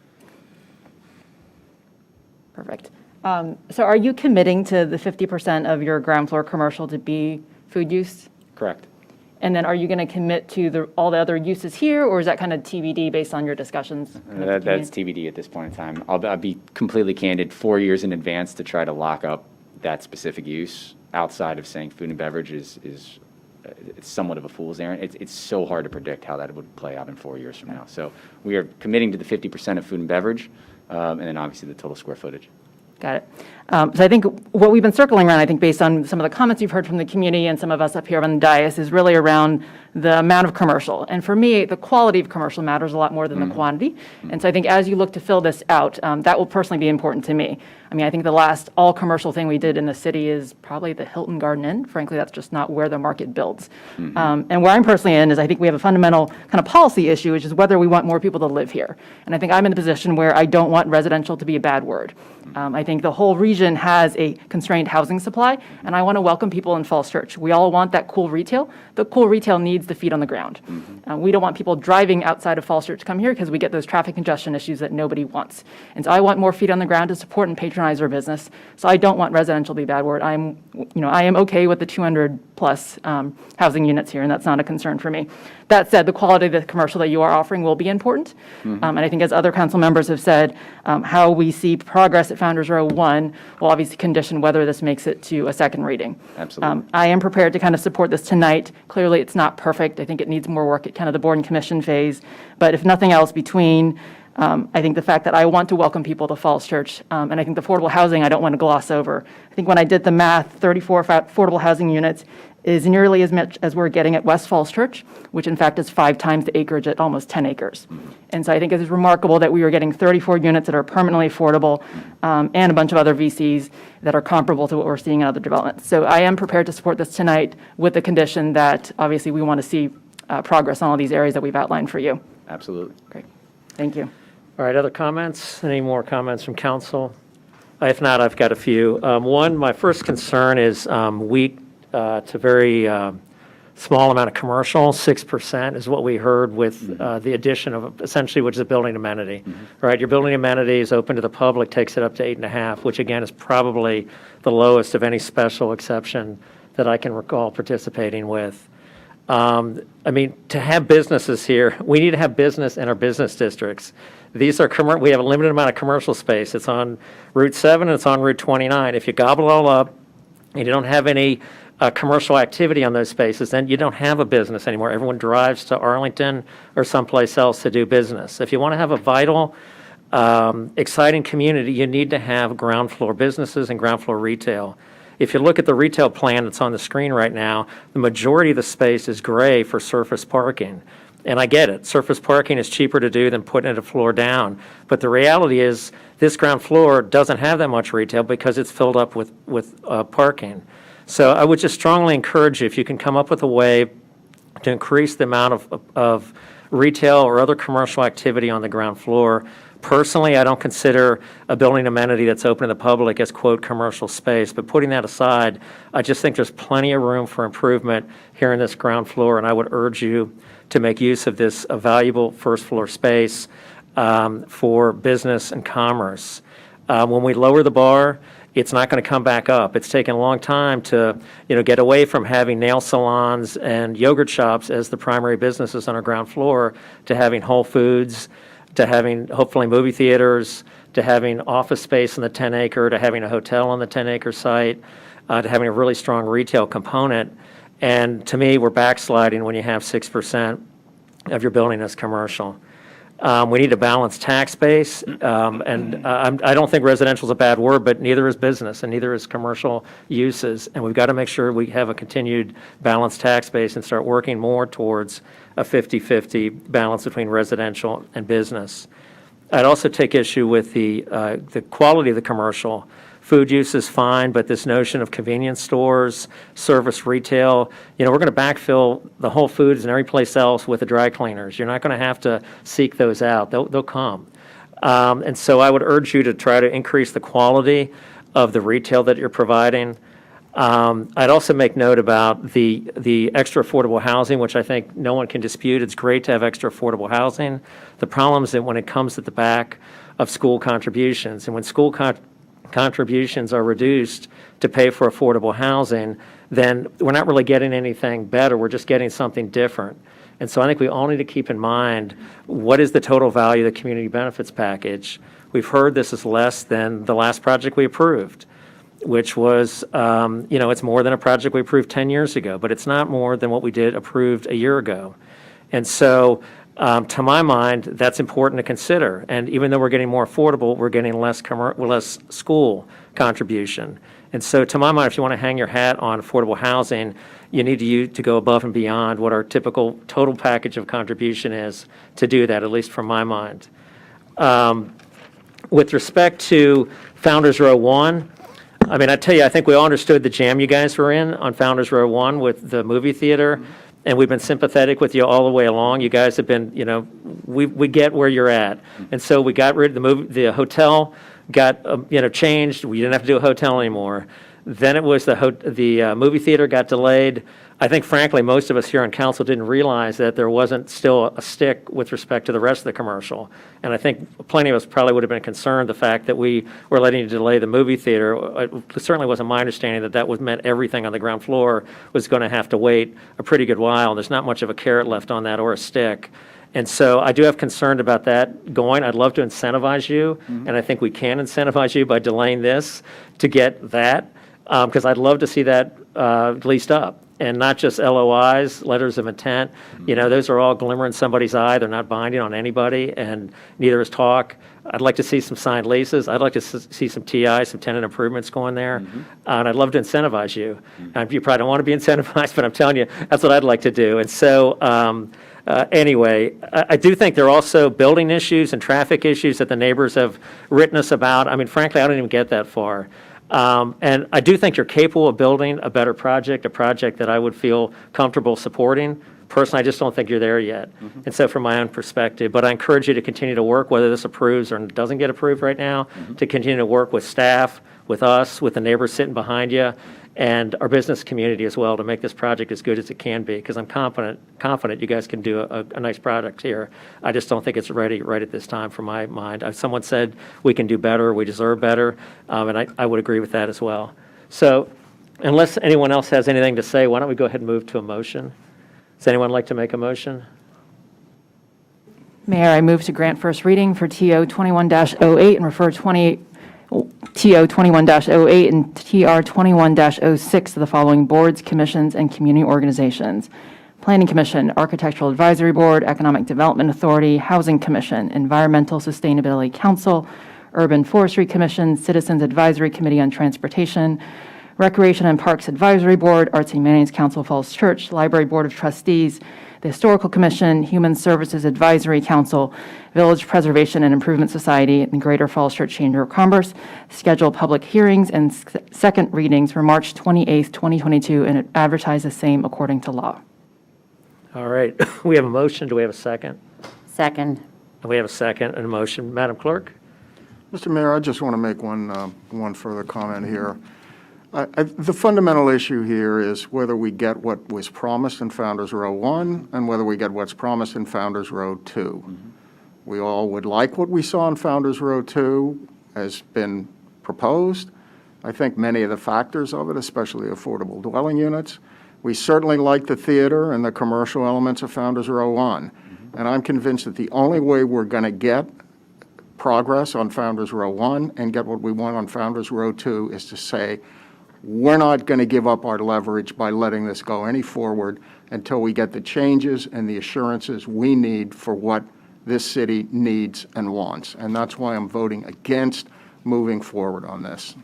Perfect. So are you committing to the 50% of your ground floor commercial to be food use? Correct. And then are you going to commit to all the other uses here, or is that kind of TBD based on your discussions? That's TBD at this point in time. I'll be completely candid, 4 years in advance to try to lock up that specific use outside of saying food and beverage is it's somewhat of a fool's errand. It's so hard to predict how that would play out in 4 years from now. So we are committing to the 50% of food and beverage, and then obviously the total square footage. Got it. So I think what we've been circling around, I think based on some of the comments you've heard from the community and some of us up here on the dais, is really around the amount of commercial. And for me, the quality of commercial matters a lot more than the quantity. And so I think as you look to fill this out, that will personally be important to me. I mean, I think the last all-commercial thing we did in the city is probably the Hilton Garden Inn. Frankly, that's just not where the market builds. And where I'm personally in is I think we have a fundamental kind of policy issue, which is whether we want more people to live here. And I think I'm in a position where I don't want residential to be a bad word. I think the whole region has a constrained housing supply, and I want to welcome people in Falls Church. We all want that cool retail. The cool retail needs the feet on the ground. We don't want people driving outside of Falls Church to come here because we get those traffic congestion issues that nobody wants. And so I want more feet on the ground to support and patronize our business. So I don't want residential to be a bad word. I am okay with the 200 plus housing units here, and that's not a concern for me. That said, the quality of the commercial that you are offering will be important. And I think as other council members have said, how we see progress at Founders Row 1 will obviously condition whether this makes it to a second reading. Absolutely. I am prepared to kind of support this tonight. Clearly, it's not perfect. I think it needs more work at kind of the board and commission phase. But if nothing else, between I think the fact that I want to welcome people to Falls Church, and I think the affordable housing I don't want to gloss over. I think when I did the math, 34 affordable housing units is nearly as much as we're getting at West Falls Church, which in fact is 5 times the acreage at almost 10 acres. And so I think it is remarkable that we are getting 34 units that are permanently affordable and a bunch of other VCs that are comparable to what we're seeing in other developments. So I am prepared to support this tonight with the condition that obviously we want to see progress on all these areas that we've outlined for you. Absolutely. Great. Thank you. All right, other comments? Any more comments from council? If not, I've got a few. One, my first concern is weak to very small amount of commercial. 6% is what we heard with the addition of essentially, which is a building amenity. Right, your building amenity is open to the public, takes it up to 8.5, which again is probably the lowest of any special exception that I can recall participating with. I mean, to have businesses here, we need to have business in our business districts. These are we have a limited amount of commercial space. It's on Route 7 and it's on Route 29. If you gobble it all up and you don't have any commercial activity on those spaces, then you don't have a business anymore. Everyone drives to Arlington or someplace else to do business. If you want to have a vital, exciting community, you need to have ground floor businesses and ground floor retail. If you look at the retail plan that's on the screen right now, the majority of the space is gray for surface parking. And I get it. Surface parking is cheaper to do than putting it a floor down. But the reality is this ground floor doesn't have that much retail because it's filled up with parking. So I would just strongly encourage you, if you can come up with a way to increase the amount of retail or other commercial activity on the ground floor. Personally, I don't consider a building amenity that's open to the public as, quote, commercial space. But putting that aside, I just think there's plenty of room for improvement here in this ground floor, and I would urge you to make use of this valuable first floor space for business and commerce. When we lower the bar, it's not going to come back up. It's taken a long time to, get away from having nail salons and yogurt shops as the primary businesses on our ground floor to having Whole Foods, to having hopefully movie theaters, to having office space in the 10-acre, to having a hotel on the 10-acre site, to having a really strong retail component. And to me, we're backsliding when you have 6% of your building as commercial. We need a balanced tax base, and I don't think residential is a bad word, but neither is business and neither is commercial uses. And we've got to make sure we have a continued balanced tax base and start working more towards a 50-50 balance between residential and business. I'd also take issue with the quality of the commercial. Food use is fine, but this notion of convenience stores, service retail, we're going to backfill the Whole Foods and every place else with the dry cleaners. You're not going to have to seek those out. They'll come. And so I would urge you to try to increase the quality of the retail that you're providing. I'd also make note about the extra affordable housing, which I think no one can dispute. It's great to have extra affordable housing. The problem is that when it comes at the back of school contributions, and when school contributions are reduced to pay for affordable housing, then we're not really getting anything better. We're just getting something different. And so I think we all need to keep in mind, what is the total value of the community benefits package? We've heard this is less than the last project we approved, which was, it's more than a project we approved 10 years ago, but it's not more than what we did approved a year ago. And so to my mind, that's important to consider. And even though we're getting more affordable, we're getting less school contribution. And so to my mind, if you want to hang your hat on affordable housing, you need to go above and beyond what our typical total package of contribution is to do that, at least from my mind. With respect to Founders Row 1, I mean, I tell you, I think we all understood the jam you guys were in on Founders Row 1 with the movie theater. And we've been sympathetic with you all the way along. You guys have been, we get where you're at. And so we got rid of the hotel got, changed. We didn't have to do a hotel anymore. Then it was the movie theater got delayed. I think, frankly, most of us here on council didn't realize that there wasn't still a stick with respect to the rest of the commercial. And I think plenty of us probably would have been concerned the fact that we were letting you delay the movie theater. It certainly wasn't my understanding that meant everything on the ground floor was going to have to wait a pretty good while. There's not much of a carrot left on that or a stick. And so I do have concern about that going. I'd love to incentivize you, and I think we can incentivize you by delaying this to get that, because I'd love to see that leased up. And not just LOIs, letters of intent. Those are all glimmer in somebody's eye. They're not binding on anybody, and neither is talk. I'd like to see some signed leases. I'd like to see some TI, some tenant improvements going there. And I'd love to incentivize you. And you probably don't want to be incentivized, but I'm telling you, that's what I'd like to do. And so, anyway, I do think there are also building issues and traffic issues that the neighbors have written us about. I mean, frankly, I don't even get that far. And I do think you're capable of building a better project, a project that I would feel comfortable supporting. Personally, I just don't think you're there yet. And so from my own perspective, but I encourage you to continue to work, whether this approves or doesn't get approved right now, to continue to work with staff, with us, with the neighbors sitting behind you, and our business community as well to make this project as good as it can be, because I'm confident you guys can do a nice product here. I just don't think it's ready right at this time from my mind. Someone said we can do better, we deserve better, and I would agree with that as well. So unless anyone else has anything to say, why don't we go ahead and move to a motion? Does anyone like to make a motion? Mayor, I move to grant first reading for TO 21-08 and refer TO 21-08 and TR 21-06 to the following boards, commissions, and community organizations: Planning Commission, Architectural Advisory Board, Economic Development Authority, Housing Commission, Environmental Sustainability Council, Urban Forestry Commission, Citizens Advisory Committee on Transportation, Recreation and Parks Advisory Board, Arts and Humanities Council Falls Church, Library Board of Trustees, the Historical Commission, Human Services Advisory Council, Village Preservation and Improvement Society, and the Greater Falls Church Chamber of Commerce. Schedule public hearings and second readings for March 28th, 2022, and advertise the same according to law. All right, we have a motion. Do we have a second? Second. We have a second and a motion. Madam Clerk? Mr. Mayor, I just want to make one further comment here. The fundamental issue here is whether we get what was promised in Founders Row 1 and whether we get what's promised in Founders Row 2. We all would like what we saw in Founders Row 2 has been proposed. I think many of the factors of it, especially affordable dwelling units. We certainly like the theater and the commercial elements of Founders Row 1. And I'm convinced that the only way we're going to get progress on Founders Row 1 and get what we want on Founders Row 2 is to say, we're not going to give up our leverage by letting this go any forward until we get the changes and the assurances we need for what this city needs and wants. And that's why I'm voting against moving forward on this.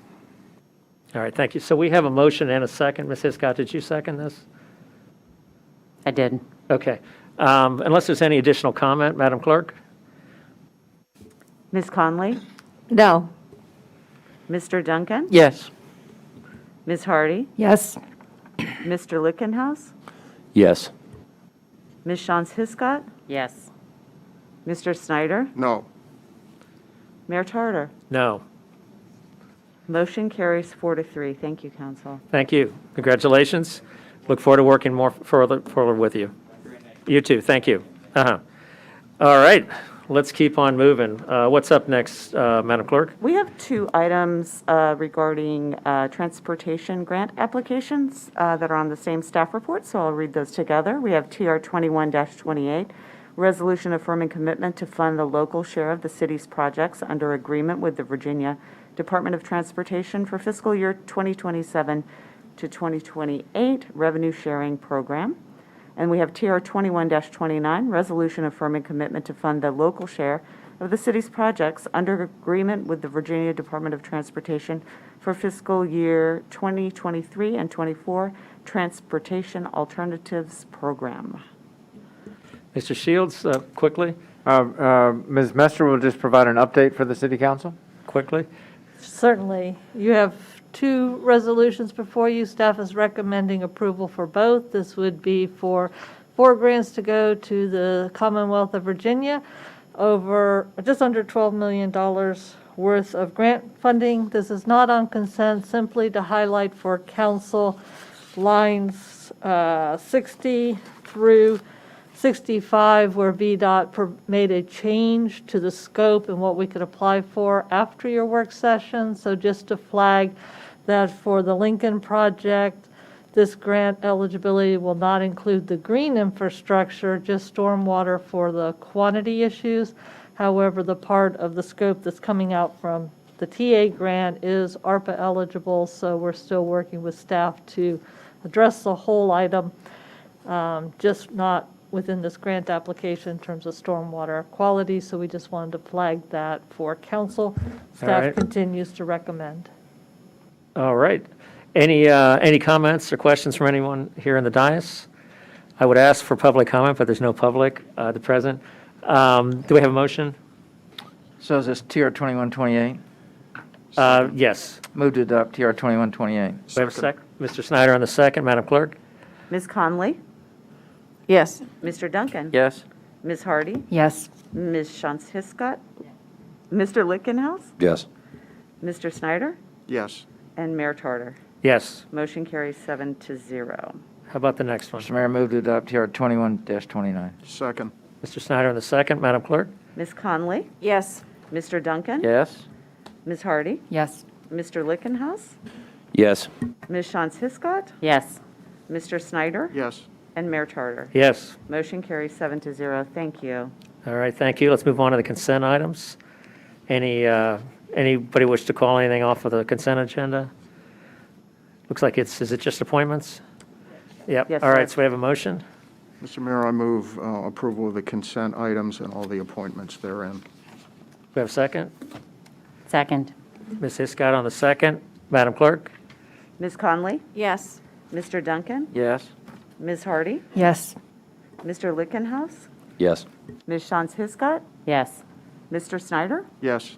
All right, thank you. So we have a motion and a second. Ms. Hiscott, did you second this? I did. Okay. Unless there's any additional comment, Madam Clerk? Ms. Conley? No. Mr. Duncan? Yes. Ms. Hardy? Yes. Mr. Lickenhouse? Yes. Ms. Shantz Hiscott? Yes. Mr. Snyder? No. Mayor Tarter? No. Motion carries 4-3. Thank you, Council. Thank you. Congratulations. Look forward to working more further with you. You too. Thank you. All right. Let's keep on moving. What's up next, Madam Clerk? We have two items regarding transportation grant applications that are on the same staff report, so I'll read those together. We have TR 21-28, resolution affirming commitment to fund the local share of the city's projects under agreement with the Virginia Department of Transportation for fiscal year 2027 to 2028 revenue sharing program. And we have TR 21-29, resolution affirming commitment to fund the local share of the city's projects under agreement with the Virginia Department of Transportation for fiscal year 2023 and 24 Transportation Alternatives Program. Mr. Shields, quickly. Ms. Mester will just provide an update for the City Council. Quickly. Certainly. You have two resolutions before you. Staff is recommending approval for both. This would be for 4 grants to go to the Commonwealth of Virginia over just under $12 million worth of grant funding. This is not on consent, simply to highlight for council lines 60 through 65, where VDOT made a change to the scope and what we could apply for after your work session. So just to flag that for the Lincoln project, this grant eligibility will not include the green infrastructure, just stormwater for the quantity issues. However, the part of the scope that's coming out from the TA grant is ARPA eligible, so we're still working with staff to address the whole item, just not within this grant application in terms of stormwater quality, so we just wanted to flag that for council. Staff right. continues to recommend. All right. Any comments or questions from anyone here in the dais? I would ask for public comment, but there's no public at the present. Do we have a motion? So is this TR 2128? Yes. Move to adopt TR 2128. We have a sec. Mr. Snyder on the second. Madam Clerk? Ms. Conley, Yes. Mr. Duncan. Yes? Ms. Hardy, Yes. Ms. Shantz Hiscott, Mr. Lickenhouse, Yes. Mr. Snyder, Yes. and Mayor Tarter. Yes. Motion carries 7-0. How about the next one? Mr. Mayor, move to adopt TR 21-29. Second. Mr. Snyder on the second. Madam Clerk? Ms. Conley, Yes. Mr. Duncan. Yes? Ms. Hardy, Yes. Mr. Lickenhouse, Yes. Ms. Shantz Hiscott, Yes. Mr. Snyder, Yes. and Mayor Tarter. Yes. Motion carries 7-0. Thank you. All right, thank you. Let's move on to the consent items. Anybody wish to call anything off of the consent agenda? Looks like is it just appointments? Yep. Yes, All right, sir. so we have a motion. Mr. Mayor, I move approval of the consent items and all the appointments therein. We have a second? Second. Ms. Hiscott on the second. Madam Clerk? Ms. Conley, Yes. Mr. Duncan, Yes? Ms. Hardy, Yes. Mr. Lickenhouse, Yes. Ms. Shantz Hiscott, Yes. Mr. Snyder, Yes.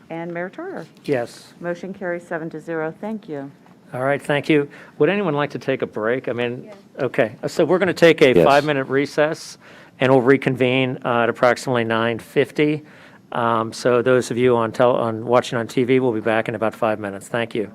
and Mayor Tarter. Yes. Motion carries 7-0. Thank you. All right, thank you. Would anyone like to take a break? I mean, okay, so we're going to take a Yes. 5-minute recess, and we'll reconvene at approximately 9:50. So those of you on watching on TV, will be back in about 5 minutes. Thank you.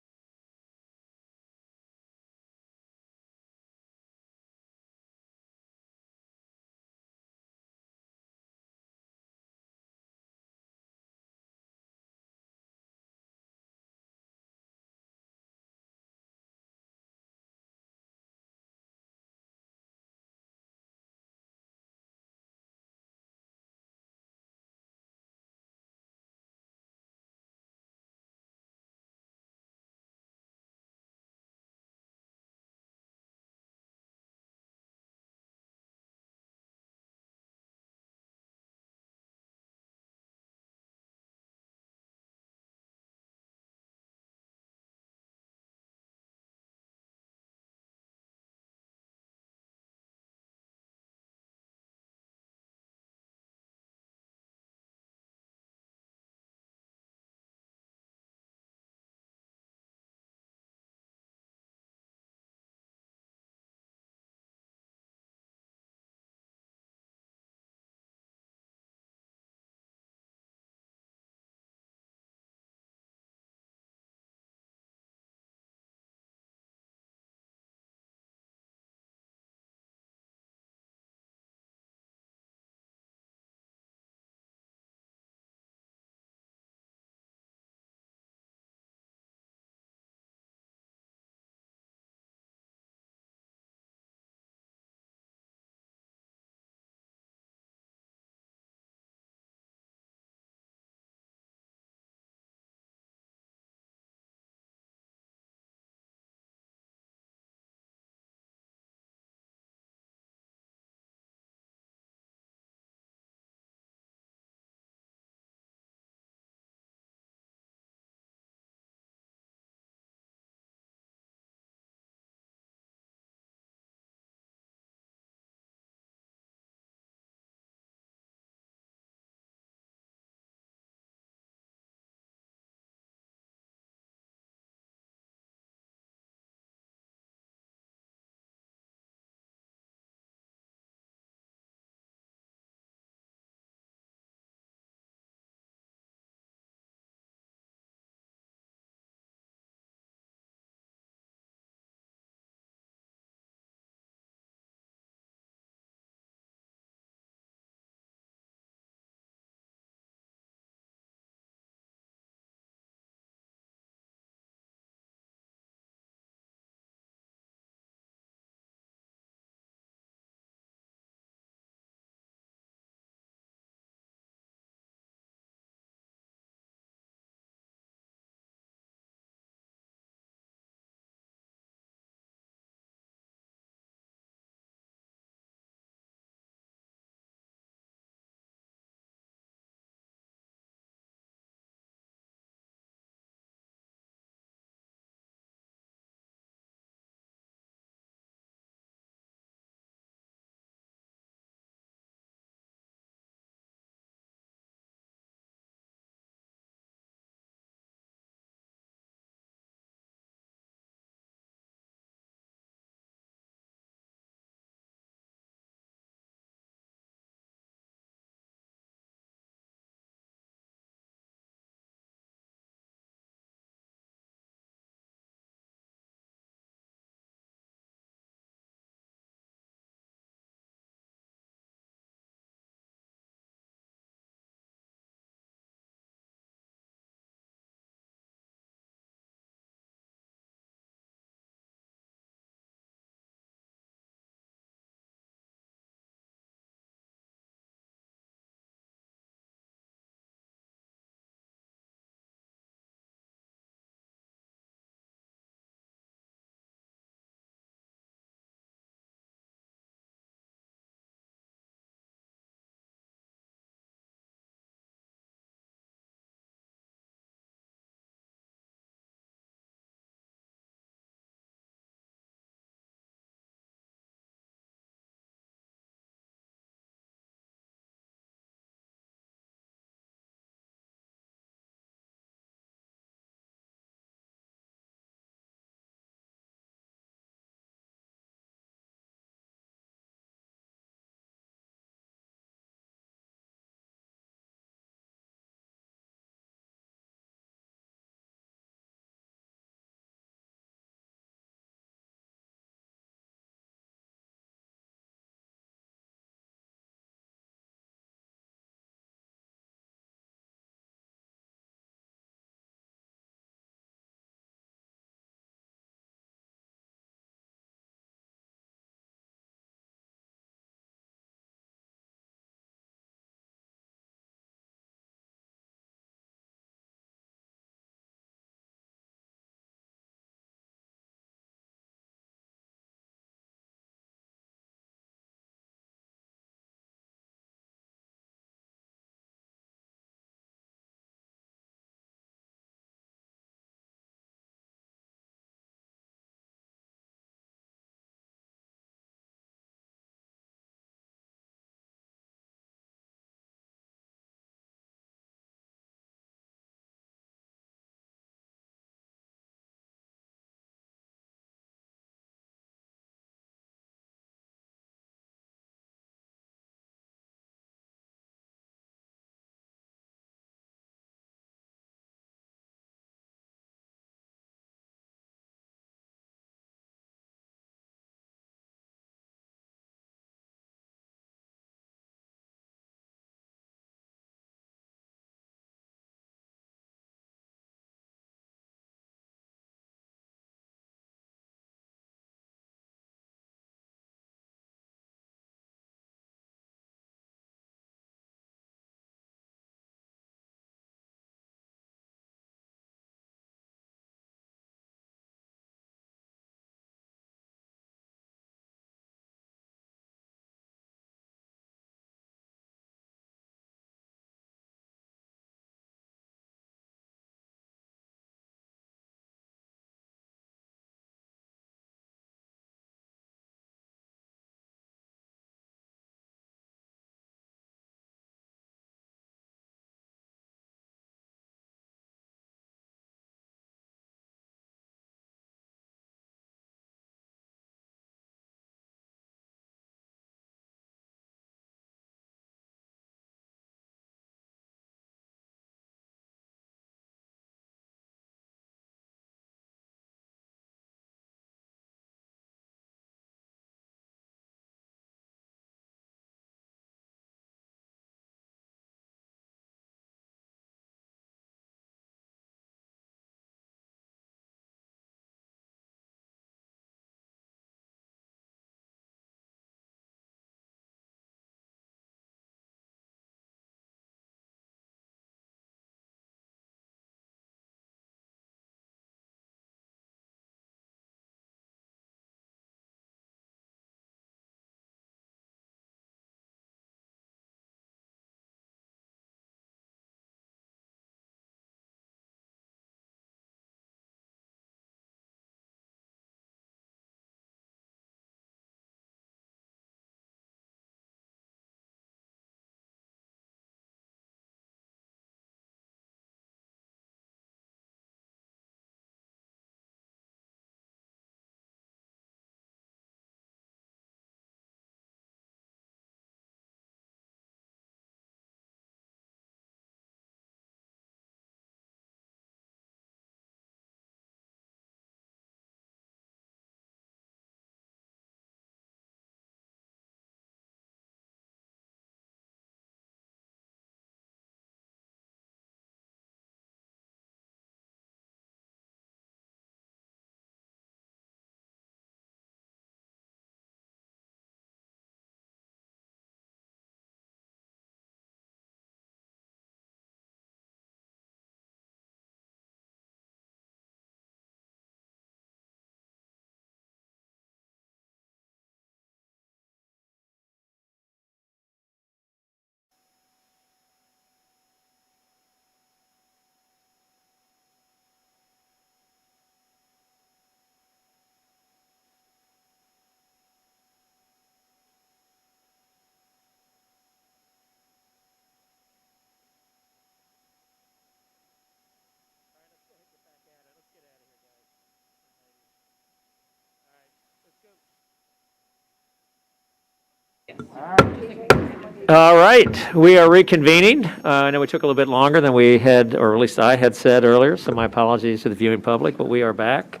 All right, we are reconvening. I know we took a little bit longer than we had, or at least I had said earlier, so my apologies to the viewing public, but we are back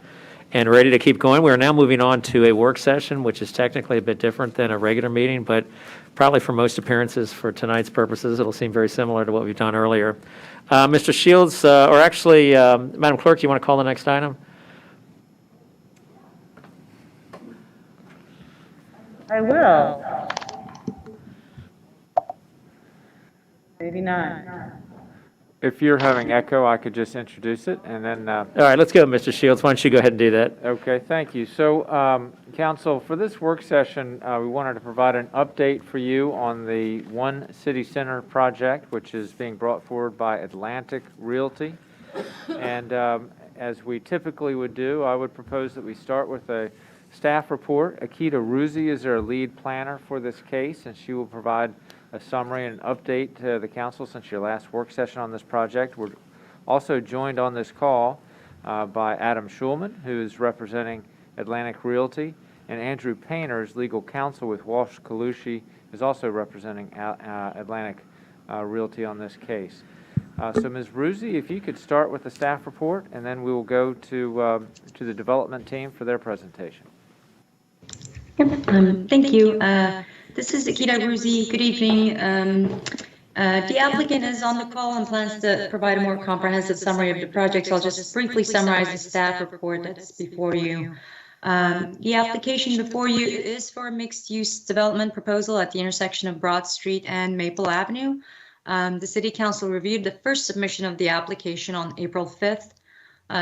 and ready to keep going. We are now moving on to a work session, which is technically a bit different than a regular meeting, but probably for most appearances for tonight's purposes, it'll seem very similar to what we've done earlier. Mr. Shields, or actually, Madam Clerk, you want to call the next item? I will. 89. If you're having echo, I could just introduce it, and then... All right, let's go, Mr. Shields. Why don't you go ahead and do that? Okay, thank you. So, Council, for this work session, we wanted to provide an update for you on the One City Center project, which is being brought forward by Atlantic Realty. And as we typically would do, I would propose that we start with a staff report. Akita Ruzzi is our lead planner for this case, and she will provide a summary and an update to the council since your last work session on this project. We're also joined on this call by Adam Schulman, who is representing Atlantic Realty, and Andrew Painters, legal counsel with Walsh Colucci, is also representing Atlantic Realty on this case. So Ms. Ruzzi, if you could start with the staff report, and then we will go to the development team for their presentation. Thank you. This is Akita Ruzzi. Good evening. The applicant is on the call and plans to provide a more comprehensive summary of the project. So I'll just briefly summarize the staff report that's before you. The application before you is for a mixed-use development proposal at the intersection of Broad Street and Maple Avenue. The City Council reviewed the first submission of the application on April 5th.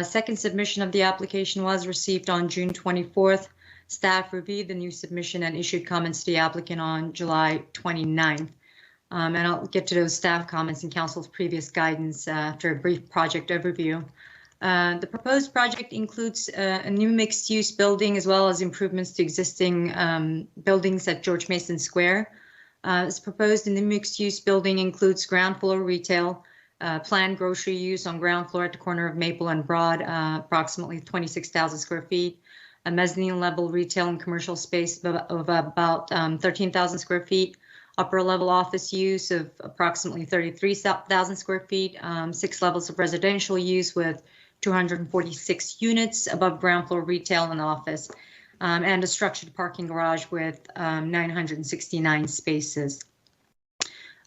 Second submission of the application was received on June 24th. Staff reviewed the new submission and issued comments to the applicant on July 29th. And I'll get to those staff comments and council's previous guidance after a brief project overview. The proposed project includes a new mixed-use building as well as improvements to existing buildings at George Mason Square. As proposed in the mixed-use building includes ground floor retail, planned grocery use on ground floor at the corner of Maple and Broad, approximately 26,000 square feet, a mezzanine level retail and commercial space of about 13,000 square feet, upper level office use of approximately 33,000 square feet, 6 levels of residential use with 246 units above ground floor retail and office, and a structured parking garage with 969 spaces.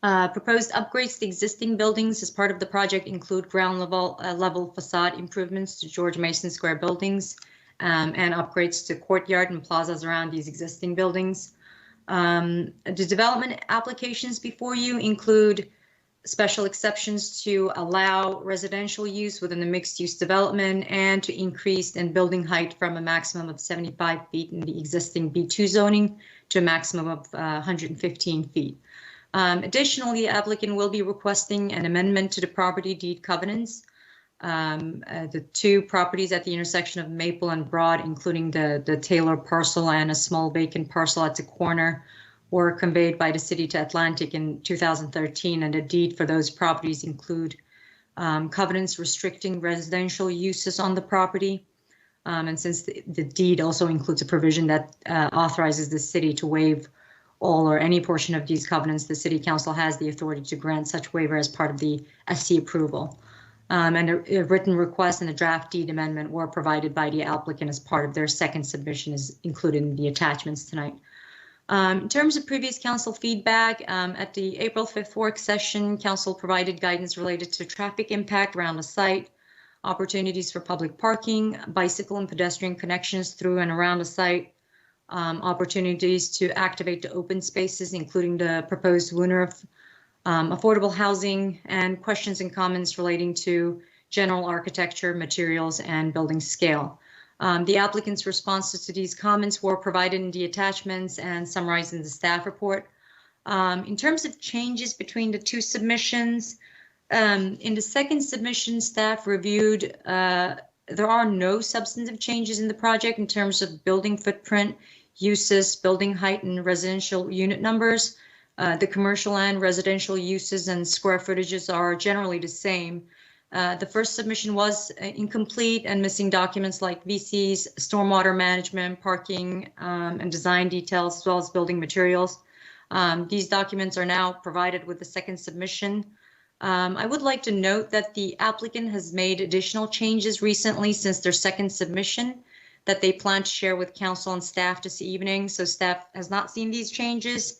Proposed upgrades to existing buildings as part of the project include ground level facade improvements to George Mason Square buildings, and upgrades to courtyard and plazas around these existing buildings. The development applications before you include special exceptions to allow residential use within the mixed-use development and to increase in building height from a maximum of 75 feet in the existing B2 zoning to a maximum of 115 feet. Additionally, the applicant will be requesting an amendment to the property deed covenants. The 2 properties at the intersection of Maple and Broad, including the Taylor parcel and a small vacant parcel at the corner, were conveyed by the city to Atlantic in 2013, and the deed for those properties include covenants restricting residential uses on the property. And since the deed also includes a provision that authorizes the city to waive all or any portion of these covenants, the City Council has the authority to grant such waiver as part of the SC approval. And a written request and a draft deed amendment were provided by the applicant as part of their second submission, is included in the attachments tonight. In terms of previous council feedback, at the April 5th work session, council provided guidance related to traffic impact around the site, opportunities for public parking, bicycle and pedestrian connections through and around the site, opportunities to activate the open spaces, including the proposed WUNRF, affordable housing, and questions and comments relating to general architecture, materials, and building scale. The applicant's responses to these comments were provided in the attachments and summarized in the staff report. In terms of changes between the 2 submissions, in the second submission, staff reviewed, there are no substantive changes in the project in terms of building footprint, uses, building height, and residential unit numbers. The commercial and residential uses and square footages are generally the same. The first submission was incomplete and missing documents like VCs, stormwater management, parking, and design details, as well as building materials. These documents are now provided with the second submission. I would like to note that the applicant has made additional changes recently since their second submission that they plan to share with council and staff this evening. So staff has not seen these changes.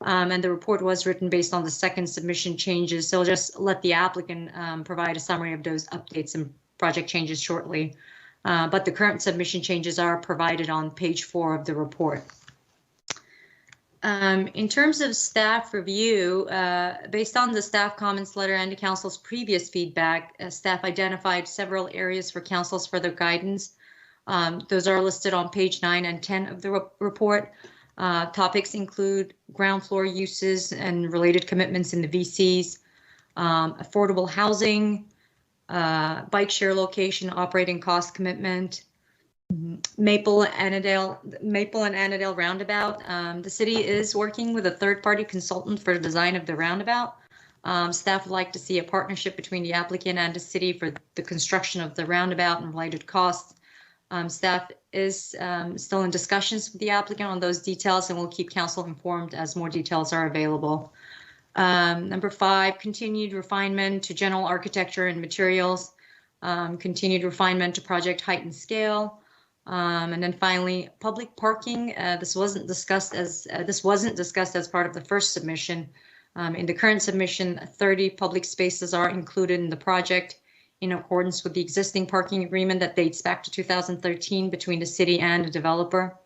And the report was written based on the second submission changes. So I'll just let the applicant provide a summary of those updates and project changes shortly. But the current submission changes are provided on page 4 of the report. In terms of staff review, based on the staff comments letter and the council's previous feedback, staff identified several areas for council's further guidance. Those are listed on page 9 and 10 of the report. Topics include ground floor uses and related commitments in the VCs, affordable housing, bike share location, operating cost commitment, Maple and Annandale roundabout. The city is working with a third-party consultant for the design of the roundabout. Staff would like to see a partnership between the applicant and the city for the construction of the roundabout and related costs. Staff is still in discussions with the applicant on those details, and will keep council informed as more details are available. Number 5, continued refinement to general architecture and materials, continued refinement to project height and scale. And then finally, public parking. This wasn't discussed as part of the first submission. In the current submission, 30 public spaces are included in the project in accordance with the existing parking agreement that dates back to 2013 between the city and the developer.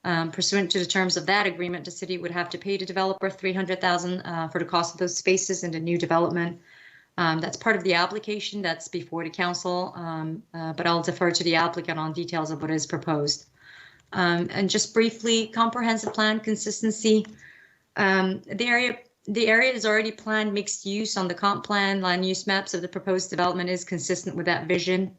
Pursuant to the terms of that agreement, the city would have to pay the developer $300,000 for the cost of those spaces in the new development. That's part of the application that's before the council, but I'll defer to the applicant on details of what is proposed. And just briefly, comprehensive plan consistency. The area is already planned mixed use on the comp plan. Land use maps of the proposed development is consistent with that vision.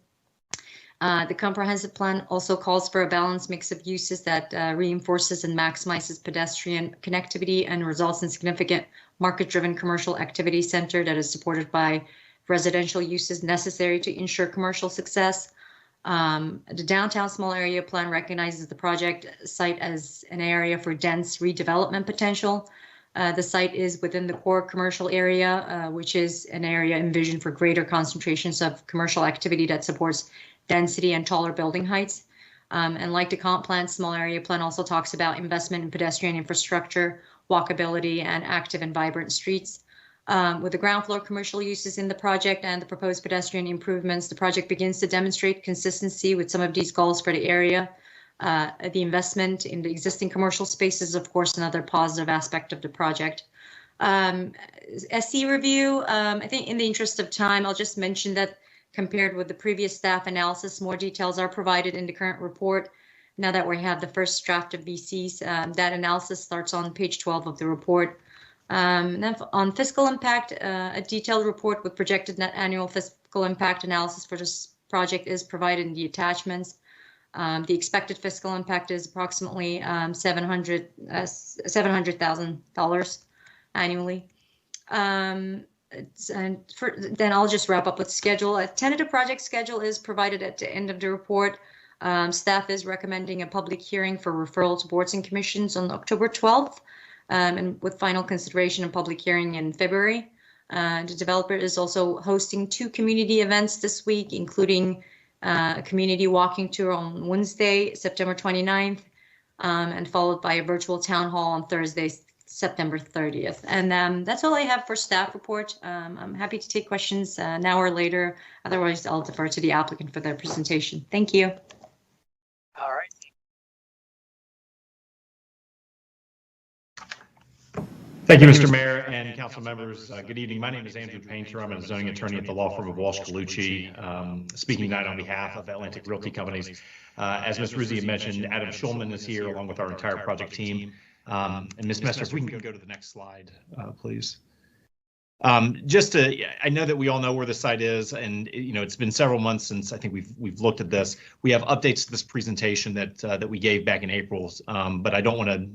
The comprehensive plan also calls for a balanced mix of uses that reinforces and maximizes pedestrian connectivity and results in significant market-driven commercial activity center that is supported by residential uses necessary to ensure commercial success. The downtown small area plan recognizes the project site as an area for dense redevelopment potential. The site is within the core commercial area, which is an area envisioned for greater concentrations of commercial activity that supports density and taller building heights. And like the comp plan, small area plan also talks about investment in pedestrian infrastructure, walkability, and active and vibrant streets. With the ground floor commercial uses in the project and the proposed pedestrian improvements, the project begins to demonstrate consistency with some of these goals for the area. The investment in the existing commercial space is, of course, another positive aspect of the project. SC review, I think in the interest of time, I'll just mention that compared with the previous staff analysis, more details are provided in the current report. Now that we have the first draft of VCs, that analysis starts on page 12 of the report. Then on fiscal impact, a detailed report with projected net annual fiscal impact analysis for this project is provided in the attachments. The expected fiscal impact is approximately $700,000 annually. Then I'll just wrap up with schedule. A tentative project schedule is provided at the end of the report. Staff is recommending a public hearing for referral to boards and commissions on October 12th, and with final consideration and public hearing in February. The developer is also hosting 2 community events this week, including a community walking tour on Wednesday, September 29th, and followed by a virtual town hall on Thursday, September 30th. And that's all I have for staff report. I'm happy to take questions now or later. Otherwise, I'll defer to the applicant for their presentation. Thank you. All right. Thank you, Mr. Mayor and council members. Good evening. My name is Andrew Painter. I'm a zoning attorney at the law firm of Walsh Colucci, speaking tonight on behalf of Atlantic Realty Companies. As Ms. Ruzzi mentioned, Adam Schulman is here along with our entire project team. And Ms. Messner, if we can go to the next slide, please. I know that we all know where the site is, and it's been several months since I think we've looked at this. We have updates to this presentation that we gave back in April, but I don't want to,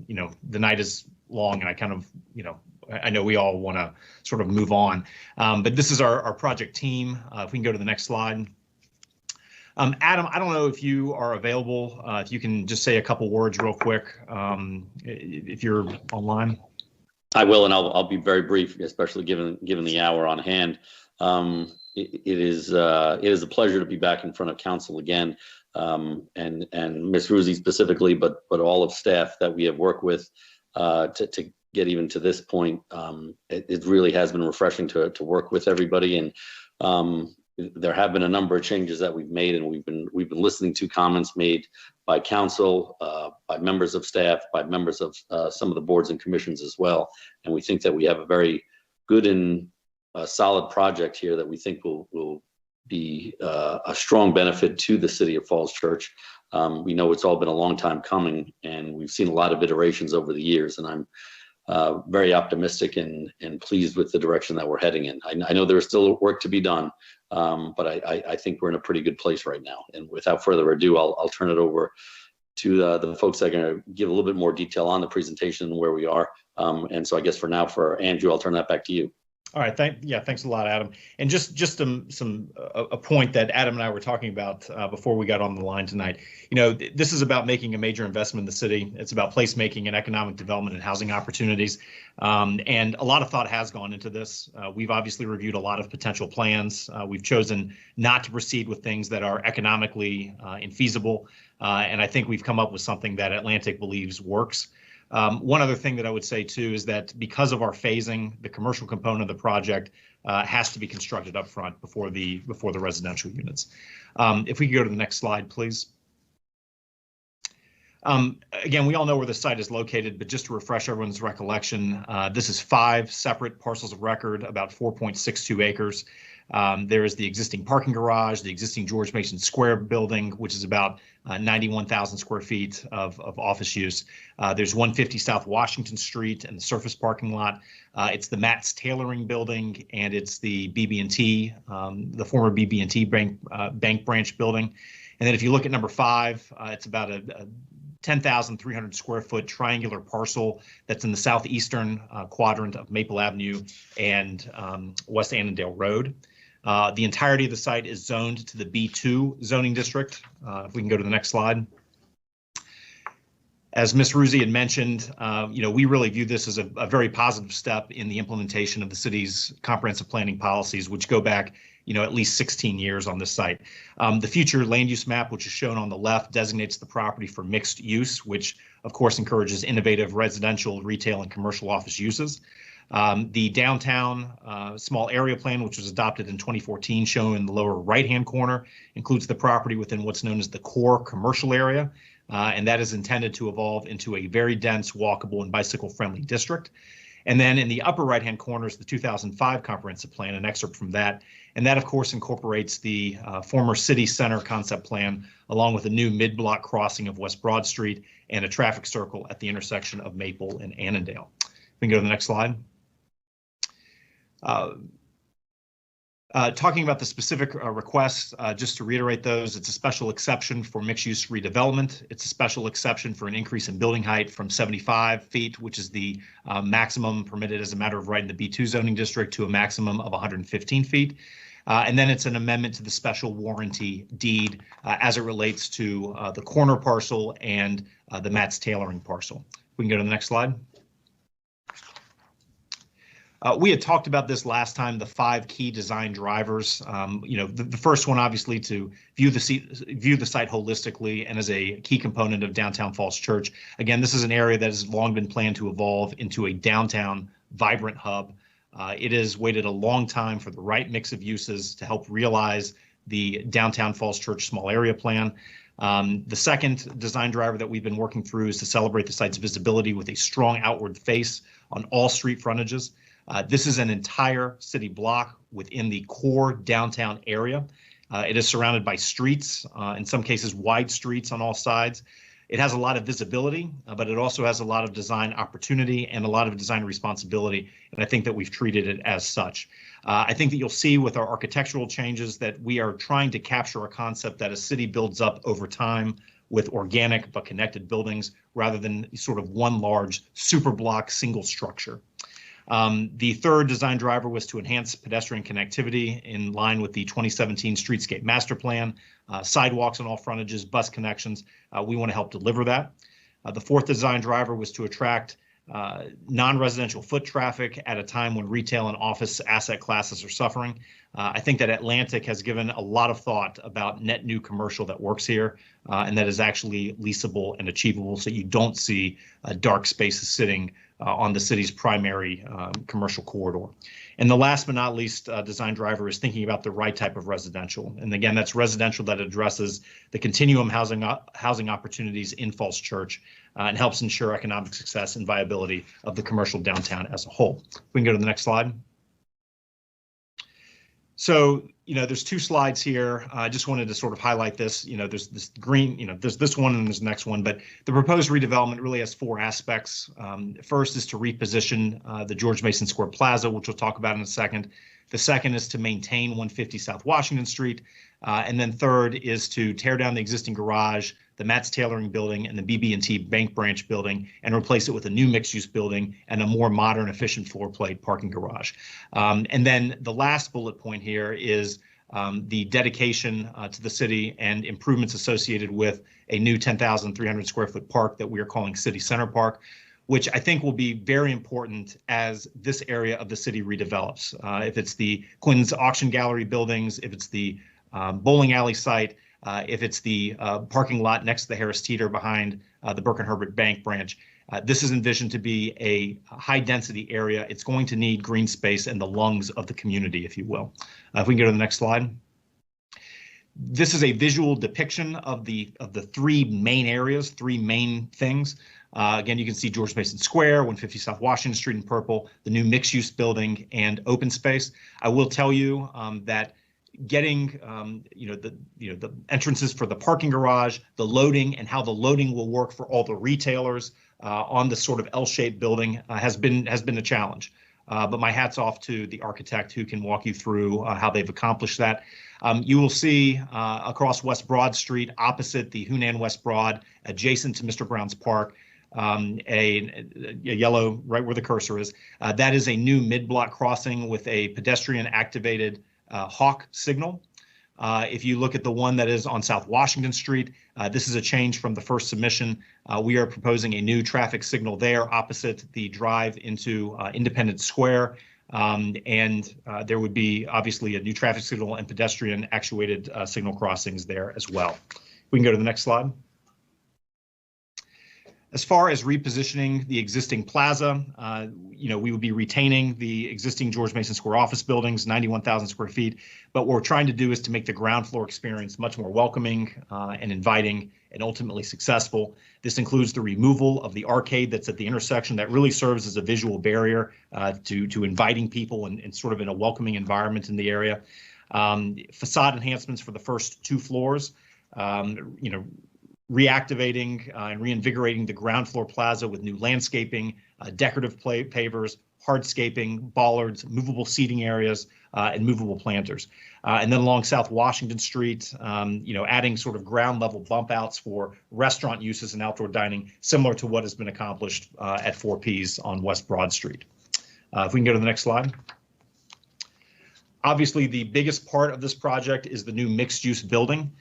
the night is long, and I kind of, I know we all want to sort of move on. But this is our project team. If we can go to the next slide. Adam, I don't know if you are available. If you can just say a couple words real quick, if you're online. I will, and I'll be very brief, especially given the hour on hand. It is a pleasure to be back in front of council again, and Ms. Ruzzi specifically, but all of staff that we have worked with to get even to this point. It really has been refreshing to work with everybody, and there have been a number of changes that we've made, and we've been listening to comments made by council, by members of staff, by members of some of the boards and commissions as well. And we think that we have a very good and solid project here that we think will be a strong benefit to the city of Falls Church. We know it's all been a long time coming, and we've seen a lot of iterations over the years, and I'm very optimistic and pleased with the direction that we're heading in. I know there's still work to be done, but I think we're in a pretty good place right now. And without further ado, I'll turn it over to the folks that are going to give a little bit more detail on the presentation and where we are. And so I guess for now, for Andrew, I'll turn that back to you. All right, thanks a lot, Adam. And just a point that Adam and I were talking about before we got on the line tonight. You know, this is about making a major investment in the city. It's about placemaking and economic development and housing opportunities. And a lot of thought has gone into this. We've obviously reviewed a lot of potential plans. We've chosen not to proceed with things that are economically infeasible. And I think we've come up with something that Atlantic believes works. One other thing that I would say too is that because of our phasing, the commercial component of the project has to be constructed up front before the residential units. If we could go to the next slide, please. Again, we all know where the site is located, but just to refresh everyone's recollection, this is 5 separate parcels of record, about 4.62 acres. There is the existing parking garage, the existing George Mason Square building, which is about 91,000 square feet of office use. There's 150 South Washington Street and the surface parking lot. It's the Matt's Tailoring building, and it's the BB&T, the former BB&T bank branch building. And then if you look at number 5, it's about a 10,300 square foot triangular parcel that's in the southeastern quadrant of Maple Avenue and West Annandale Road. The entirety of the site is zoned to the B2 zoning district. If we can go to the next slide. As Ms. Ruzzi had mentioned, we really view this as a very positive step in the implementation of the city's comprehensive planning policies, which go back at least 16 years on this site. The future land use map, which is shown on the left, designates the property for mixed use, which of course encourages innovative residential, retail, and commercial office uses. The downtown small area plan, which was adopted in 2014, shown in the lower right-hand corner, includes the property within what's known as the core commercial area, and that is intended to evolve into a very dense, walkable, and bicycle-friendly district. And then in the upper right-hand corner is the 2005 comprehensive plan, an excerpt from that. And that, of course, incorporates the former city center concept plan, along with a new mid-block crossing of West Broad Street and a traffic circle at the intersection of Maple and Annandale. We can go to the next slide. Talking about the specific requests, just to reiterate those, it's a special exception for mixed-use redevelopment. It's a special exception for an increase in building height from 75 feet, which is the maximum permitted as a matter of right in the B2 zoning district, to a maximum of 115 feet. And then it's an amendment to the special warranty deed as it relates to the corner parcel and the Matt's Tailoring parcel. We can go to the next slide. We had talked about this last time, the 5 key design drivers. The first one, obviously, to view the site holistically and as a key component of downtown Falls Church. Again, this is an area that has long been planned to evolve into a downtown vibrant hub. It has waited a long time for the right mix of uses to help realize the downtown Falls Church small area plan. The second design driver that we've been working through is to celebrate the site's visibility with a strong outward face on all street frontages. This is an entire city block within the core downtown area. It is surrounded by streets, in some cases wide streets on all sides. It has a lot of visibility, but it also has a lot of design opportunity and a lot of design responsibility, and I think that we've treated it as such. I think that you'll see with our architectural changes that we are trying to capture a concept that a city builds up over time with organic but connected buildings rather than sort of one large super block single structure. The third design driver was to enhance pedestrian connectivity in line with the 2017 Streetscape Master Plan, sidewalks on all frontages, bus connections. We want to help deliver that. The fourth design driver was to attract non-residential foot traffic at a time when retail and office asset classes are suffering. I think that Atlantic has given a lot of thought about net new commercial that works here and that is actually leasable and achievable, so you don't see dark spaces sitting on the city's primary commercial corridor. And the last but not least design driver is thinking about the right type of residential. And again, that's residential that addresses the continuum housing opportunities in Falls Church and helps ensure economic success and viability of the commercial downtown as a whole. We can go to the next slide. So, there's two slides here. I just wanted to sort of highlight this. There's this green, there's this one and there's the next one, but the proposed redevelopment really has four aspects. First is to reposition the George Mason Square Plaza, which we'll talk about in a second. The second is to maintain 150 South Washington Street. And then third is to tear down the existing garage, the Matt's Tailoring Building, and the BB&T Bank Branch Building, and replace it with a new mixed-use building and a more modern, efficient floor plate parking garage. And then the last bullet point here is the dedication to the city and improvements associated with a new 10,300 square foot park that we are calling City Center Park, which I think will be very important as this area of the city redevelops. If it's the Quinn's Auction Gallery buildings, if it's the bowling alley site, if it's the parking lot next to the Harris Teeter behind the Burke and Herbert Bank branch. This is envisioned to be a high-density area. It's going to need green space and the lungs of the community, if you will. If we can go to the next slide. This is a visual depiction of the three main areas, three main things. Again, you can see George Mason Square, 150 South Washington Street in purple, the new mixed-use building, and open space. I will tell you that getting the entrances for the parking garage, the loading, and how the loading will work for all the retailers on this sort of L-shaped building has been a challenge. But my hat's off to the architect who can walk you through how they've accomplished that. You will see across West Broad Street, opposite the Hunan West Broad, adjacent to Mr. Brown's Park, a yellow right where the cursor is. That is a new mid-block crossing with a pedestrian activated hawk signal. If you look at the one that is on South Washington Street, this is a change from the first submission. We are proposing a new traffic signal there opposite the drive into Independence Square. And there would be obviously a new traffic signal and pedestrian actuated signal crossings there as well. We can go to the next slide. As far as repositioning the existing plaza, we would be retaining the existing George Mason Square office buildings, 91,000 square feet. But what we're trying to do is to make the ground floor experience much more welcoming and inviting and ultimately successful. This includes the removal of the arcade that's at the intersection that really serves as a visual barrier to inviting people and sort of in a welcoming environment in the area. Facade enhancements for the first two floors, reactivating and reinvigorating the ground floor plaza with new landscaping, decorative pavers, hardscaping, bollards, movable seating areas, and movable planters. And then along South Washington Street, adding sort of ground level bump outs for restaurant uses and outdoor dining, similar to what has been accomplished at 4Ps on West Broad Street. If we can go to the next slide. Obviously, the biggest part of this project is the new mixed-use building.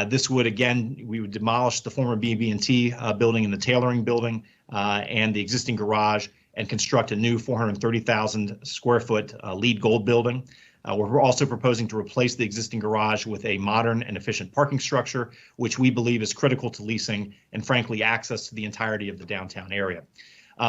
This would, again, we would demolish the former BB&T building and the tailoring building and the existing garage and construct a new 430,000 square foot LEED Gold building. We're also proposing to replace the existing garage with a modern and efficient parking structure, which we believe is critical to leasing and, frankly, access to the entirety of the downtown area.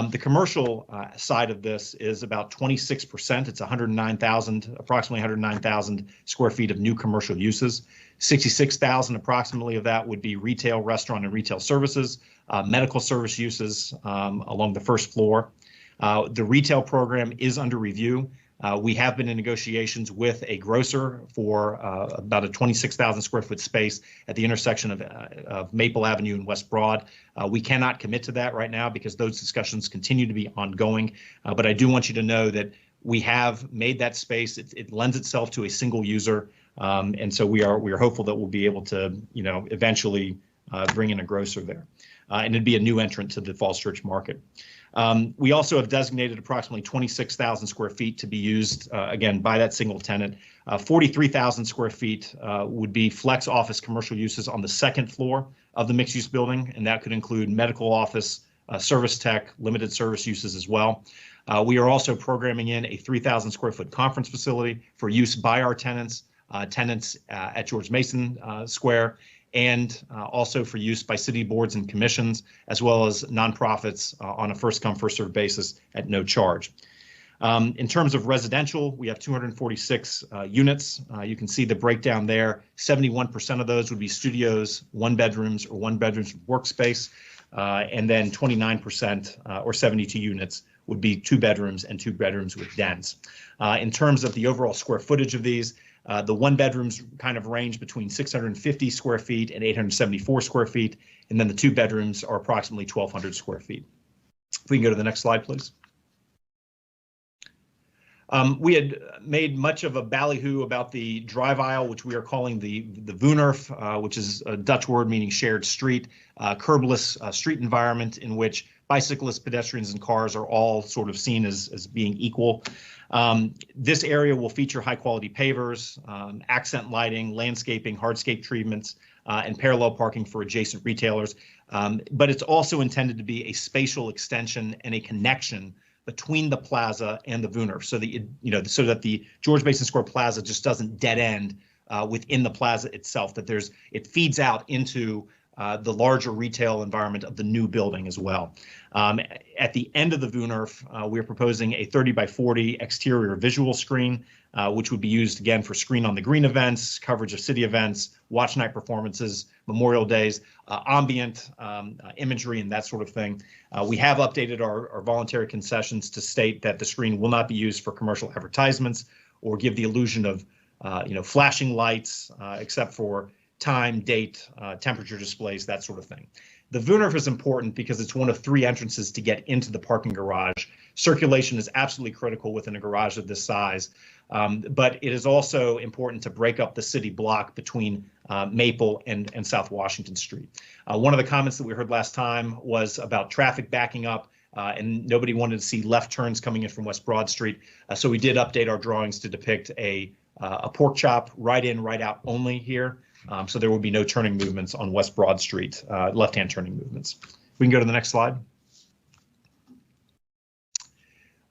The commercial side of this is about 26%. It's approximately 109,000 square feet of new commercial uses. 66,000 approximately of that would be retail, restaurant, and retail services, medical service uses along the first floor. The retail program is under review. We have been in negotiations with a grocer for about a 26,000 square foot space at the intersection of Maple Avenue and West Broad. We cannot commit to that right now because those discussions continue to be ongoing. But I do want you to know that we have made that space. It lends itself to a single user. And so we are hopeful that we'll be able to, eventually bring in a grocer there. And it'd be a new entrant to the Falls Church market. We also have designated approximately 26,000 square feet to be used, again, by that single tenant. 43,000 square feet would be flex office commercial uses on the second floor of the mixed-use building, and that could include medical office, service tech, limited service uses as well. We are also programming in a 3,000 square foot conference facility for use by our tenants at George Mason Square, and also for use by city boards and commissions, as well as nonprofits on a first come, first served basis at no charge. In terms of residential, we have 246 units. You can see the breakdown there. 71% of those would be studios, 1 bedrooms or 1 bedrooms workspace, and then 29% or 72 units would be 2 bedrooms and 2 bedrooms with dens. In terms of the overall square footage of these, the 1 bedrooms kind of range between 650 square feet and 874 square feet, and then the 2 bedrooms are approximately 1,200 square feet. If we can go to the next slide, please. We had made much of a ballyhoo about the drive aisle, which we are calling the Woonerf, which is a Dutch word meaning shared street, curbless street environment in which bicyclists, pedestrians, and cars are all sort of seen as being equal. This area will feature high-quality pavers, accent lighting, landscaping, hardscape treatments, and parallel parking for adjacent retailers. But it's also intended to be a spatial extension and a connection between the plaza and the Woonerf, so that so that the George Mason Square Plaza just doesn't dead end within the plaza itself. That it feeds out into the larger retail environment of the new building as well. At the end of the Woonerf, we're proposing a 30 by 40 exterior visual screen, which would be used again for screen on the green events, coverage of city events, watch night performances, Memorial Days, ambient imagery, and that sort of thing. We have updated our voluntary concessions to state that the screen will not be used for commercial advertisements or give the illusion of flashing lights, except for time, date, temperature displays, that sort of thing. The Woonerf is important because it's one of 3 entrances to get into the parking garage. Circulation is absolutely critical within a garage of this size, but it is also important to break up the city block between Maple and South Washington Street. One of the comments that we heard last time was about traffic backing up, and nobody wanted to see left turns coming in from West Broad Street. So we did update our drawings to depict a pork chop, right in, right out only here. So there will be no turning movements on West Broad Street, left-hand turning movements. We can go to the next slide.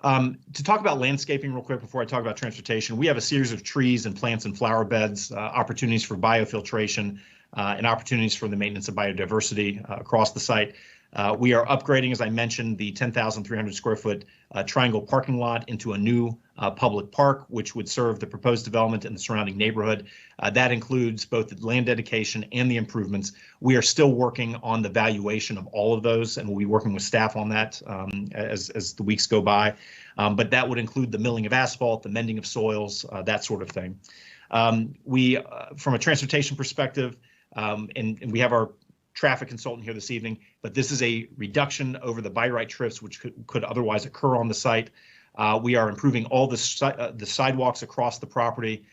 To talk about landscaping real quick before I talk about transportation, we have a series of trees and plants and flower beds, opportunities for biofiltration, and opportunities for the maintenance of biodiversity across the site. We are upgrading, as I mentioned, the 10,300 square foot triangle parking lot into a new public park, which would serve the proposed development in the surrounding neighborhood. That includes both the land dedication and the improvements. We are still working on the valuation of all of those, and we'll be working with staff on that as the weeks go by. But that would include the milling of asphalt, the mending of soils, that sort of thing. We, from a transportation perspective, and we have our traffic consultant here this evening, but this is a reduction over the by right trips which could otherwise occur on the site. We are improving all the sidewalks across the property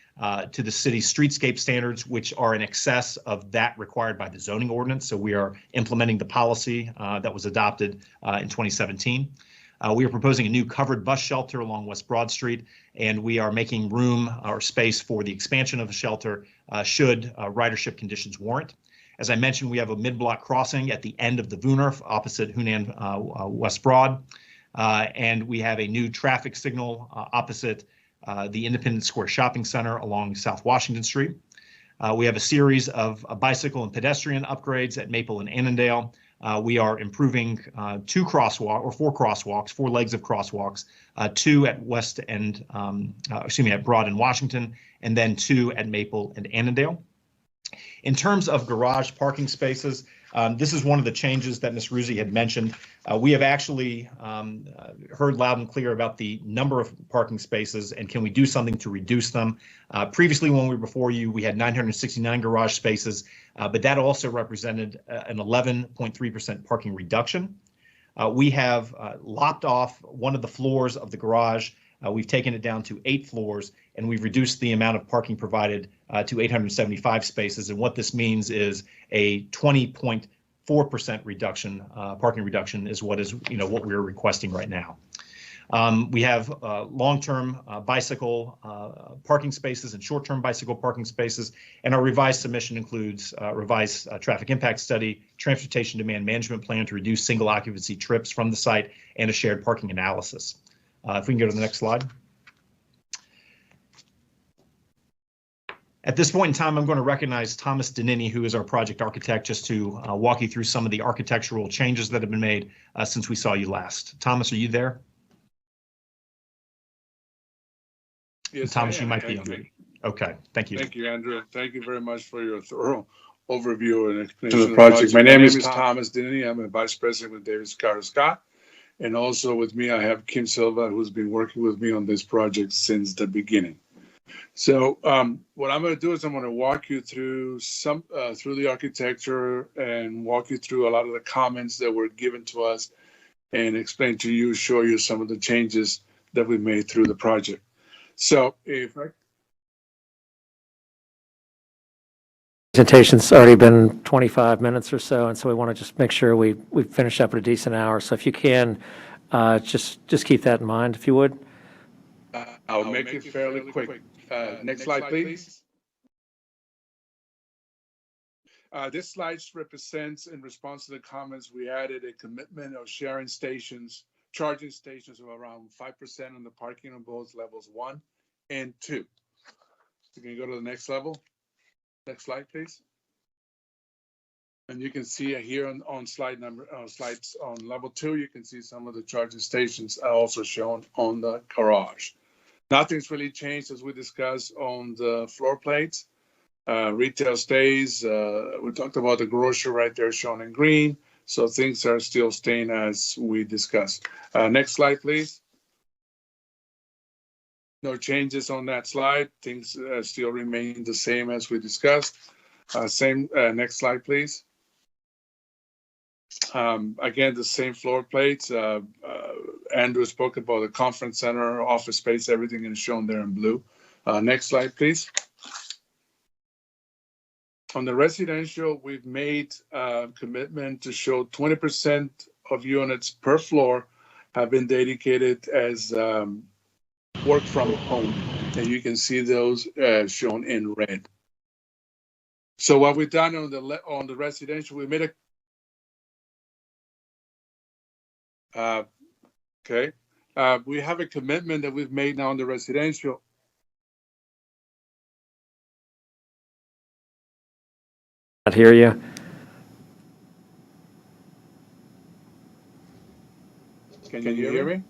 to the city's streetscape standards, which are in excess of that required by the zoning ordinance. So we are implementing the policy that was adopted in 2017. We are proposing a new covered bus shelter along West Broad Street, and we are making room or space for the expansion of the shelter should ridership conditions warrant. As I mentioned, we have a mid-block crossing at the end of the Woonerf opposite Hunan West Broad, and we have a new traffic signal opposite the Independence Square Shopping Center along South Washington Street. We have a series of bicycle and pedestrian upgrades at Maple and Annandale. We are improving 4 crosswalks, 4 legs of crosswalks, 2 at at Broad and Washington, and then 2 at Maple and Annandale. In terms of garage parking spaces, this is one of the changes that Ms. Ruzzi had mentioned. We have actually heard loud and clear about the number of parking spaces and can we do something to reduce them. Previously, when we were before you, we had 969 garage spaces, but that also represented an 11.3% parking reduction. We have lopped off one of the floors of the garage. We've taken it down to 8 floors, and we've reduced the amount of parking provided to 875 spaces. And what this means is a 20.4% reduction, parking reduction is what we're requesting right now. We have long-term bicycle parking spaces and short-term bicycle parking spaces, and our revised submission includes revised traffic impact study, transportation demand management plan to reduce single occupancy trips from the site, and a shared parking analysis. If we can go to the next slide. At this point in time, I'm going to recognize Thomas Danini, who is our project architect, just to walk you through some of the architectural changes that have been made since we saw you last. Thomas, are you there? Yes, Thomas, you might be on you. mute. Okay, thank you. Thank you, Andrew. Thank you very much for your thorough overview and explanation of the project. My name is Thomas Dinny. I'm a vice president with David Scott. And also with me, I have Kim Silva, who's been working with me on this project since the beginning. So what I'm going to do is I'm going to walk you through through the architecture and walk you through a lot of the comments that were given to us and explain to you, show you some of the changes that we made through the project. So if I Presentation's already been 25 minutes or so, and so we want to just make sure we finish up at a decent hour. So if you can, just keep that in mind, if you would. I'll make it fairly quick. Next slide, please. This slide represents, in response to the comments, we added a commitment of sharing stations, charging stations of around 5% on the parking on both levels 1 and 2. So can you go to the next level? Next slide, please. And you can see here on slides on level 2, you can see some of the charging stations are also shown on the garage. Nothing's really changed as we discussed on the floor plates. Retail stays. We talked about the grocery right there shown in green. So things are still staying as we discussed. Next slide, please. No changes on that slide. Things still remain the same as we discussed. Next slide, please. Again, the same floor plates. Andrew spoke about the conference center, office space, everything is shown there in blue. Next slide, please. On the residential, we've made a commitment to show 20% of units per floor have been dedicated as work from home. And you can see those shown in red. So what we've done on the residential, we made we have a commitment that we've made now on the residential. Not hear you. Can you hear me?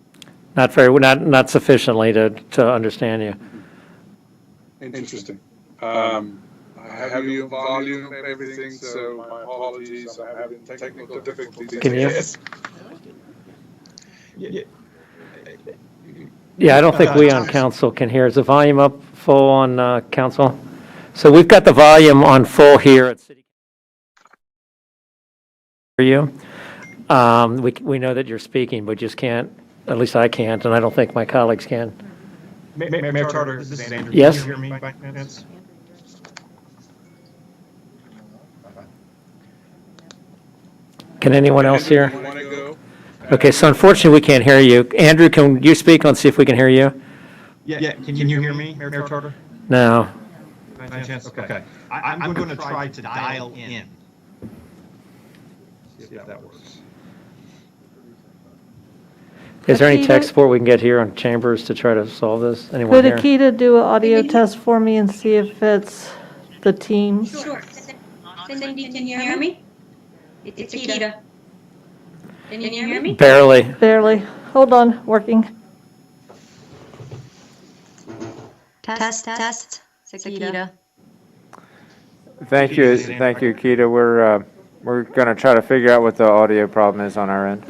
Not sufficiently to understand you. Interesting. I have you volume and everything, so my apologies. I'm having technical difficulties. Can you? Yeah, I don't think we on council can hear. Is the volume up full on council? So we've got the volume on full here at City. For you, we know that you're speaking, but just can't. At least I can't, and I don't think my colleagues can. Mayor Tarter, this is Andrew. Yes. Can you hear me by chance? Can anyone else hear? Okay, so unfortunately we can't hear you. Andrew, can you speak? Let's see if we can hear you. Yeah. Can you hear me, Mayor Tarter? No. By chance? Okay. I'm going to try to dial in. See if that works. Is there any tech support we can get here on Chambers to try to solve this? Anyone Could here? Akita do an audio test for me and see if it's the Teams? Sure. Cindy, can you hear me? It's Akita. Can you hear me? Barely. Barely. Hold on, working. Test. It's Akita. Thank you, Keita. We're going to try to figure out what the audio problem is on our end.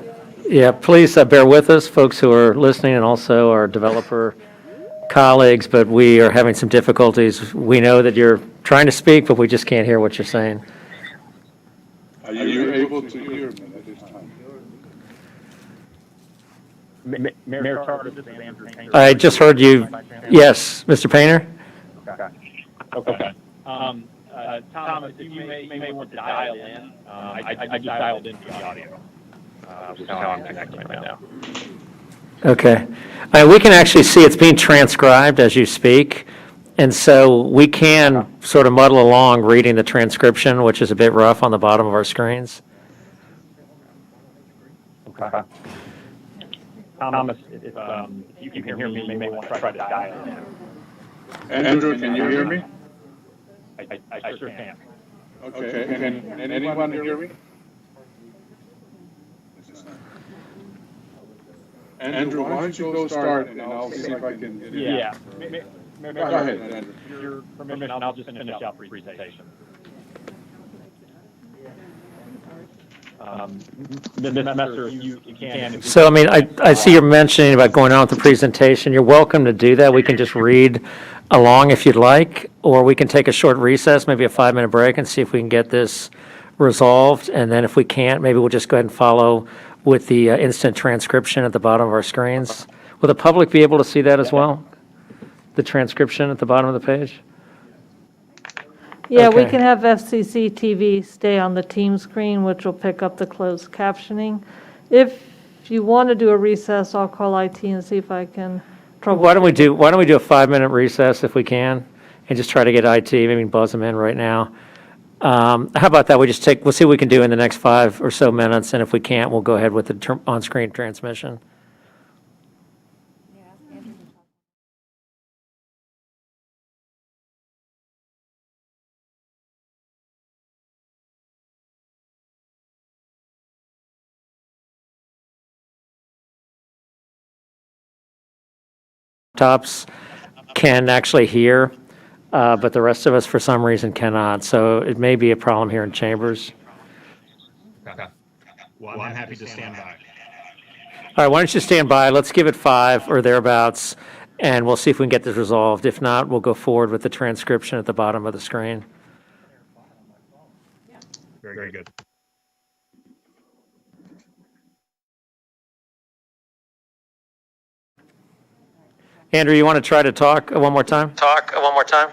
Yeah, please bear with us, folks who are listening, and also our developer colleagues, but we are having some difficulties. We know that you're trying to speak, but we just can't hear what you're saying. Are you able to hear me at this time? Mayor Tarter, this is Andrew Painter. I just heard you. Yes, Mr. Painter? Okay. Thomas, if you may want to dial in, I just dialed into the audio, which is how I'm connecting right now. Okay. We can actually see it's being transcribed as you speak, and so we can sort of muddle along reading the transcription, which is a bit rough on the bottom of our screens. Okay. Thomas, if you can hear me, you may want to try to dial in. Andrew, can you hear me? I sure can. Okay, can anyone hear me? Andrew, why don't you go start and I'll see if I can. Yeah. Go ahead, Andrew. Your permission, I'll just finish out the presentation. Ms. Messer, if you can. So, I mean, I see you're mentioning about going on with the presentation. You're welcome to do that. We can just read along if you'd like, or we can take a short recess, maybe a 5-minute break, and see if we can get this resolved. And then if we can't, maybe we'll just go ahead and follow with the instant transcription at the bottom of our screens. Will the public be able to see that as well? The transcription at the bottom of the page? Yeah, we Okay. can have FCC TV stay on the team screen, which will pick up the closed captioning. If you want to do a recess, I'll call IT and see if I can troubleshoot. Why don't we do a 5-minute recess if we can, and just try to get IT, maybe buzz them in right now. How about that? We'll see what we can do in the next 5 or so minutes, and if we can't, we'll go ahead with the on-screen transmission. Tops can actually hear, but the rest of us, for some reason, cannot. So it may be a problem here in chambers. Okay. Well, I'm happy to stand by. All right, why don't you stand by? Let's give it 5 or thereabouts, and we'll see if we can get this resolved. If not, we'll go forward with the transcription at the bottom of the screen. Very good. Andrew, you want to try to talk one more time? Talk one more time.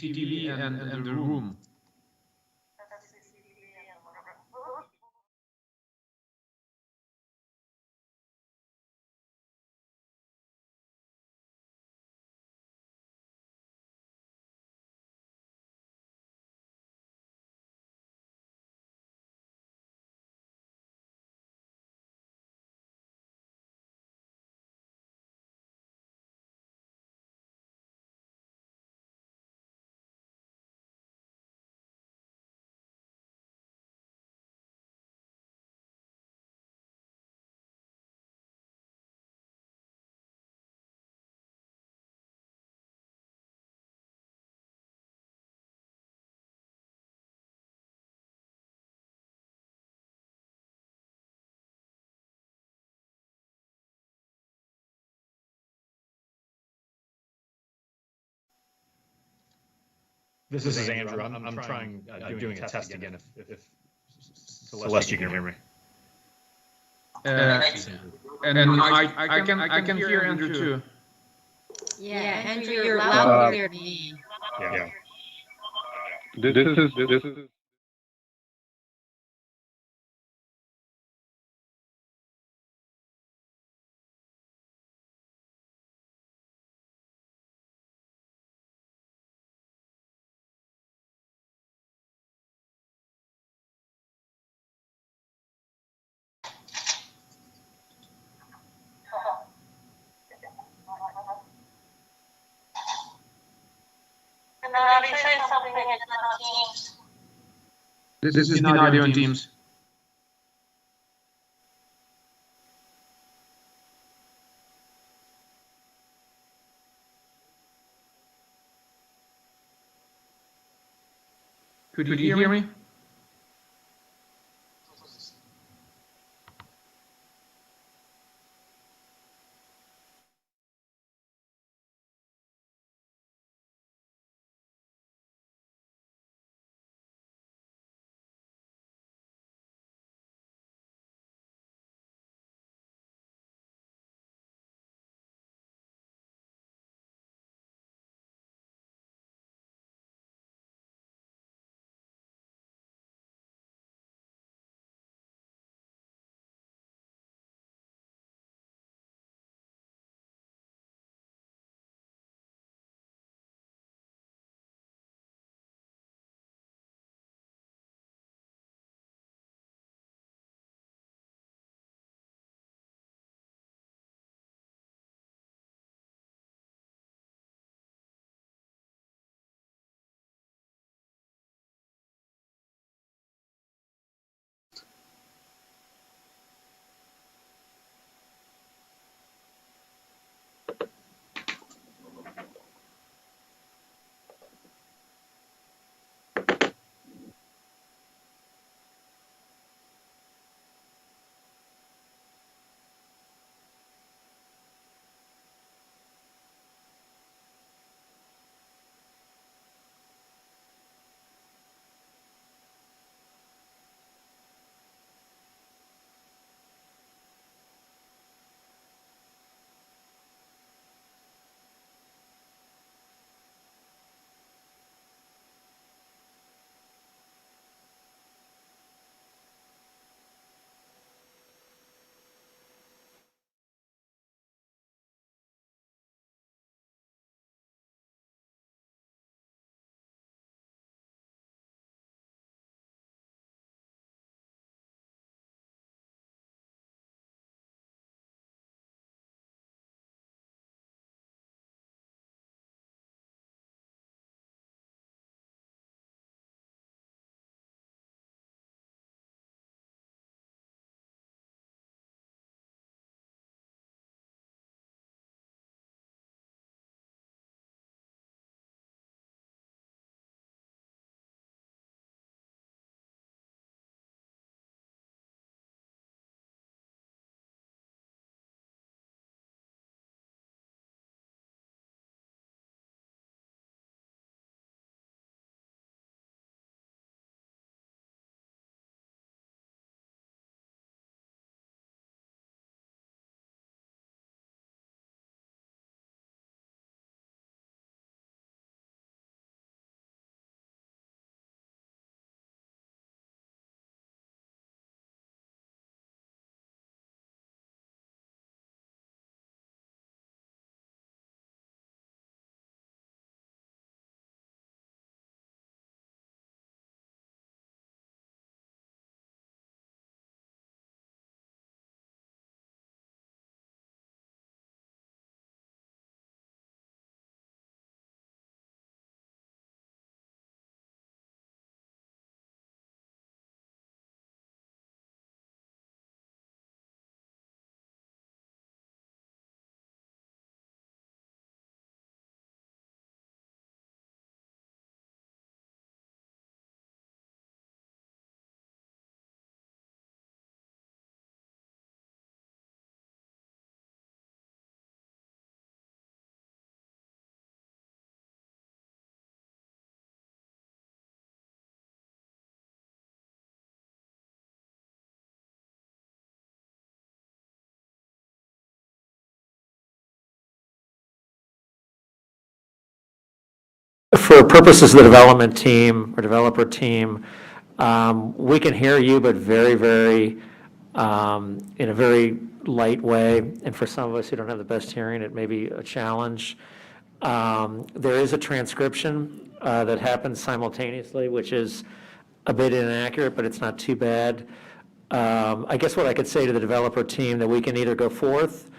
CCTV and the room. This is Andrew. I'm trying, doing a test again if Celeste, you can hear me. And I can hear Andrew too. Yeah, Andrew, you're loud and clear to me. Yeah. This is. This is not audio on Teams. Could you hear me? For purposes of the development team or developer team, we can hear you, but very, very, in a very light way. And for some of us who don't have the best hearing, it may be a challenge. There is a transcription that happens simultaneously, which is a bit inaccurate, but it's not too bad. I guess what I could say to the developer team, that we can either go forth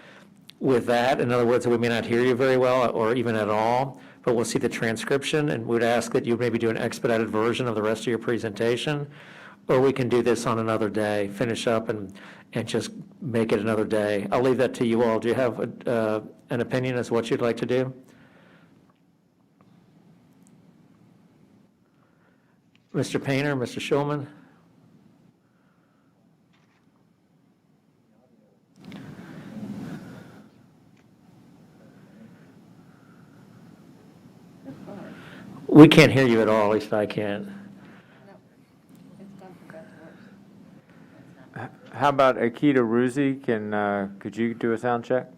with that, in other words, that we may not hear you very well or even at all, but we'll see the transcription, and we'd ask that you maybe do an expedited version of the rest of your presentation, or we can do this on another day, finish up and just make it another day. I'll leave that to you all. Do you have an opinion as to what you'd like to do? Mr. Painter, Mr. Schulman? We can't hear you at all, at least I can't. How about Akita Ruzi? Could you do a sound check?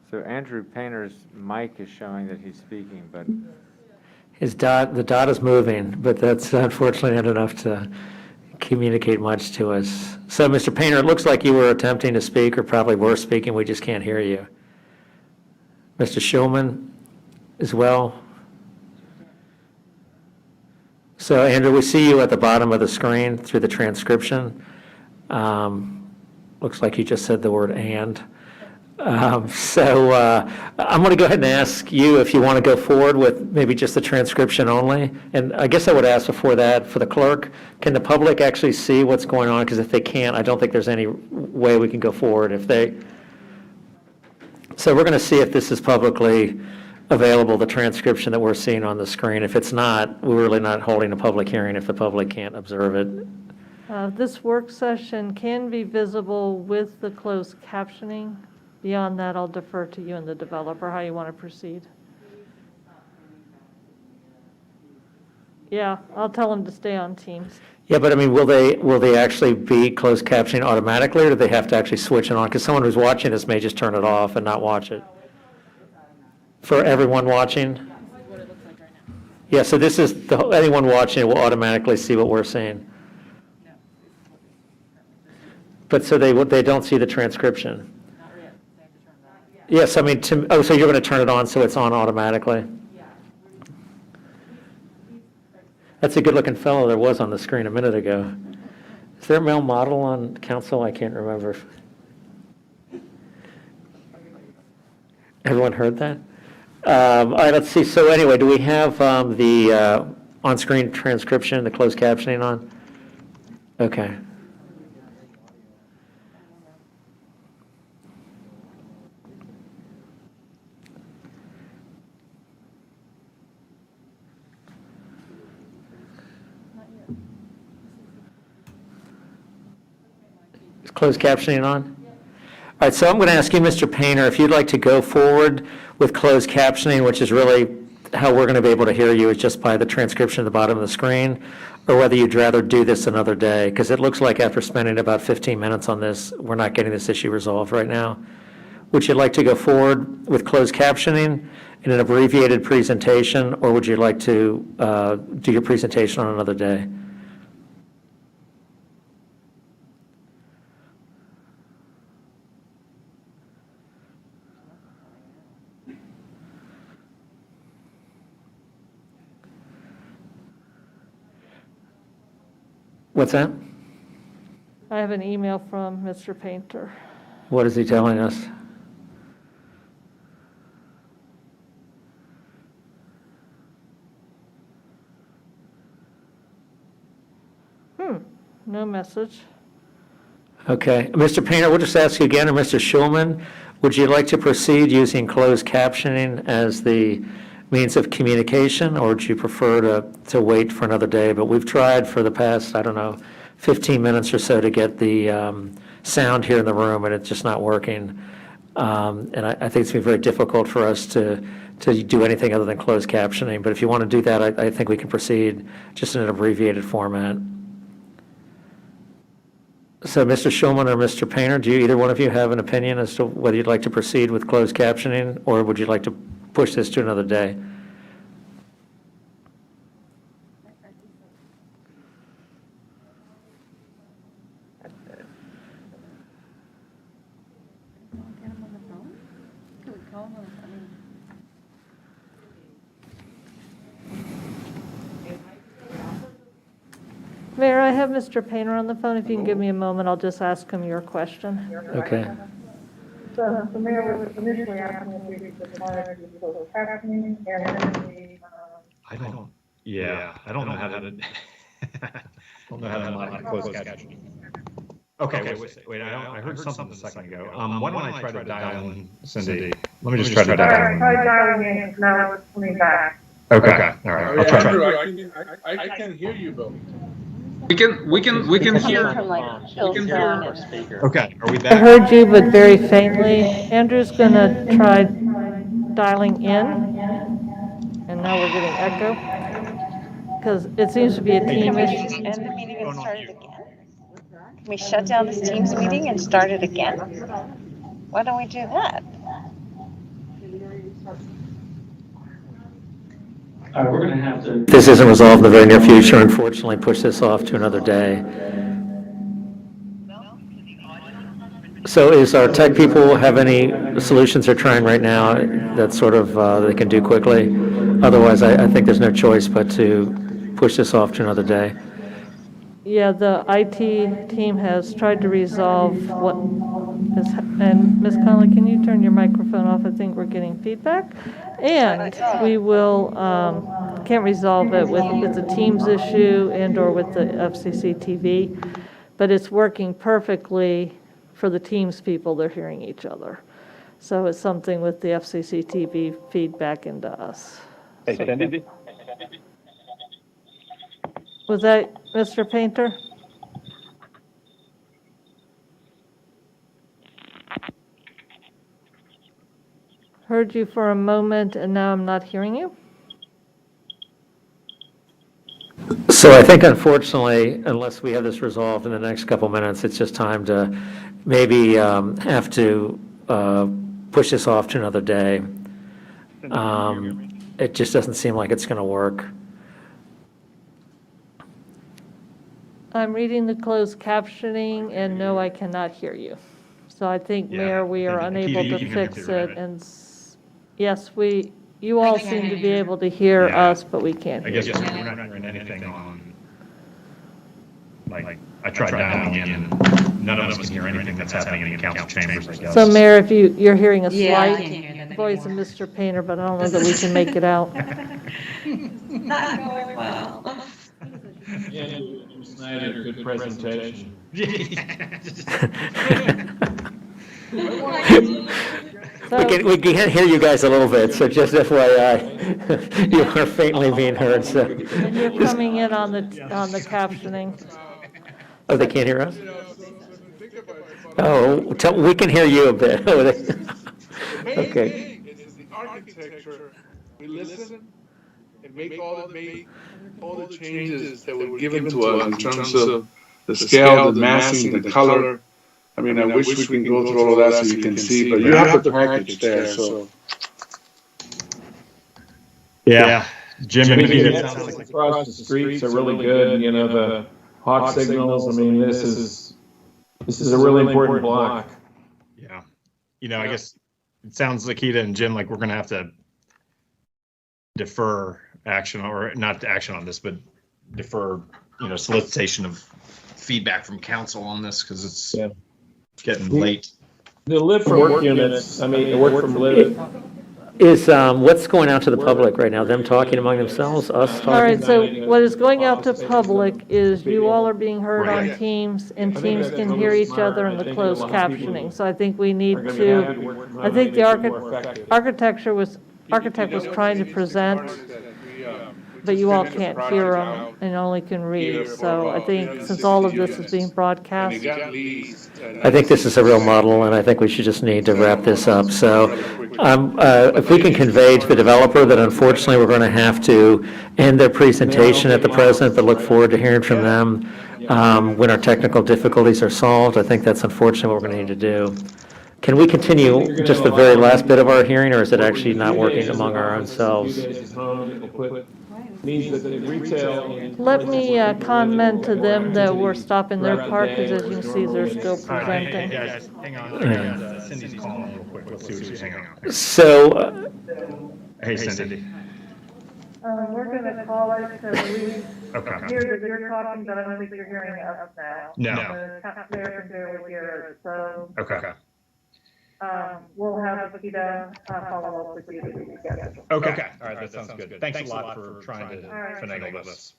So Andrew Painter's mic is showing that he's speaking, but The dot is moving, but that's unfortunately not enough to communicate much to us. So, Mr. Painter, it looks like you were attempting to speak, or probably were speaking, we just can't hear you. Mr. Schulman as well. So, Andrew, we see you at the bottom of the screen through the transcription. Looks like you just said the word "and." I'm going to go ahead and ask you if you want to go forward with maybe just the transcription only. And I guess I would ask before that, for the clerk, can the public actually see what's going on? Because if they can't, I don't think there's any way we can go forward. So we're going to see if this is publicly available, the transcription that we're seeing on the screen. If it's not, we're really not holding a public hearing if the public can't observe it. This work session can be visible with the closed captioning. Beyond that, I'll defer to you and the developer, how you want to proceed. Yeah, I'll tell them to stay on Teams. Yeah, but I mean, will they actually be closed captioning automatically, or do they have to actually switch it on? Because someone who's watching this may just turn it off and not watch it. For everyone watching? Yeah, so this is, anyone watching will automatically see what we're saying. But so they don't see the transcription? Yes, I mean, so you're going to turn it on so it's on automatically? That's a good-looking fellow there was on the screen a minute ago. Is there a male model on council? I can't remember. Everyone heard that? All right, let's see. So anyway, do we have the on-screen transcription, the closed captioning on? Okay. Closed captioning on? All right, so I'm going to ask you, Mr. Painter, if you'd like to go forward with closed captioning, which is really how we're going to be able to hear you is just by the transcription at the bottom of the screen, or whether you'd rather do this another day, because it looks like after spending about 15 minutes on this, we're not getting this issue resolved right now. Would you like to go forward with closed captioning in an abbreviated presentation, or would you like to do your presentation on another day? What's that? I have an email from Mr. Painter. What is he telling us? No message. Okay. Mr. Painter, we'll just ask you again, or Mr. Schulman, would you like to proceed using closed captioning as the means of communication, or would you prefer to wait for another day? But we've tried for the past, 15 minutes or so to get the sound here in the room, and it's just not working. And I think it's been very difficult for us to do anything other than closed captioning. But if you want to do that, I think we can proceed just in an abbreviated format. So Mr. Schulman or Mr. Painter, do either one of you have an opinion as to whether you'd like to proceed with closed captioning, or would you like to push this to another day? Mayor, I have Mr. Painter on the phone. If you can give me a moment, I'll just ask him your question. Okay. So the mayor was initially asking if we could monitor the closed captioning and then the, I don't know how to, don't know how to monitor closed captioning. Okay, wait, I heard something a second ago. Why don't I try to dial in, Cindy? Let me just try to all dial right, in. try dialing in, 'cause now it's coming back. Okay, all right, I'll try. Andrew, I can hear you, Bill. We can hear. Okay, are we I back? heard you, but very faintly. Andrew's going to try dialing in, and now we're getting echo, because it seems to be a team issue. End the meeting and start it again? Can we shut down this Teams meeting and start it again? Why don't we do that? We're going to have to. If this isn't resolved in the very near future, unfortunately, push this off to another day. So is our tech people have any solutions they're trying right now that sort of they can do quickly? Otherwise, I think there's no choice but to push this off to another day. Yeah, the IT team has tried to resolve what is, and Ms. Conley, can you turn your microphone off? I think we're getting feedback. And we will, can't resolve it with, it's a Teams issue and/or with the FCC TV, but it's working perfectly for the Teams people, they're hearing each other. So it's something with the FCC TV feedback into us. Hey, Cindy? Was that Mr. Painter? Heard you for a moment, and now I'm not hearing you. So I think unfortunately, unless we have this resolved in the next couple minutes, it's just time to maybe have to push this off to another day. It just doesn't seem like it's going to work. I'm reading the closed captioning, and no, I cannot hear you. So I think, Mayor, we are unable to fix it, and yes, you all seem to be able to hear us, but we can't I hear guess you. we're not hearing anything on, like, I tried dialing in, and none of us can hear anything that's happening in the council chambers, I guess. So, Mayor, if you're hearing a Yeah, I slight can't hear that voice of anymore. Mr. Painter, but I don't know that we can make it out. Not going well. Snyder, good presentation. We can hear you guys a little bit, so just FYI, you are faintly being heard, so. And you're coming in on the captioning. Oh, they can't hear us? Oh, we can hear you a bit. Oh, okay. It's the architecture. We listen and make all the changes that were given to us in terms of the scale, the massing, the color. I mean, I wish we can go through all of that so you can see, but you have the package there, so. Yeah. Jim, It sounds like across the streets are really good, you know, the hawk signals, I mean, this is a really important block. Yeah. You know, I guess it sounds like Keita and Jim, like we're going to have to defer action, or not action on this, but defer, solicitation of feedback from council on this, because it's getting late. The live from work units, I mean, the work from live. Is, what's going out to the public right now? Them talking among themselves, us talking? All right, so what is going out to public is you all are being heard on Teams, and Teams can hear each other in the closed captioning. So I think we need to, I think the architect was trying to present, but you all can't hear them and only can read. So I think since all of this is being broadcast. I think this is a real model, and I think we should just need to wrap this up. So if we can convey to the developer that unfortunately we're going to have to end their presentation at the present, but look forward to hearing from them when our technical difficulties are solved. I think that's unfortunately what we're going to need to do. Can we continue just the very last bit of our hearing, or is it actually not working among our own selves? Means that the retail and Let me comment to them that we're stopping their part, because as you can see, they're still presenting. Hang on. Cindy's calling real quick. Let's see what she's, hang on. So, Hey, Cindy. We're gonna call it, so we Okay. hear that you're talking, but I don't think you're hearing us now. No. The mayor can barely hear us, so, Okay. we'll have Akita follow up with you together. Okay. All right, that sounds good. Thanks a lot for trying to finagle this.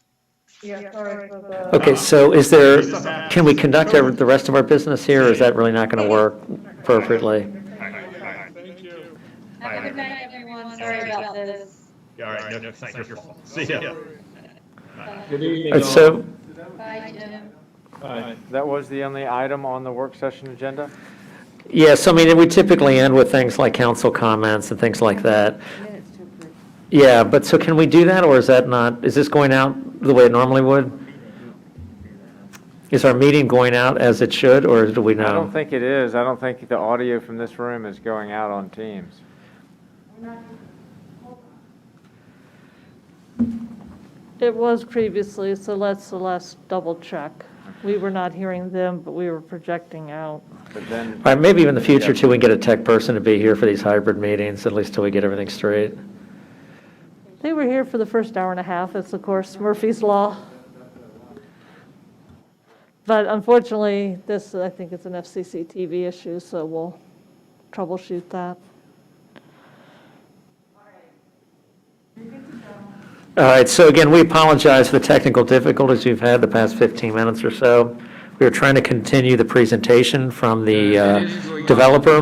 Yeah, sorry for the. okay, so is there, can we conduct the rest of our business here, or is that really not going to work appropriately? Have a good night, everyone. Sorry about this. All right, no, thank you. See ya. Good evening. All right, so, Bye, Jim. Bye. That was the only item on the work session agenda? yes, I mean, we typically end with things like council comments and things like that. Yeah, but so can we do that, or is that not, is this going out the way it normally would? Is our meeting going out as it should, or do we know? I don't think it is. I don't think the audio from this room is going out on Teams. It was previously, so let's double check. We were not hearing them, but we were projecting out. But then, All right, maybe in the future, too, we can get a tech person to be here for these hybrid meetings, at least till we get everything straight. They were here for the first hour and a half. It's, of course, Murphy's Law. But unfortunately, this, I think it's an FCC TV issue, so we'll troubleshoot that. All right, so again, we apologize for the technical difficulties we've had the past 15 minutes or so. We were trying to continue the presentation from the developer.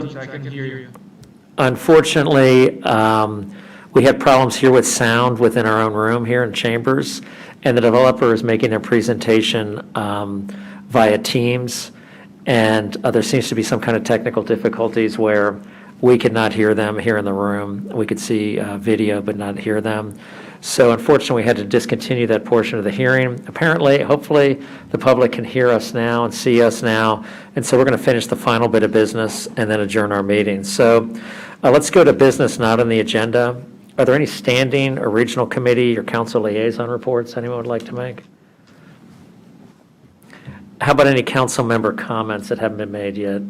Unfortunately, we had problems here with sound within our own room here in Chambers, and the developer is making their presentation via Teams, and there seems to be some kind of technical difficulties where we could not hear them here in the room. We could see video but not hear them. So unfortunately, we had to discontinue that portion of the hearing. Apparently, hopefully, the public can hear us now and see us now, and so we're going to finish the final bit of business and then adjourn our meeting. So let's go to business not on the agenda. Are there any standing or regional committee or council liaison reports anyone would like to make? How about any council member comments that haven't been made yet?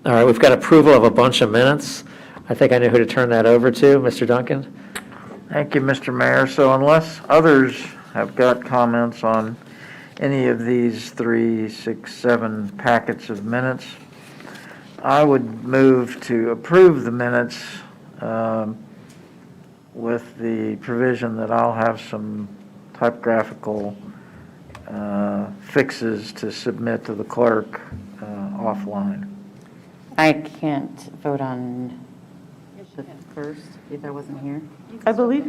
All right, we've got approval of a bunch of minutes. I think I know who to turn that over to. Mr. Duncan? Thank you, Mr. Mayor. So unless others have got comments on any of these 3, 6, 7 packets of minutes, I would move to approve the minutes with the provision that I'll have some typographical fixes to submit to the clerk offline. I can't vote on the first if I wasn't here. I believe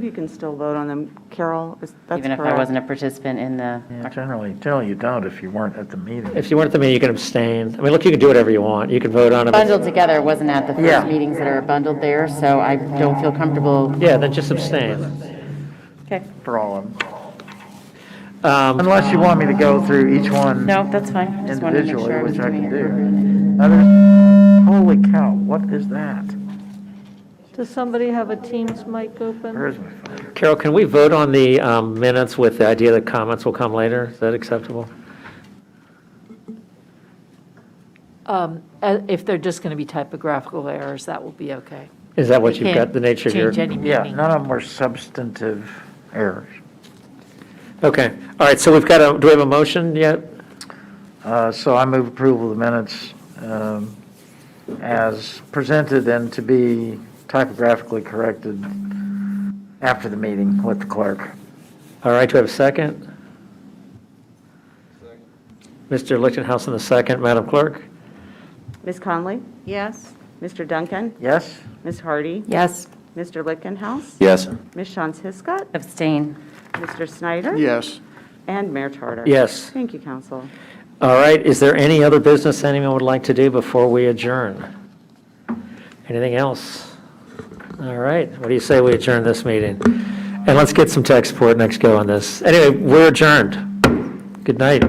you can still vote on them, Carol, that's correct? Even if I wasn't a participant in the. Yeah, generally you don't if you weren't at the meeting. If you weren't at the meeting, you can abstain. I mean, look, you can do whatever you want. You can vote on it. Bundled together, wasn't at the Yeah. first meetings that are bundled there, so I don't feel comfortable. Yeah, then just abstain. Okay. For all of them. Unless you want me to go through each one No, that's fine. I just wanted to make individually, sure I was which I doing can it do. appropriately. Holy cow, what is that? Does somebody have a Teams mic open? Where's my phone? Carol, can we vote on the minutes with the idea that comments will come later? Is that acceptable? If they're just going to be typographical errors, that will be okay. Is that what You you've got, the nature of your? Change any Yeah, meaning. none of them were substantive errors. Okay, all right, so we've got do we have a motion yet? So I move approval of the minutes as presented and to be typographically corrected after the meeting with the clerk. All right, do we have a second? Mr. Lichtenhouse, the second. Madam Clerk? Ms. Conley? Yes? Mr. Duncan? Yes? Ms. Hardy? Yes. Mr. Lichtenhouse? Yes. Ms. Shantz Hiscott? Abstain. Mr. Snyder? Yes. And Mayor Tarter? Yes. Thank you, council. All right, is there any other business anyone would like to do before we adjourn? Anything else? All right, what do you say we adjourn this meeting? And let's get some tech support next go on this. Anyway, we're adjourned. Good night.